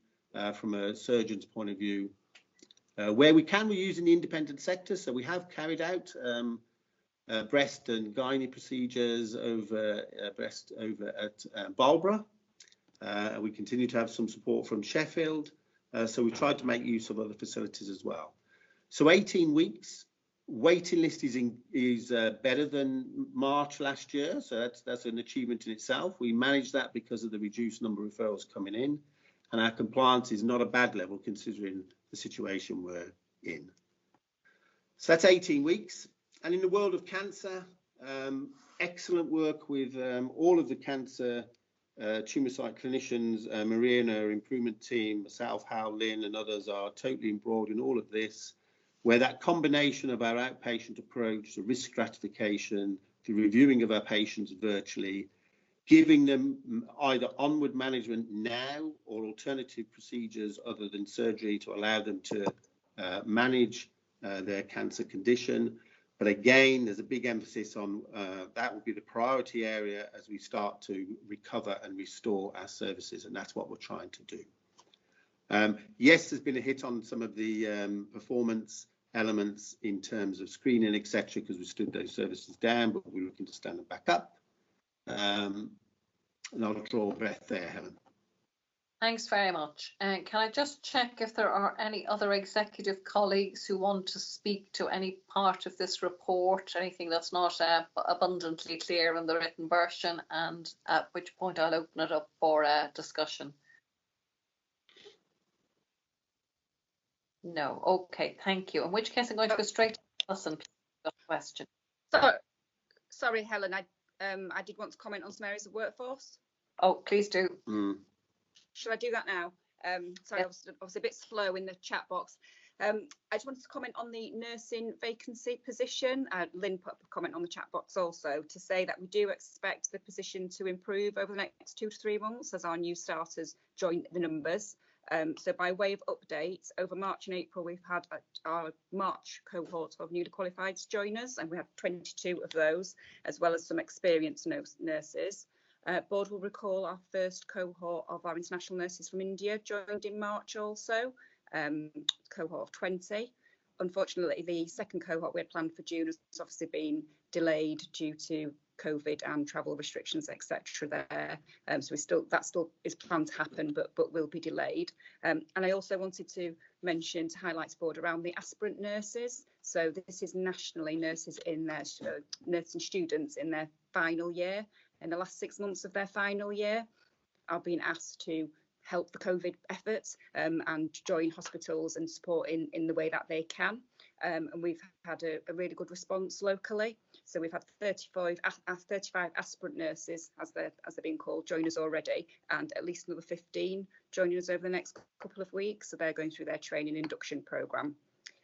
from a surgeon's point of view? Where we can, we're using the independent sector. So we have carried out breast and gynae procedures over at Marlborough. We continue to have some support from Sheffield. So we tried to make use of other facilities as well. So 18 weeks. Waiting list is better than March last year. So that's an achievement in itself. We managed that because of the reduced number of referrals coming in. And our compliance is not a bad level considering the situation we're in. So that's 18 weeks. And in the world of cancer, excellent work with all of the cancer tumour site clinicians. Maria and her improvement team, myself, Hal, Lien and others are totally embroiled in all of this, where that combination of our outpatient approach, the risk stratification, the reviewing of our patients virtually, giving them either onward management now or alternative procedures other than surgery to allow them to manage their cancer condition. But again, there's a big emphasis on that will be the priority area as we start to recover and restore our services, and that's what we're trying to do. Yes, there's been a hit on some of the performance elements in terms of screening, etc., because we stood those services down, but we're looking to stand them back up. And I'll draw a breath there, Helen. Thanks very much. Can I just check if there are any other executive colleagues who want to speak to any part of this report, anything that's not abundantly clear in the written version, and at which point I'll open it up for discussion. No. Okay, thank you. In which case I'm going to go straight to Alison. Question. Sorry, Helen, I did want to comment on some areas of workforce. Oh, please do. Shall I do that now? Sorry, I was a bit slow in the chat box. I just wanted to comment on the nursing vacancy position. Lynn put up a comment on the chat box also to say that we do expect the position to improve over the next 2 to 3 months as our new starters join the numbers. So by way of update, over March and April, we've had our March cohort of newly qualified joiners, and we had 22 of those, as well as some experienced nurses. Board will recall our first cohort of our international nurses from India joined in March also, cohort of 20. Unfortunately, the second cohort we had planned for June has obviously been delayed due to COVID and travel restrictions, etc. there. So that still is planned to happen, but will be delayed. And I also wanted to mention to highlight board around the aspirant nurses. So this is nationally nurses in their nursing students in their final year. In the last 6 months of their final year, are being asked to help the COVID efforts and join hospitals and support in the way that they can. And we've had a really good response locally. So we've had 35 aspirant nurses, as they're being called, join us already, and at least another 15 joining us over the next couple of weeks. So they're going through their training induction programme.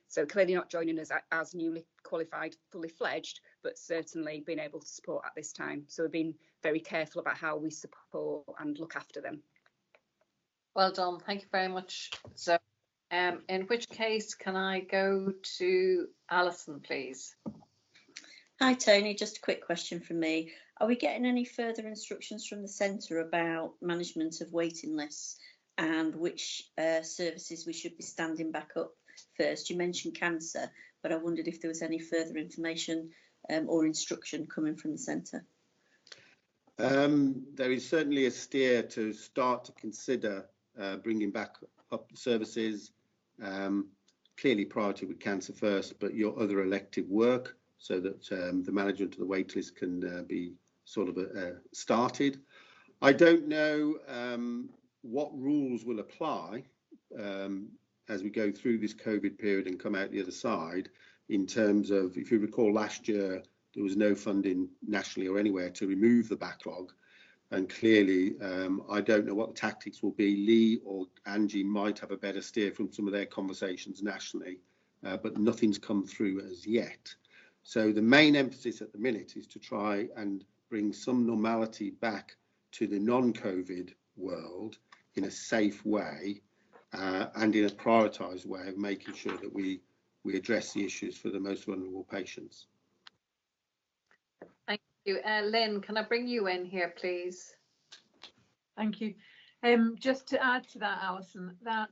So clearly not joining us as newly qualified, fully fledged, but certainly being able to support at this time. So we've been very careful about how we support and look after them. Well done. Thank you very much. So, in which case, can I go to Alison, please? Hi, Tony. Just a quick question from me. Are we getting any further instructions from the centre about management of waiting lists and which services we should be standing back up first? You mentioned cancer, but I wondered if there was any further information or instruction coming from the centre. There is certainly a steer to start to consider bringing back up the services, clearly priority with cancer first, but your other elective work, so that the management of the wait list can be sort of started. I don't know what rules will apply as we go through this COVID period and come out the other side, in terms of, if you recall last year, there was no funding nationally or anywhere to remove the backlog. And clearly, I don't know what the tactics will be. Lee or Angie might have a better steer from some of their conversations nationally, but nothing's come through as yet. So the main emphasis at the minute is to try and bring some normality back to the non-COVID world in a safe way and in a prioritised way of making sure that we address the issues for the most vulnerable patients. Thank you. Lynn, can I bring you in here, please? Thank you. Just to add to that, Alison, that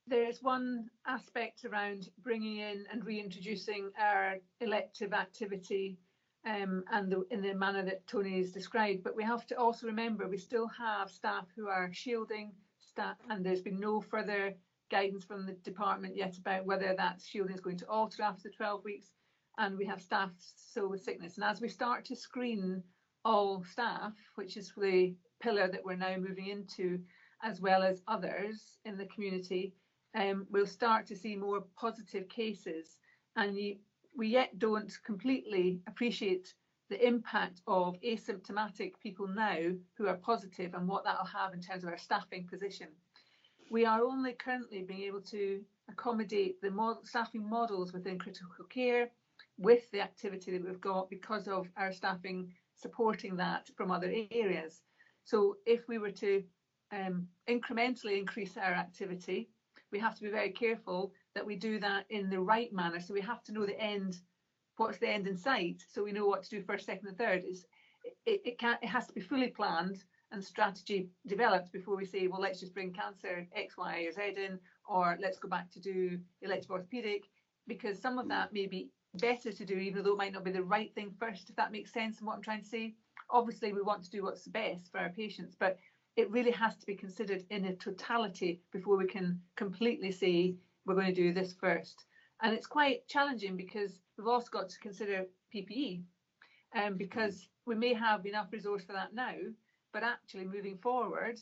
there's one aspect around bringing in and reintroducing our elective activity and in the manner that Tony has described, but we have to also remember we still have staff who are shielding staff, and there's been no further guidance from the department yet about whether that shielding is going to alter after the 12 weeks. And we have staff still with sickness. And as we start to screen all staff, which is the pillar that we're now moving into, as well as others in the community, we'll start to see more positive cases. And we yet don't completely appreciate the impact of asymptomatic people now who are positive and what that'll have in terms of our staffing position. We are only currently being able to accommodate the staffing models within critical care with the activity that we've got because of our staffing supporting that from other areas. So if we were to incrementally increase our activity, we have to be very careful that we do that in the right manner. So we have to know the end, what's the end in sight, so we know what to do first, second and third. It has to be fully planned and strategy developed before we say, well, let's just bring cancer X, Y or Z in, or let's go back to do elective orthopaedic, because some of that may be better to do, even though it might not be the right thing first, if that makes sense in what I'm trying to say. Obviously, we want to do what's the best for our patients, but it really has to be considered in a totality before we can completely say we're going to do this first. And it's quite challenging because we've also got to consider PPE, because we may have enough resource for that now, but actually moving forward,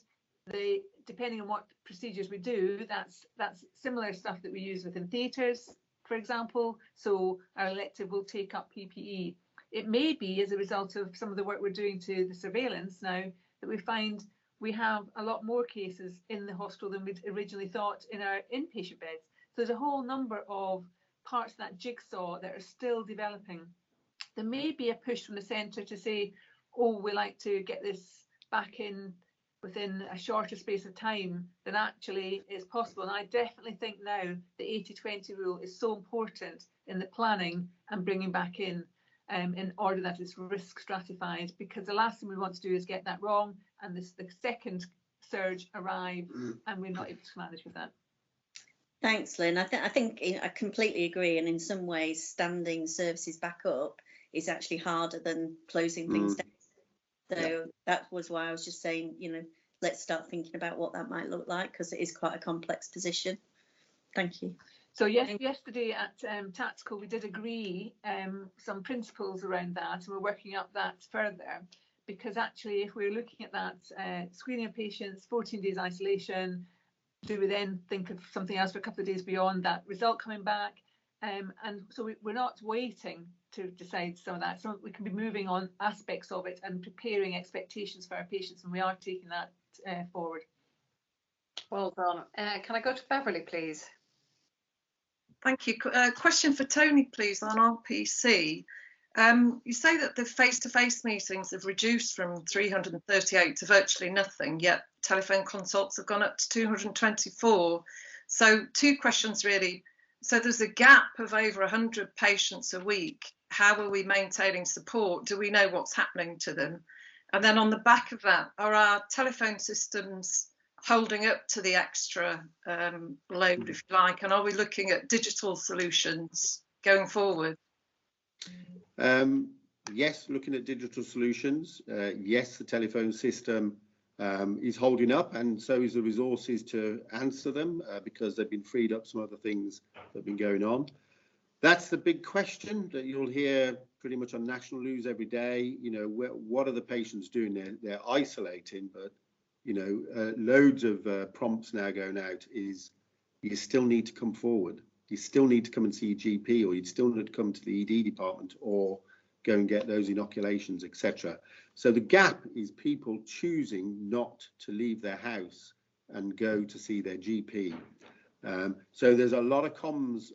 depending on what procedures we do, that's similar stuff that we use within theatres, for example. So our elective will take up PPE. It may be as a result of some of the work we're doing to the surveillance now that we find we have a lot more cases in the hospital than we'd originally thought in our inpatient beds. So there's a whole number of parts of that jigsaw that are still developing. There may be a push from the centre to say, oh, we like to get this back in within a shorter space of time than actually is possible. And I definitely think now the 80-20 rule is so important in the planning and bringing back in order that it's risk stratified, because the last thing we want to do is get that wrong and the second surge arrive and we're not able to manage with that. Thanks, Lynn. I think I completely agree. And in some ways, standing services back up is actually harder than closing things down. So that was why I was just saying, let's start thinking about what that might look like, because it is quite a complex position. Thank you. So yesterday at Tactical, we did agree some principles around that, and we're working up that further, because actually if we're looking at that screening of patients, 14 days isolation, do we then think of something else for a couple of days beyond that result coming back? And so we're not waiting to decide some of that. So we can be moving on aspects of it and preparing expectations for our patients, and we are taking that forward. Well done. Can I go to Beverly, please? Thank you. Question for Tony, please, on RPC. You say that the face-to-face meetings have reduced from 338 to virtually nothing, yet telephone consults have gone up to 224. So 2 questions really. So there's a gap of over 100 patients a week. How are we maintaining support? Do we know what's happening to them? And then on the back of that, are our telephone systems holding up to the extra load, if you like? And are we looking at digital solutions going forward? Yes, looking at digital solutions. Yes, the telephone system is holding up, and so is the resources to answer them, because they've been freed up some other things that have been going on. That's the big question that you'll hear pretty much on national news every day. What are the patients doing? They're isolating, but loads of prompts now going out is you still need to come forward. You still need to come and see your GP, or you'd still need to come to the ED department, or go and get those inoculations, etc. So the gap is people choosing not to leave their house and go to see their GP. So there's a lot of comms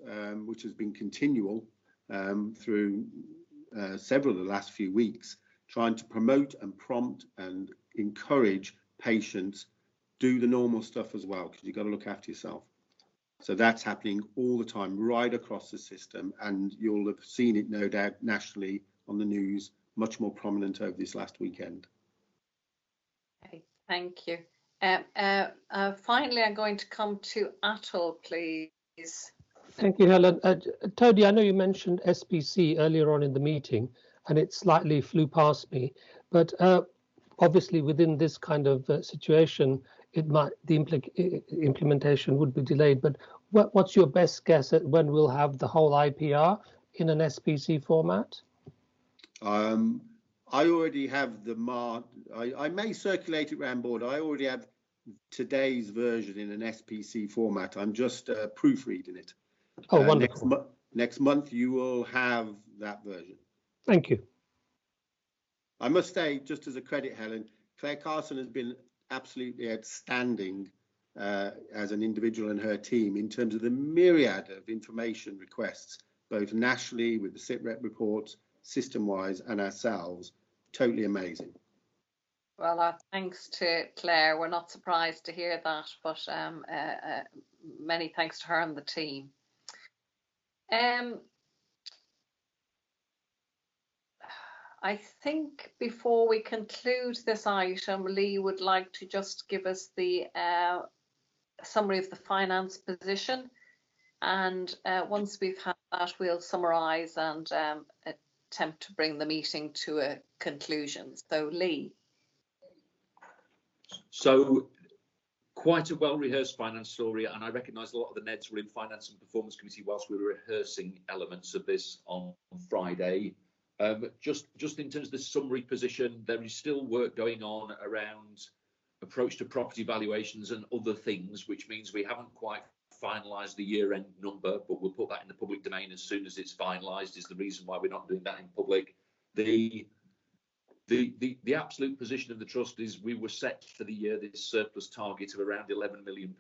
which has been continual through several of the last few weeks, trying to promote and prompt and encourage patients do the normal stuff as well, because you've got to look after yourself. So that's happening all the time right across the system, and you'll have seen it no doubt nationally on the news, much more prominent over this last weekend. Okay, thank you. Finally, I'm going to come to Atul, please. Thank you, Helen. Tony, I know you mentioned SPC earlier on in the meeting, and it slightly flew past me, but obviously within this kind of situation, the implementation would be delayed. But what's your best guess at when we'll have the whole IPR in an SPC format? I already have the I may circulate it around board. I already have today's version in an SPC format. I'm just proofreading it. Oh, wonderful. Next month you will have that version. Thank you. I must say, just as a credit, Helen, Claire Carson has been absolutely outstanding as an individual and her team in terms of the myriad of information requests, both nationally with the SITREP reports, system-wise, and ourselves. Totally amazing. Well, thanks to Claire. We're not surprised to hear that, but many thanks to her and the team. I think before we conclude this item, Lee would like to just give us the summary of the finance position, and once we've had that, we'll summarise and attempt to bring the meeting to a conclusion. So, Lee. So, quite a well-rehearsed finance story, and I recognise a lot of the NEDs were in Finance and Performance Committee whilst we were rehearsing elements of this on Friday. Just in terms of the summary position, there is still work going on around approach to property valuations and other things, which means we haven't quite finalised the year-end number, but we'll put that in the public domain as soon as it's finalised, is the reason why we're not doing that in public. The The absolute position of the trust is we were set for the year this surplus target of around £11 million,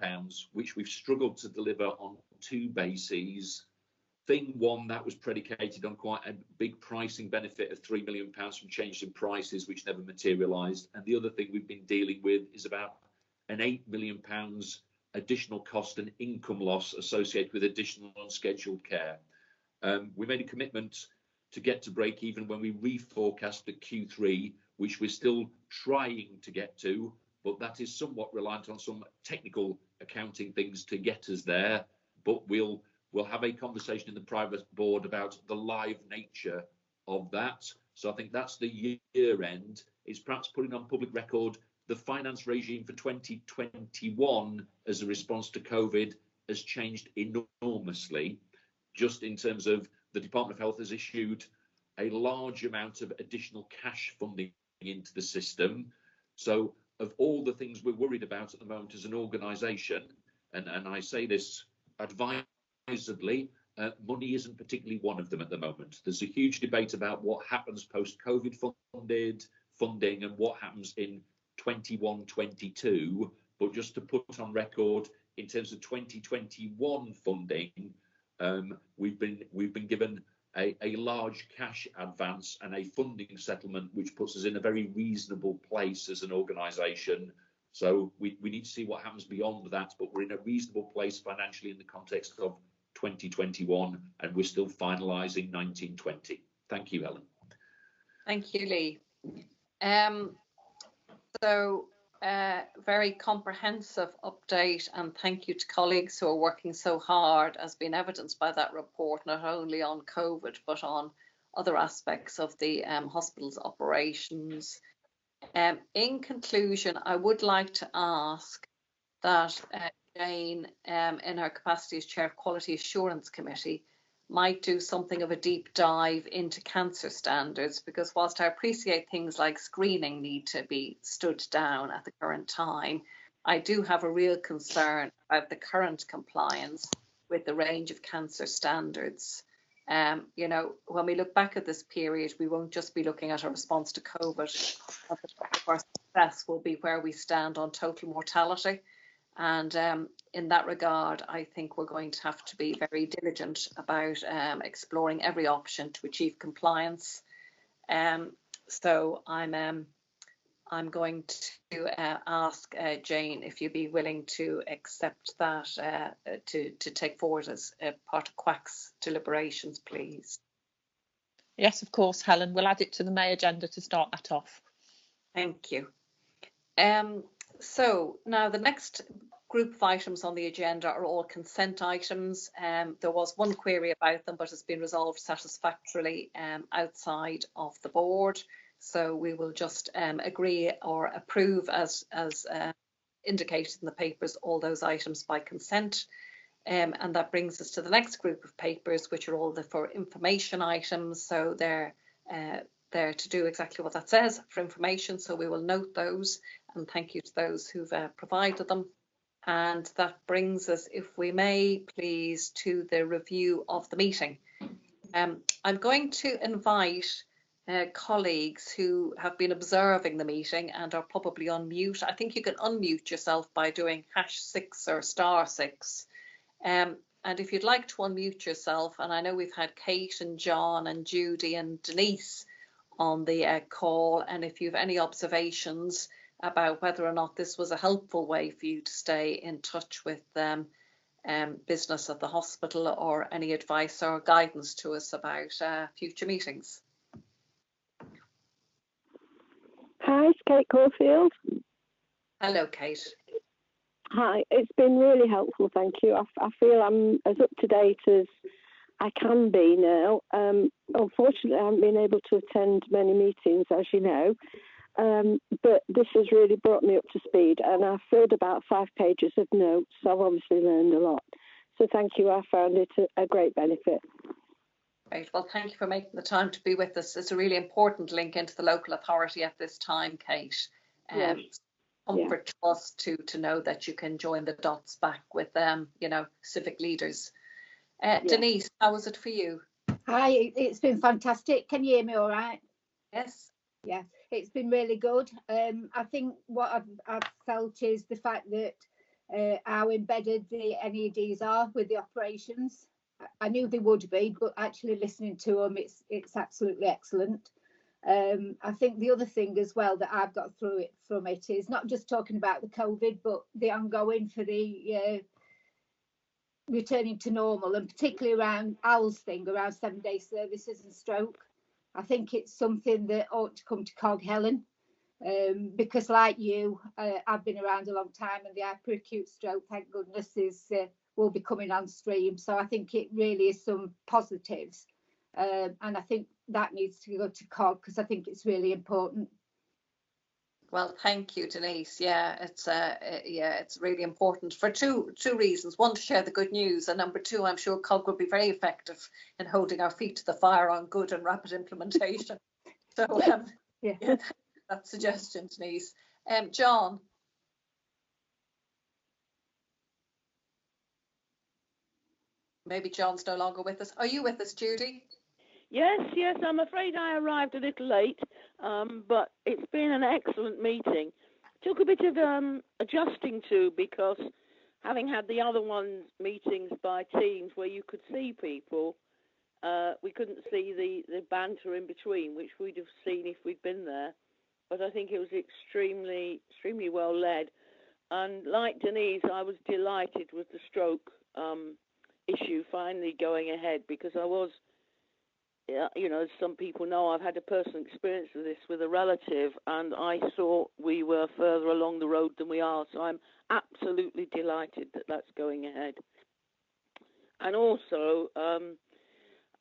which we've struggled to deliver on two bases. Thing one, that was predicated on quite a big pricing benefit of £3 million from changes in prices, which never materialised. And the other thing we've been dealing with is about an £8 million additional cost and income loss associated with additional unscheduled care. We made a commitment to get to break even when we reforecast the Q3, which we're still trying to get to, but that is somewhat reliant on some technical accounting things to get us there. But we'll have a conversation in the private board about the live nature of that. So I think that's the year end. It's perhaps putting on public record the finance regime for 2021 as a response to COVID has changed enormously, just in terms of the Department of Health has issued a large amount of additional cash funding into the system. So of all the things we're worried about at the moment as an organisation, and I say this advisedly, money isn't particularly one of them at the moment. There's a huge debate about what happens post-COVID funding and what happens in 21-22, but just to put on record, in terms of 2021 funding, we've been given a large cash advance and a funding settlement, which puts us in a very reasonable place as an organisation. So we need to see what happens beyond that, but we're in a reasonable place financially in the context of 2021, and we're still finalising 1920. Thank you, Helen. Thank you, Lee. Very comprehensive update, and thank you to colleagues who are working so hard, as been evidenced by that report, not only on COVID but on other aspects of the hospital's operations. In conclusion, I would like to ask that Jane, in her capacity as Chair of Quality Assurance Committee, might do something of a deep dive into cancer standards, because whilst I appreciate things like screening need to be stood down at the current time, I do have a real concern about the current compliance with the range of cancer standards. You know, when we look back at this period, we won't just be looking at a response to COVID. Our success will be where we stand on total mortality. And in that regard, I think we're going to have to be very diligent about exploring every option to achieve compliance. So I'm going to ask Jane if you'd be willing to accept that to take forward as a part of QAC's deliberations, please. Yes, of course, Helen. We'll add it to the May agenda to start that off. Thank you. So now the next group of items on the agenda are all consent items. There was one query about them, but it's been resolved satisfactorily outside of the board. So we will just agree or approve as indicated in the papers all those items by consent. And that brings us to the next group of papers, which are all for information items. So they're there to do exactly what that says, for information. So we will note those, and thank you to those who've provided them. And that brings us, if we may, please, to the review of the meeting. I'm going to invite colleagues who have been observing the meeting and are probably on mute. I think you can unmute yourself by doing #6 or *6. And if you'd like to unmute yourself, and I know we've had Kate and John and Judy and Denise on the call, and if you have any observations about whether or not this was a helpful way for you to stay in touch with business at the hospital, or any advice or guidance to us about future meetings. Hi, it's Kate Caulfield. Hello, Kate. Hi, it's been really helpful, thank you. I feel I'm as up to date as I can be now. Unfortunately, I haven't been able to attend many meetings, as you know, but this has really brought me up to speed, and I've filled about 5 pages of notes, so I've obviously learned a lot. So thank you, I found it a great benefit. Great, well, thank you for making the time to be with us. It's a really important link into the local authority at this time, Kate. Yes. Comfort to us to know that you can join the dots back with you know, civic leaders. Denise, how was it for you? Hi, it's been fantastic. Can you hear me all right? Yes. Yeah, it's been really good. I think what I've felt is the fact that how embedded the NEDs are with the operations. I knew they would be, but actually listening to them, it's absolutely excellent. I think the other thing as well that I've got from it is not just talking about the COVID, but the ongoing for the returning to normal, and particularly around Al's thing around 7-day services and stroke. I think it's something that ought to come to COG, Helen, because like you, I've been around a long time, and the hyperacute stroke, thank goodness, will be coming on stream. So I think it really is some positives, and I think that needs to go to COG because I think it's really important. Well, thank you, Denise. Yeah, it's really important for two reasons. One, to share the good news, and number two, I'm sure COG will be very effective in holding our feet to the fire on good and rapid implementation. So yeah, that suggestion, Denise. John. Maybe John's no longer with us. Are you with us, Judy? Yes, I'm afraid I arrived a little late, but it's been an excellent meeting. Took a bit of adjusting to, because having had the other meetings by Teams where you could see people, we couldn't see the banter in between, which we'd have seen if we'd been there. But I think it was extremely well led. And like Denise, I was delighted with the stroke issue finally going ahead, because I was, you know, as some people know, I've had a personal experience of this with a relative, and I thought we were further along the road than we are. So I'm absolutely delighted that that's going ahead. And also,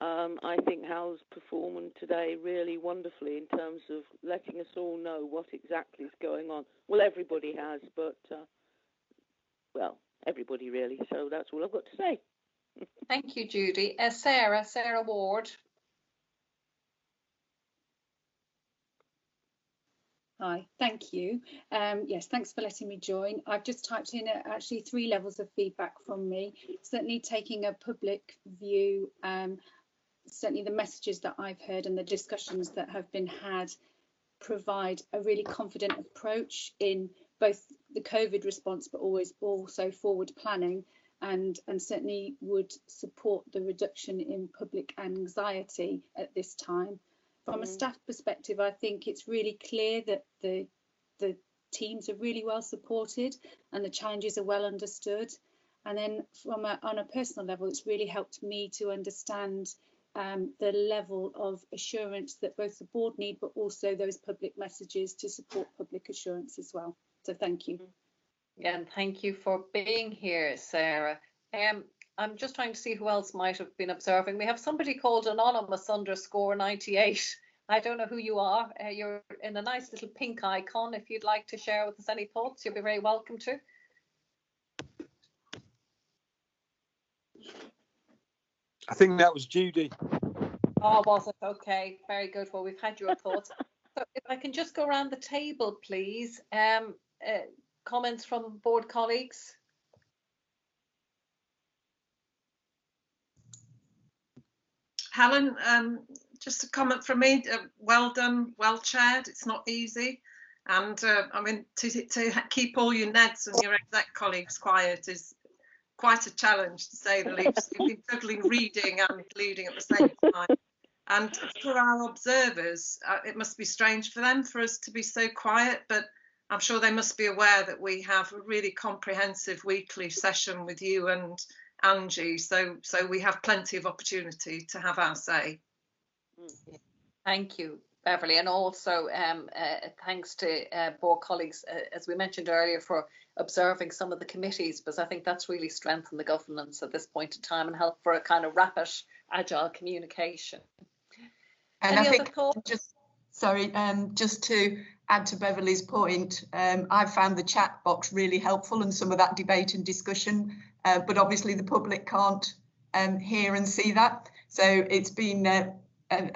I think Hal's performed today really wonderfully in terms of letting us all know what exactly is going on. Well, everybody has, but, well, everybody really. So that's all I've got to say. Thank you, Judy. Sarah Ward. Hi, thank you. Yes, thanks for letting me join. I've just typed in actually 3 levels of feedback from me. Certainly taking a public view, certainly the messages that I've heard and the discussions that have been had provide a really confident approach in both the COVID response, but always also forward planning, and certainly would support the reduction in public anxiety at this time. From a staff perspective, I think it's really clear that the teams are really well supported and the challenges are well understood. And then on a personal level, it's really helped me to understand the level of assurance that both the board need, but also those public messages to support public assurance as well. So thank you. Yeah, and thank you for being here, Sarah. I'm just trying to see who else might have been observing. We have somebody called Anonymous_98. I don't know who you are. You're in a nice little pink icon. If you'd like to share with us any thoughts, you'll be very welcome to. I think that was Judy. Oh, was it? Okay, very good. Well, we've had your thoughts. So if I can just go around the table, please. Comments from board colleagues? Helen, just a comment from me. Well done, well chaired. It's not easy. And I mean, to keep all your NEDs and your exec colleagues quiet is quite a challenge, to say the least. You've been juggling reading and leading at the same time. And for our observers, it must be strange for them, for us to be so quiet, but I'm sure they must be aware that we have a really comprehensive weekly session with you and Angie, so we have plenty of opportunity to have our say. Thank you, Beverly, and also thanks to board colleagues, as we mentioned earlier, for observing some of the committees, because I think that's really strengthened the governance at this point in time and helped for a kind of rapid, agile communication. And Any I think just to add to Beverly's point, I found the chat box really helpful and some of that debate and discussion, but obviously the public can't hear and see that. So it's been a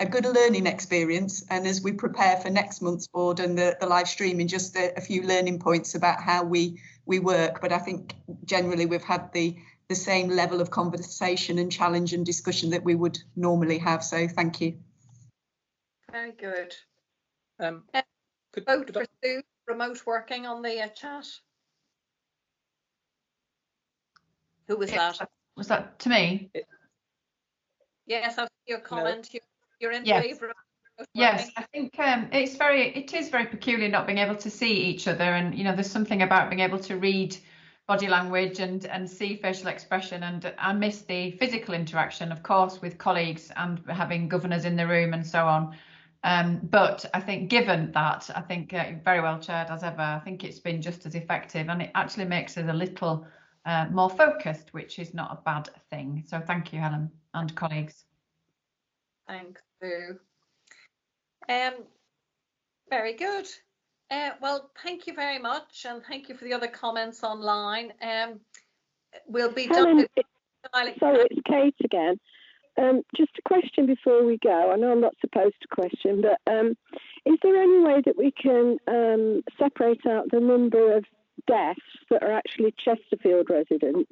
good learning experience. And as we prepare for next month's board and the live streaming, just a few learning points about how we work. But I think generally we've had the same level of conversation and challenge and discussion that we would normally have. So thank you. Very good. Vote for Sue, remote working on the chat. Who was that? Was that to me? Yes, I see your comment. No. You're in Yes. favour of remote Yes, working? I think it is very peculiar not being able to see each other, and there's something about being able to read body language and see facial expression, and I miss the physical interaction, of course, with colleagues and having governors in the room and so on. But I think given that, I think very well chaired as ever. I think it's been just as effective, and it actually makes us a little more focused, which is not a bad thing. So thank you, Helen, and colleagues. Thanks, Sue. Very good. Well, thank you very much, and thank you for the other comments online. We'll be Helen, done. Sorry, it's Kate again. Just a question before we go. I know I'm not supposed to question, but is there any way that we can separate out the number of deaths that are actually Chesterfield residents?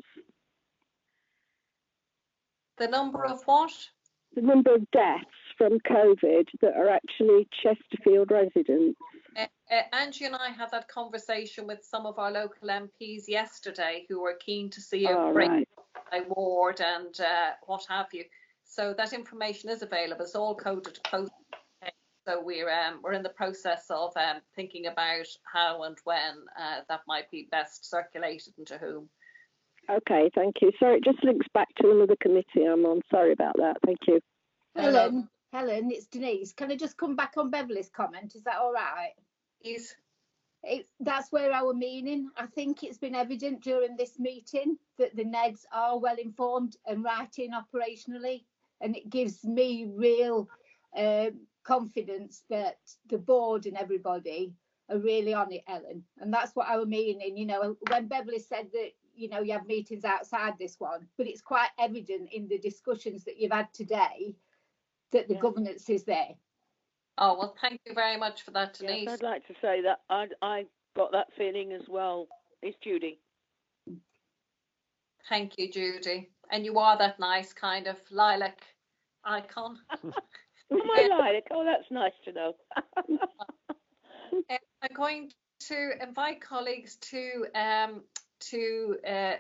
The number of what? The number of deaths from COVID that are actually Chesterfield residents. Angie and I had that conversation with some of our local MPs yesterday, who were keen to see a breakdown by ward and what have you. So that information is available. It's all coded post. So we're in the process of thinking about how and when that might be best circulated and to whom. Okay, thank you. Sorry, it just links back to another committee I'm on. Sorry about that. Thank you. Helen, it's Denise. Can I just come back on Beverly's comment? Is that all right? Yes. That's where our meaning. I think it's been evident during this meeting that the NEDs are well informed and writing operationally, and it gives me real confidence that the board and everybody are really on it, Ellen. And that's what our meaning. When Beverly said that you have meetings outside this one, but it's quite evident in the discussions that you've had today that the governance is there. Oh, well, thank you very much for that, Denise. Yes, I'd like to say that I got that feeling as well. It's Judy. Thank you, Judy. And you are that nice kind of lilac icon. My lilac. Oh, that's nice to know. I'm going to invite colleagues to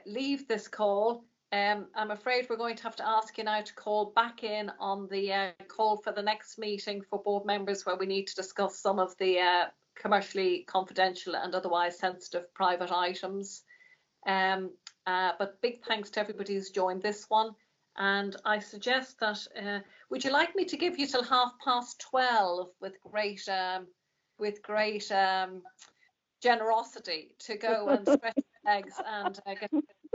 leave this call. I'm afraid we're going to have to ask you now to call back in on the call for the next meeting for board members, where we need to discuss some of the commercially confidential and otherwise sensitive private items. But big thanks to everybody who's joined this one. And I suggest that, would you like me to give you till 12:30 with great generosity to go and stretch your legs and get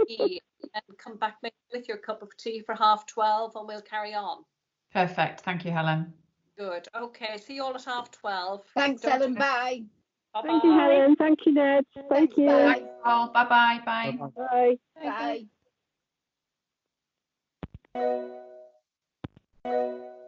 tea, and come back maybe with your cup of tea for 12:30, and we'll carry on. Perfect. Thank you, Helen. Good. Okay. See you all at 12:30. Thanks, Helen. Bye. Bye-bye. Thank you, Helen. Thank you, Ned. Thank you. Bye. Oh, bye-bye. Bye. Bye. Bye. Bye.